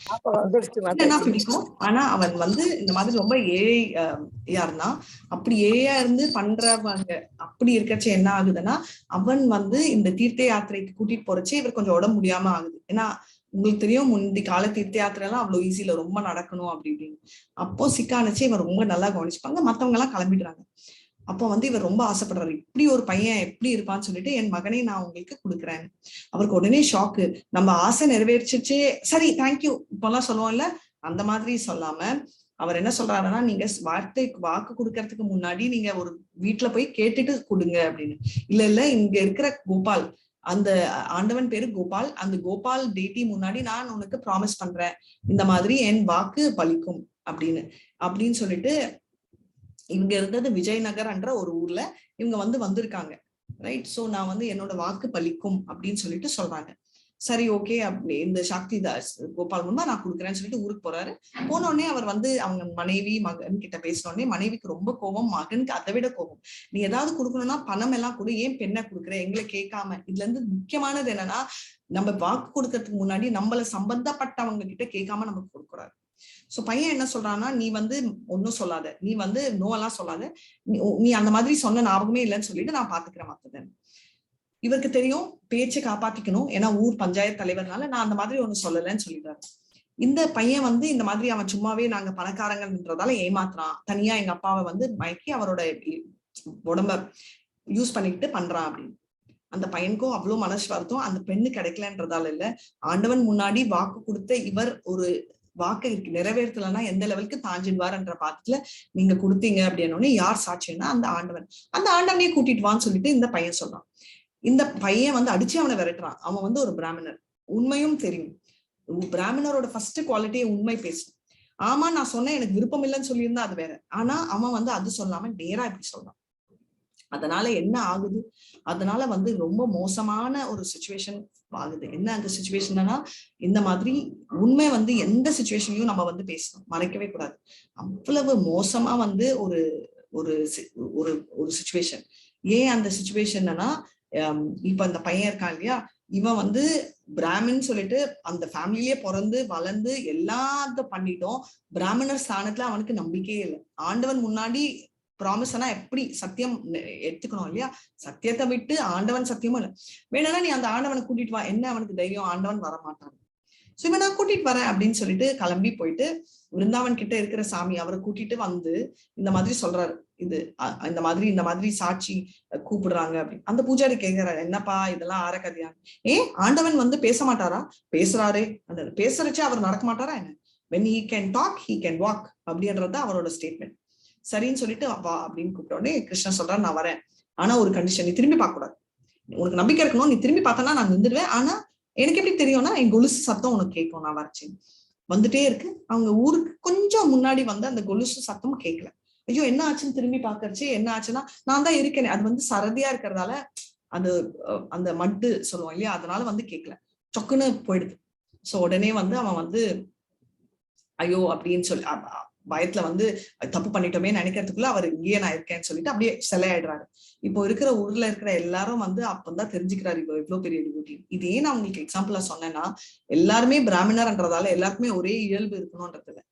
என்ன பிடிக்கும், ஆனா அவன் வந்து இந்த மாதிரி ரொம்ப ஏழையா இருந்தான். அப்படி ஏழையா இருந்து பண்றவங்க அப்படி இருக்கச்ச என்ன ஆகுதுன்னா, அவன் வந்து இந்த தீர்த்த யாத்திரைக்கு கூட்டிட்டு போறச்சு இவர் கொஞ்சம் உடம்பு முடியாம ஆகுது. ஏன்னா உங்களுக்கு தெரியும், முந்தி கால தீர்த்த யாத்திரை எல்லாம் அவ்வளவு ஈஸியில ரொம்ப நடக்கணும் அப்படி இப்படின்னு. அப்போ சிக்கானச்சு இவர் ரொம்ப நல்லா கவனிச்சுப்பாங்க. மத்தவங்க எல்லாம் கிளம்பிடுறாங்க. அப்போ வந்து இவர் ரொம்ப ஆசைப்படுறாரு, இப்படி ஒரு பையன் எப்படி இருப்பான்னு சொல்லிட்டு என் மகனை நான் உங்களுக்கு கொடுக்குறேன். அவருக்கு உடனே ஷாக்கு. நம்ம ஆசை நிறைவேறிச்சிச்சே, சரி தேங்க்யூ இப்பெல்லாம் சொல்லுவோம்ல, அந்த மாதிரி சொல்லாம அவர் என்ன சொல்றாருன்னா, நீங்க வாக்கு கொடுக்கறதுக்கு முன்னாடி நீங்க ஒரு வீட்டுல போய் கேட்டுட்டு கொடுங்க அப்படின்னு. இல்ல இங்க இருக்கிற கோபால் அந்த ஆண்டவன் பேரு கோபால். அந்த கோபால் டேட்டி முன்னாடி நான் உனக்கு ப்ராமிஸ் பண்றேன், இந்த மாதிரி என் வாக்கு பலிக்கும் அப்படின்னு சொல்லிட்டு இவங்க இருந்தது விஜயநகர்ன்ற ஒரு ஊர்ல இவங்க வந்திருக்காங்க. ரைட். சோ நான் என்னோட வாக்கு பலிக்கும் அப்படின்னு சொல்லிட்டு சொல்றாங்க. சரி, ஓகே, அப்படி இந்த சக்தி தாஸ் கோபால் முன்பா நான் கொடுக்குறேன்னு சொல்லிட்டு ஊருக்கு போறாரு. போன உடனே அவர் அவங்க மனைவி மகன் கிட்ட பேசின உடனே மனைவிக்கு ரொம்ப கோபம், மகனுக்கு அதை விட கோபம். நீ ஏதாவது கொடுக்கணும்னா பணம் எல்லாம் கொடு, ஏன் பெண்ணை கொடுக்குற, எங்களை கேட்காம. இதுல இருந்து முக்கியமானது என்னன்னா, நம்ம வாக்கு கொடுக்கறதுக்கு முன்னாடி நம்மள சம்பந்தப்பட்டவங்க கிட்ட கேட்காம நமக்கு கொடுக்கூடாது. சோ பையன் என்ன சொல்றான்னா, நீ ஒன்னும் சொல்லாத, நீ நோ எல்லாம் சொல்லாத, நீ அந்த மாதிரி சொன்ன ஞாபகமே இல்லைன்னு சொல்லிட்டு நான் பாத்துக்கிறேன் மத்தது. இவருக்கு தெரியும் பேச்சை காப்பாத்திக்கணும், ஏன்னா ஊர் பஞ்சாயத்து தலைவர்னால நான் அந்த மாதிரி ஒண்ணு சொல்லலைன்னு சொல்லிடுறாரு. இந்த பையன் இந்த மாதிரி அவன் சும்மாவே நாங்க பணக்காரங்கன்றதால ஏமாத்துறான், தனியா எங்க அப்பாவை மயக்கி அவரோட உடம்ப யூஸ் பண்ணிக்கிட்டு பண்றான் அப்படின்னு. அந்த பையனுக்கும் அவ்வளவு மனசு வருத்தம். அந்த பெண்ணு கிடைக்கலன்றதால இல்ல, ஆண்டவன் முன்னாடி வாக்கு கொடுத்த இவர் ஒரு வாக்கு நிறைவேற்றலன்னா எந்த லெவலுக்கு தாஞ்சிடுவார்ன்ற பாத்துல நீங்க கொடுத்தீங்க அப்படின்னு யார் சாட்சின்னா அந்த ஆண்டவனே கூட்டிட்டு வான்னு சொல்லிட்டு இந்த பையன் சொல்றான். இந்த பையன் அடிச்சு அவனை விரட்டுறான். அவன் ஒரு பிராமணர், உண்மையும் தெரியும். பிராமணரோட ஃபர்ஸ்ட் குவாலிட்டியை உண்மை பேசணும். ஆமா நான் சொன்னேன், எனக்கு விருப்பம் இல்லைன்னு சொல்லியிருந்தா அது வேற. ஆனா அவன் அது சொல்லாம நேரா இப்படி சொல்றான். அதனால என்ன ஆகுது, அதனால ரொம்ப மோசமான ஒரு சுச்சுவேஷன் ஆகுது. என்ன அந்த சுச்சுவேஷன்னா, இந்த மாதிரி உண்மை எந்த சுச்சுவேஷன்லயும் நம்ம பேசணும், மறைக்கவே கூடாது. அவ்வளவு மோசமா ஒரு ஒரு ஒரு சுச்சுவேஷன். ஏன் அந்த சுச்சுவேஷன்னா, இப்ப அந்த பையன் இருக்கான் இல்லையா, இவன் பிராமின் சொல்லிட்டு அந்த ஃபேமிலியே பிறந்து வளர்ந்து எல்லாத்தையும் பண்ணிட்டோம். பிராமணர் ஸ்தானத்துல அவனுக்கு நம்பிக்கையே இல்லை. ஆண்டவன் முன்னாடி ப்ராமிஸ் ஆனா எப்படி சத்தியம் எடுத்துக்கணும் இல்லையா, சத்தியத்தை விட்டு ஆண்டவன் சத்தியமும் இல்லை. வேணா நீ அந்த ஆண்டவனை கூட்டிட்டு வா, என்ன அவனுக்கு தைரியம், ஆண்டவன் வர மாட்டான். சோ இவன் நான் கூட்டிட்டு வரேன் அப்படின்னு சொல்லிட்டு கிளம்பி போயிட்டு விருந்தாவன் கிட்ட இருக்கிற சாமி அவரை கூட்டிட்டு இந்த மாதிரி சொல்றாரு, இந்த மாதிரி சாட்சி கூப்பிடுறாங்க அப்படின்னு. அந்த பூஜாரி கேட்கிறாரு, என்னப்பா இதெல்லாம் ஆற கதையா, ஆண்டவன் பேச மாட்டாரா, பேசுறாரே, அந்த பேசுறச்சே அவர் நடக்க மாட்டாரா என்ன, when he can talk he can walk அப்படின்றது அவரோட ஸ்டேட்மெண்ட். சரின்னு சொல்லிட்டு வா அப்படின்னு கூப்பிட்ட உடனே கிருஷ்ணன் சொல்றாரு, நான் வரேன், ஆனா ஒரு கண்டிஷன், நீ திரும்பி பார்க்க கூடாது, உனக்கு நம்பிக்கை இருக்கணும், நீ திரும்பி பார்த்தனா நான் நின்றுடுவேன், ஆனா எனக்கு எப்படி தெரியும்னா என் கொலுசு சத்தம் உனக்கு கேட்கும், நான் வரச்சேன். வந்துட்டே இருக்கு. அவங்க ஊருக்கு கொஞ்சம் முன்னாடி அந்த கொலுசு சத்தமும் கேட்கல. ஐயோ என்ன ஆச்சுன்னு திரும்பி பாக்கறச்சு, என்ன ஆச்சுன்னா நான் தான் இருக்கேன், அது சரதியா இருக்கிறதால அது அந்த மட்டு சொல்லுவோம் இல்லையா, அதனால கேட்கல, சொக்குன்னு போயிடுது. சோ உடனே அவன் ஐயோ அப்படின்னு சொல்லி பயத்துல தப்பு பண்ணிட்டோமே நினைக்கிறதுக்குள்ள அவர் இங்கேயே நான் இருக்கேன்னு சொல்லிட்டு அப்படியே சிலையாயிடுறாரு. இப்போ இருக்கிற ஊர்ல இருக்கிற எல்லாரும் அப்பதான் தெரிஞ்சுக்கிறாரு இவ்வளவு எவ்வளவு பெரிய டியூட்டி. இது ஏன் நான் உங்களுக்கு எக்ஸாம்பிளா சொன்னேன்னா, எல்லாருமே பிராமணர்ன்றதால எல்லாருக்குமே ஒரே இயல்பு இருக்கணும்ன்றதுல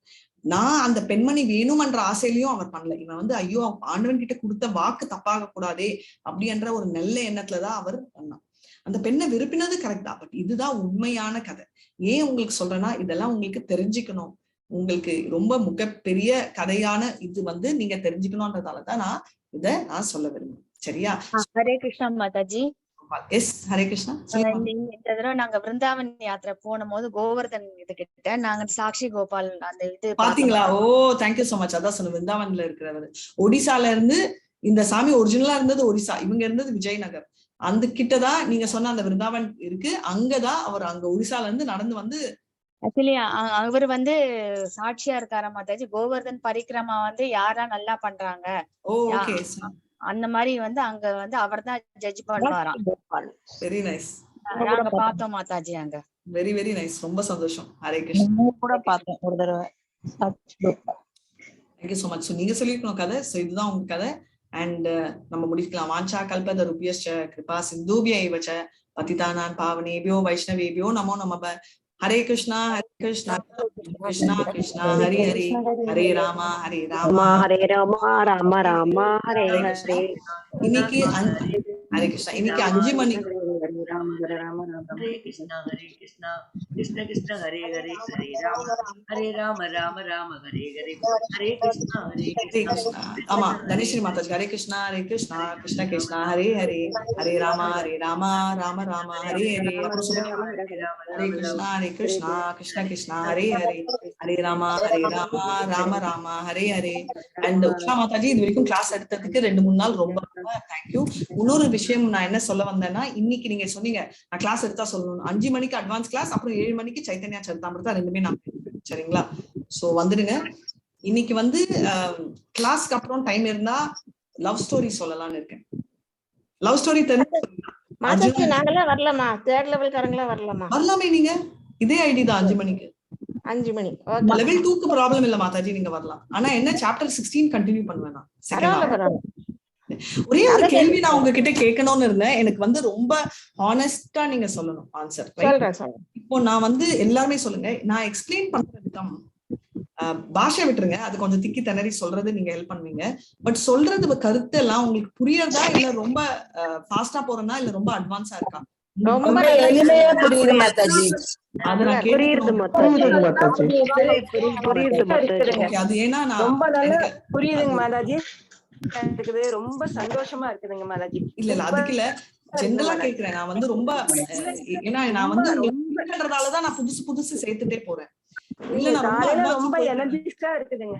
நான் அந்த பெண்மணி வேணும்ன்ற ஆசையிலையும் அவர் பண்ணல. இவன் ஐயோ ஆண்டவன் கிட்ட கொடுத்த வாக்கு தப்பாக கூடாதே அப்படின்ற ஒரு நல்ல எண்ணத்துலதான் அவர் பண்ணான். அந்த பெண்ணை விருப்பினது கரெக்டா, பட் இதுதான் உண்மையான கதை. ஏன் உங்களுக்கு சொல்றேன்னா, இதெல்லாம் உங்களுக்கு தெரிஞ்சுக்கணும், உங்களுக்கு ரொம்ப மிகப்பெரிய கதையான இது நீங்க தெரிஞ்சுக்கணும்ன்றதாலதான் நான் சொல்ல விரும்புறேன். சரியா? ஹரே கிருஷ்ணா மாதாஜி. எஸ் ஹரே கிருஷ்ணா. இந்த தடவை நாங்க விருந்தாவன் யாத்திரை போன போது கோவர்தன் கிட்ட நாங்க சாக்ஷி கோபால் அந்த இது பாத்தீங்களா? ஓ தேங்க்யூ சோ மச். அதான் சொன்ன விருந்தாவன்ல இருக்கிறவர் ஒடிசால இருந்து, இந்த சாமி ஒரிஜினலா இருந்தது ஒடிசா, இவங்க இருந்தது விஜயநகர். அந்த கிட்டதான் நீங்க சொன்ன அந்த விருந்தாவன் இருக்கு. அங்கதான் அவர் அங்க ஒடிசால இருந்து நடந்து ஆக்சுவலி அவர் சாட்சியா இருக்காரா மாதாஜி, கோவர்தன் பரிக்கிரமா யாரா நல்லா பண்றாங்க அந்த மாதிரி அங்க அவர் தான் ஜட்ஜ் பண்ணுவாராம். Very nice. நாங்க பார்த்தோம் மாதாஜி அங்க. Very very nice. ரொம்ப சந்தோஷம். ஹரே கிருஷ்ணா. கூட பார்த்தோம் ஒரு தடவை. Thank you so much. நீங்க சொல்லிருக்கணும் கதை. சோ இதுதான் உங்க கதை. அண்ட் நம்ம முடிக்கலாம். வாஞ்சா கல்பத ருபியஸ்ச கிருபா சிந்துபியைவ ச பதிதானான் பாவனேபியோ வைஷ்ணவேபியோ நமோ நமः. ஹரே கிருஷ்ணா ஹரே கிருஷ்ணா கிருஷ்ணா கிருஷ்ணா ஹரே ஹரே ஹரே ராமா ஹரே ராமா ஹரே ராமா ராம ராமா ஹரே ஹரே. இன்னைக்கு ஹரே கிருஷ்ணா இன்னைக்கு 5 மணி ஹரே கிருஷ்ணா கிருஷ்ண கிருஷ்ண ஹரே ஹரே ஹரே ராம ராம ராம ஹரே ஹரே ஹரே கிருஷ்ணா ஹரே கிருஷ்ணா. ஆமா தனேஸ்வரி மாதாஜி. ஹரே கிருஷ்ணா கிருஷ்ண கிருஷ்ணா ஹரே ஹரே ஹரே ராம ராம ராம ஹரே ஹரே. ஹரே கிருஷ்ணா கிருஷ்ண கிருஷ்ணா ஹரே ஹரே ஹரே ராம ராம ராம ஹரே ஹரே. அண்ட் உஷா மாதாஜி இது வரைக்கும் கிளாஸ் எடுத்ததுக்கு 2-3 நாள் ரொம்ப தேங்க்யூ. இன்னொரு விஷயம் நான் என்ன சொல்ல வந்தேன்னா, இன்னைக்கு நீங்க சொன்னீங்க நான் கிளாஸ் எடுத்தா சொல்லணும். 5 மணிக்கு அட்வான்ஸ் கிளாஸ், அப்புறம் 7 மணிக்கு சைத்தன்யா சரிதாமிர்தா ரெண்டுமே நான் சரிங்களா? சோ வந்துடுங்க. இன்னைக்கு வந்து கிளாஸ்க்கு அப்புறம் டைம் இருந்தா லவ் ஸ்டோரி சொல்லலாம்னு இருக்கேன். லவ் ஸ்டோரி நாங்கெல்லாம் வரலாமா? தேர்ட் லெவல் காரங்களா வரலாமா? வரலாமே, நீங்க இதே ஐடி தான் 5 மணிக்கு. 5 மணி லெவல் 2க்கு ப்ராப்ளம் இல்ல மாதாஜி, நீங்க வரலாம். ஆனா என்ன சாப்டர் 16 கண்டினியூ பண்ணுவேனா? ஒரே ஒரு கேள்வி நான் உங்ககிட்ட கேட்கணும்னு இருந்தேன். எனக்கு வந்து ரொம்ப ஹானஸ்டா நீங்க சொல்லணும் ஆன்சர். இப்போ நான் வந்து எல்லாருமே சொல்லுங்க, நான் எக்ஸ்பிளைன் பண்ற விதம் பாஷை விட்டுருங்க, அது கொஞ்சம் திக்கி திணறி சொல்றது நீங்க ஹெல்ப் பண்ணுவீங்க. பட் சொல்றது கருத்து எல்லாம் உங்களுக்கு புரியறதா இல்ல ரொம்ப ஃபாஸ்டா போறேன்னா இல்ல ரொம்ப அட்வான்ஸா இருக்கா? ரொம்ப எளிமையா புரியுது மாதாஜி. புரியுது மாதாஜி. அது ஏன்னா ரொம்ப நல்லா புரியுதுங்க மாதாஜி. இருக்குது ரொம்ப சந்தோஷமா இருக்குதுங்க மாதாஜி. இல்ல அதுக்கு இல்ல, ஜெனரலா கேக்குறேன். நான் வந்து ரொம்ப ஏன்னா நான் வந்து ரொம்பன்றதாலதான் நான் புதுசு புதுசு சேர்த்துட்டே போறேன். இல்ல நான் ரொம்ப எனர்ஜிஸ்டா இருக்குதுங்க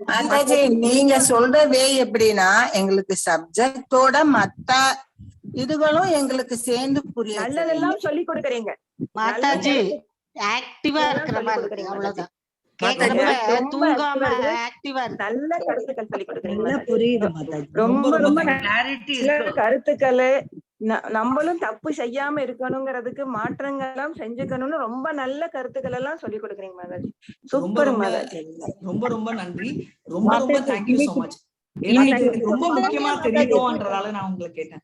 மாதாஜி. நீங்க சொல்ற வே எப்படின்னா எங்களுக்கு சப்ஜெக்டோட மத்த இதுகளும் எங்களுக்கு சேர்ந்து புரியும். நல்லதெல்லாம் சொல்லி கொடுக்குறீங்க மாதாஜி. ஆக்டிவா இருக்கிற மாதிரி அவ்வளவுதான். தூங்காம ஆக்டிவா நல்ல கருத்துக்கள் சொல்லி கொடுக்குறீங்க. புரியுது மாதாஜி. ரொம்ப ரொம்ப கருத்துக்கள். நம்மளும் தப்பு செய்யாம இருக்கணுங்கிறதுக்கு மாற்றங்கள் எல்லாம் செஞ்சுக்கணும்னு ரொம்ப நல்ல கருத்துக்கள் எல்லாம் சொல்லி கொடுக்குறீங்க மாதாஜி. சூப்பர் மாதாஜி. ரொம்ப ரொம்ப நன்றி. ரொம்ப ரொம்ப தேங்க்யூ சோ மச். ரொம்ப முக்கியமா தெரியும்ன்றதால நான் உங்களை கேட்டேன்.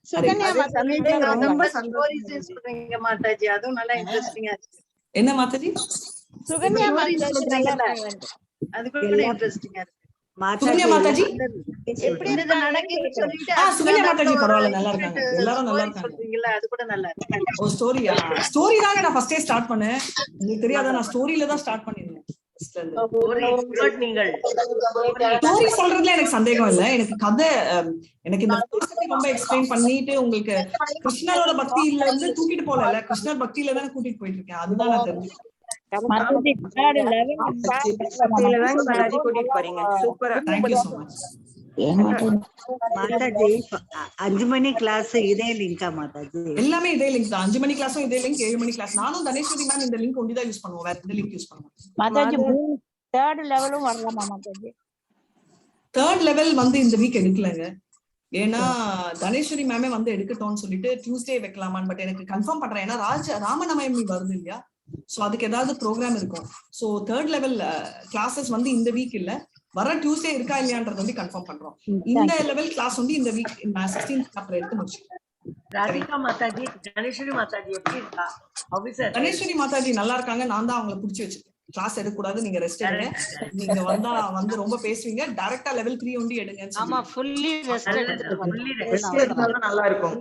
மாதாஜி அதுவும் நல்லா இன்ட்ரெஸ்டிங்கா இருக்கு. என்ன மாதாஜி? சுகன்யா அது கூட இன்ட்ரெஸ்டிங்கா இருக்கு. சுகன்யா மாதாஜி எப்படி நடக்குது சொல்லிட்டு சுகன்யா மாதாஜி பரவாயில்ல, நல்லா இருக்காங்க, எல்லாரும் நல்லா இருக்காங்க. அது கூட நல்லா இருக்கு. ஓ ஸ்டோரியா? ஸ்டோரி தாங்க நான் ஃபர்ஸ்டே ஸ்டார்ட் பண்ணேன். உங்களுக்கு தெரியாதா? நான் ஸ்டோரியில தான் ஸ்டார்ட் பண்ணிருந்தேன். ஸ்டோரி சொல்றதுல எனக்கு சந்தேகம் இல்ல. எனக்கு கதை, எனக்கு இந்த ரொம்ப எக்ஸ்பிளைன் பண்ணிட்டு உங்களுக்கு கிருஷ்ணரோட பக்தியில இருந்து தூக்கிட்டு போல, கிருஷ்ணர் பக்தியில தானே கூட்டிட்டு போயிட்டு இருக்கேன். அதுதான் நான் தெரிஞ்சுக்கிறேன். கூட்டிட்டு போறீங்க. சூப்பரா. Thank you so much Mataji. 5 மணி கிளாஸ் இதே லிங்கா மாதாஜி? எல்லாமே இதே லிங்க் தான். 5 மணி கிளாஸும் இதே லிங்க், 7 மணி கிளாஸ். நானும் தனேஸ்வரி மேம் இந்த லிங்க் ஒண்டி தான் யூஸ் பண்ணுவோம், வேற எந்த லிங்க் யூஸ் பண்ணுவோம் மாதாஜி. தேர்ட் லெவலும் வரலாமா மாதாஜி? தேர்ட் லெவல் வந்து இந்த வீக் எடுக்கலங்க. ஏன்னா தனேஸ்வரி மேமே வந்து எடுக்கட்டும்னு சொல்லிட்டு டியூஸ்டே வைக்கலாமான்னு. பட் எனக்கு கன்ஃபார்ம் பண்றேன், ஏன்னா ராமநவமி வருது இல்லையா? சோ அதுக்கு ஏதாவது ப்ரோக்ராம் இருக்கும். சோ தேர்ட் லெவல் கிளாஸஸ் வந்து இந்த வீக் இல்ல, வர டியூஸ்டே இருக்கா இல்லையான்றது வந்து கன்ஃபார்ம் பண்றோம். இந்த லெவல் கிளாஸ் வந்து இந்த வீக் 16th சாப்டர் எடுத்து முடிச்சிருக்கேன். ராதிகா மாதாஜி, கணேஸ்வரி மாதாஜி எப்படி இருக்கா? கணேஸ்வரி மாதாஜி நல்லா இருக்காங்க. நான் தான் அவங்களை புடிச்சு வச்சிருக்கேன். கிளாஸ் எடுக்க கூடாது, நீங்க ரெஸ்ட் எடுங்க. நீங்க வந்தா வந்து ரொம்ப பேசுவீங்க. டைரக்டா லெவல் 3 ஒண்டி எடுங்க. ஆமா, ஃபுல்லி ரெஸ்ட் எடுத்துட்டு ரெஸ்ட் எடுத்தாலும் நல்லா இருக்கும்.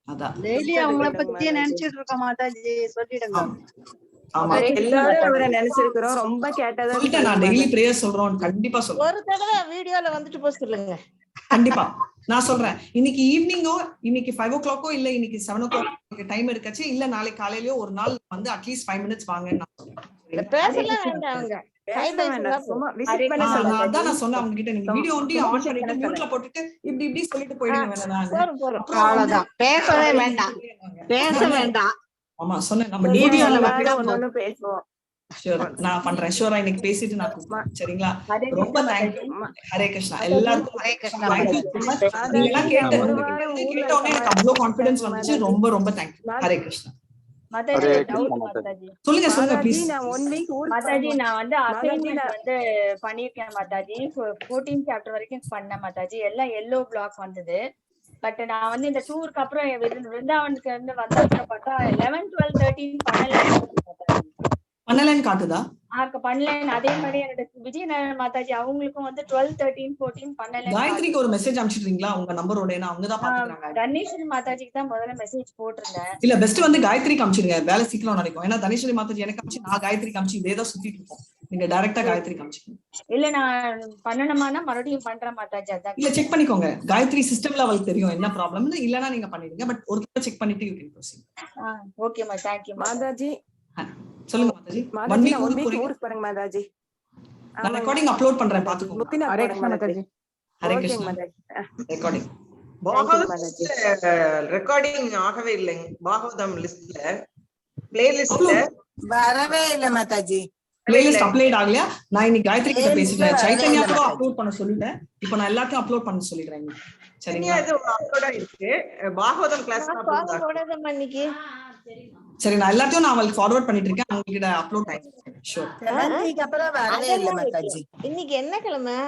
அதான் டெய்லி அவங்கள பத்தியே நினைச்சிட்டு இருக்க மாதாஜி. சொல்லிடுங்க. ஆமா, எல்லாரும் அவரை நினைச்சிருக்கிறோம். ரொம்ப கேட்டதா நான் டெய்லி பிரேயர் சொல்றோம். கண்டிப்பா சொல்றேன். ஒரு தடவை வீடியோல வந்துட்டு போக சொல்லுங்க. கண்டிப்பா நான் சொல்றேன். இன்னைக்கு ஈவினிங்கோ, இன்னைக்கு 5 o'clock இல்ல இன்னைக்கு 7 o'clock டைம் இருக்காச்சு, இல்ல நாளைக்கு காலையிலயோ ஒரு நாள் வந்து அட்லீஸ்ட் 5 minutes வாங்கன்னு நான் சொல்றேன். பேசலாம் வேண்டாம். அவங்க அதான் நான் சொன்னேன் அவங்க கிட்ட, நீங்க வீடியோ ஒண்டி ஆன் பண்ணிட்டு மியூட்ல போட்டுட்டு இப்படி இப்படி சொல்லிட்டு போயிடுங்க. அவ்வளவுதான், பேசவே வேண்டாம், பேச வேண்டாம். ஆமா சொன்னேன், நம்ம வீடியோல பேசுவோம். ஷூர் நான் பண்றேன். ஷூரா இன்னைக்கு பேசிட்டு நான் கூப்பிடுறேன். சரிங்களா? ரொம்ப தேங்க்யூ. ஹரே கிருஷ்ணா. எல்லாருக்கும் ஹரே கிருஷ்ணா. நீங்க எல்லாம் கேட்டோன்னே எனக்கு அவ்வளவு கான்ஃபிடன்ஸ் வந்துச்சு. ரொம்ப ரொம்ப தேங்க்யூ. ஹரே கிருஷ்ணா. சொல்லுங்க சொல்லுங்க ப்ளீஸ். மாதாஜி நான் வந்து அசைன்மென்ட் வந்து பண்ணிருக்கேன் மாதாஜி. 14 சாப்டர் வரைக்கும் பண்ணேன் மாதாஜி. எல்லாம் எல்லோ பிளாக் வந்தது. பட் நான் வந்து இந்த டூருக்கு அப்புறம் விருந்தாவனுக்கு இருந்து வந்த பார்த்தா 11, 12, 13 பண்ணலன்னு காட்டுதா? பண்ணல. அதே மாதிரி என்னோட விஜயநகர் மாதாஜி அவங்களுக்கும் வந்து 12, 13, 14 பண்ணல. காயத்ரிக்கு ஒரு மெசேஜ் அனுப்பிச்சிடுறீங்களா உங்க நம்பரோட? அவங்க தான் பாத்துக்கறாங்க. தனேஸ்வரி மாதாஜிக்கு தான் முதல்ல மெசேஜ் போட்டிருந்தேன். இல்ல பெஸ்ட் வந்து காயத்ரிக்கு அனுப்பிச்சிடுங்க, வேலை சீக்கிரம் நடக்கும். ஏன்னா தனேஸ்வரி மாதாஜி எனக்கு அனுப்பிச்சு, நான் காயத்ரிக்கு அனுப்பிச்சு இதே தான் சுத்திட்டு இருக்கோம். நீங்க டைரக்டா காயத்ரிக்கு அனுப்பிச்சிடுங்க. இல்ல நான் பண்ணணுமானா மறுபடியும் பண்றேன் மாதாஜி. அதான் இல்ல செக் பண்ணிக்கோங்க. காயத்ரி சிஸ்டம்ல அவளுக்கு தெரியும் என்ன ப்ராப்ளம்னு. இல்லனா நீங்க பண்ணிடுங்க. பட் ஒரு தடவை செக் பண்ணிட்டு யூ கேன் ப்ரோசீட். ஓகே மா, थैंक यू மாதாஜி. சொல்லுங்க மாதாஜி. 1 வீக் ஊருக்கு போறேன் மாதாஜி. நான் ரெக்கார்டிங் அப்லோட் பண்றேன், பாத்துக்கோங்க. ஹரே கிருஷ்ணா மாதாஜி. ஹரே கிருஷ்ணா. ரெக்கார்டிங் ரெக்கார்டிங் ஆகவே இல்லைங்க. பாகவதம் லிஸ்ட்ல பிளேலிஸ்ட்ல வரவே இல்ல மாதாஜி. பிளேலிஸ்ட் அப்லோட் ஆகலையா? நான் இன்னைக்கு காயத்ரி கிட்ட பேசிட்டேன். சைத்தன்யாவுக்கு அப்லோட் பண்ண சொல்லிட்டேன். இப்போ நான் எல்லாத்தையும் அப்லோட் பண்ண சொல்லிடுறேன். சரிங்களா? இது அப்லோட் ஆயிருக்கு. பாகவதம் கிளாஸ் இன்னைக்கு சரி, நான் எல்லாத்தையும் நான் அவங்களுக்கு ஃபார்வர்ட் பண்ணிட்டு இருக்கேன். அவங்களுக்கு அப்லோட் ஆயிடுச்சு. ஷூர். அப்புறம் வரவே இல்ல மாதாஜி. இன்னைக்கு என்ன கிழமை?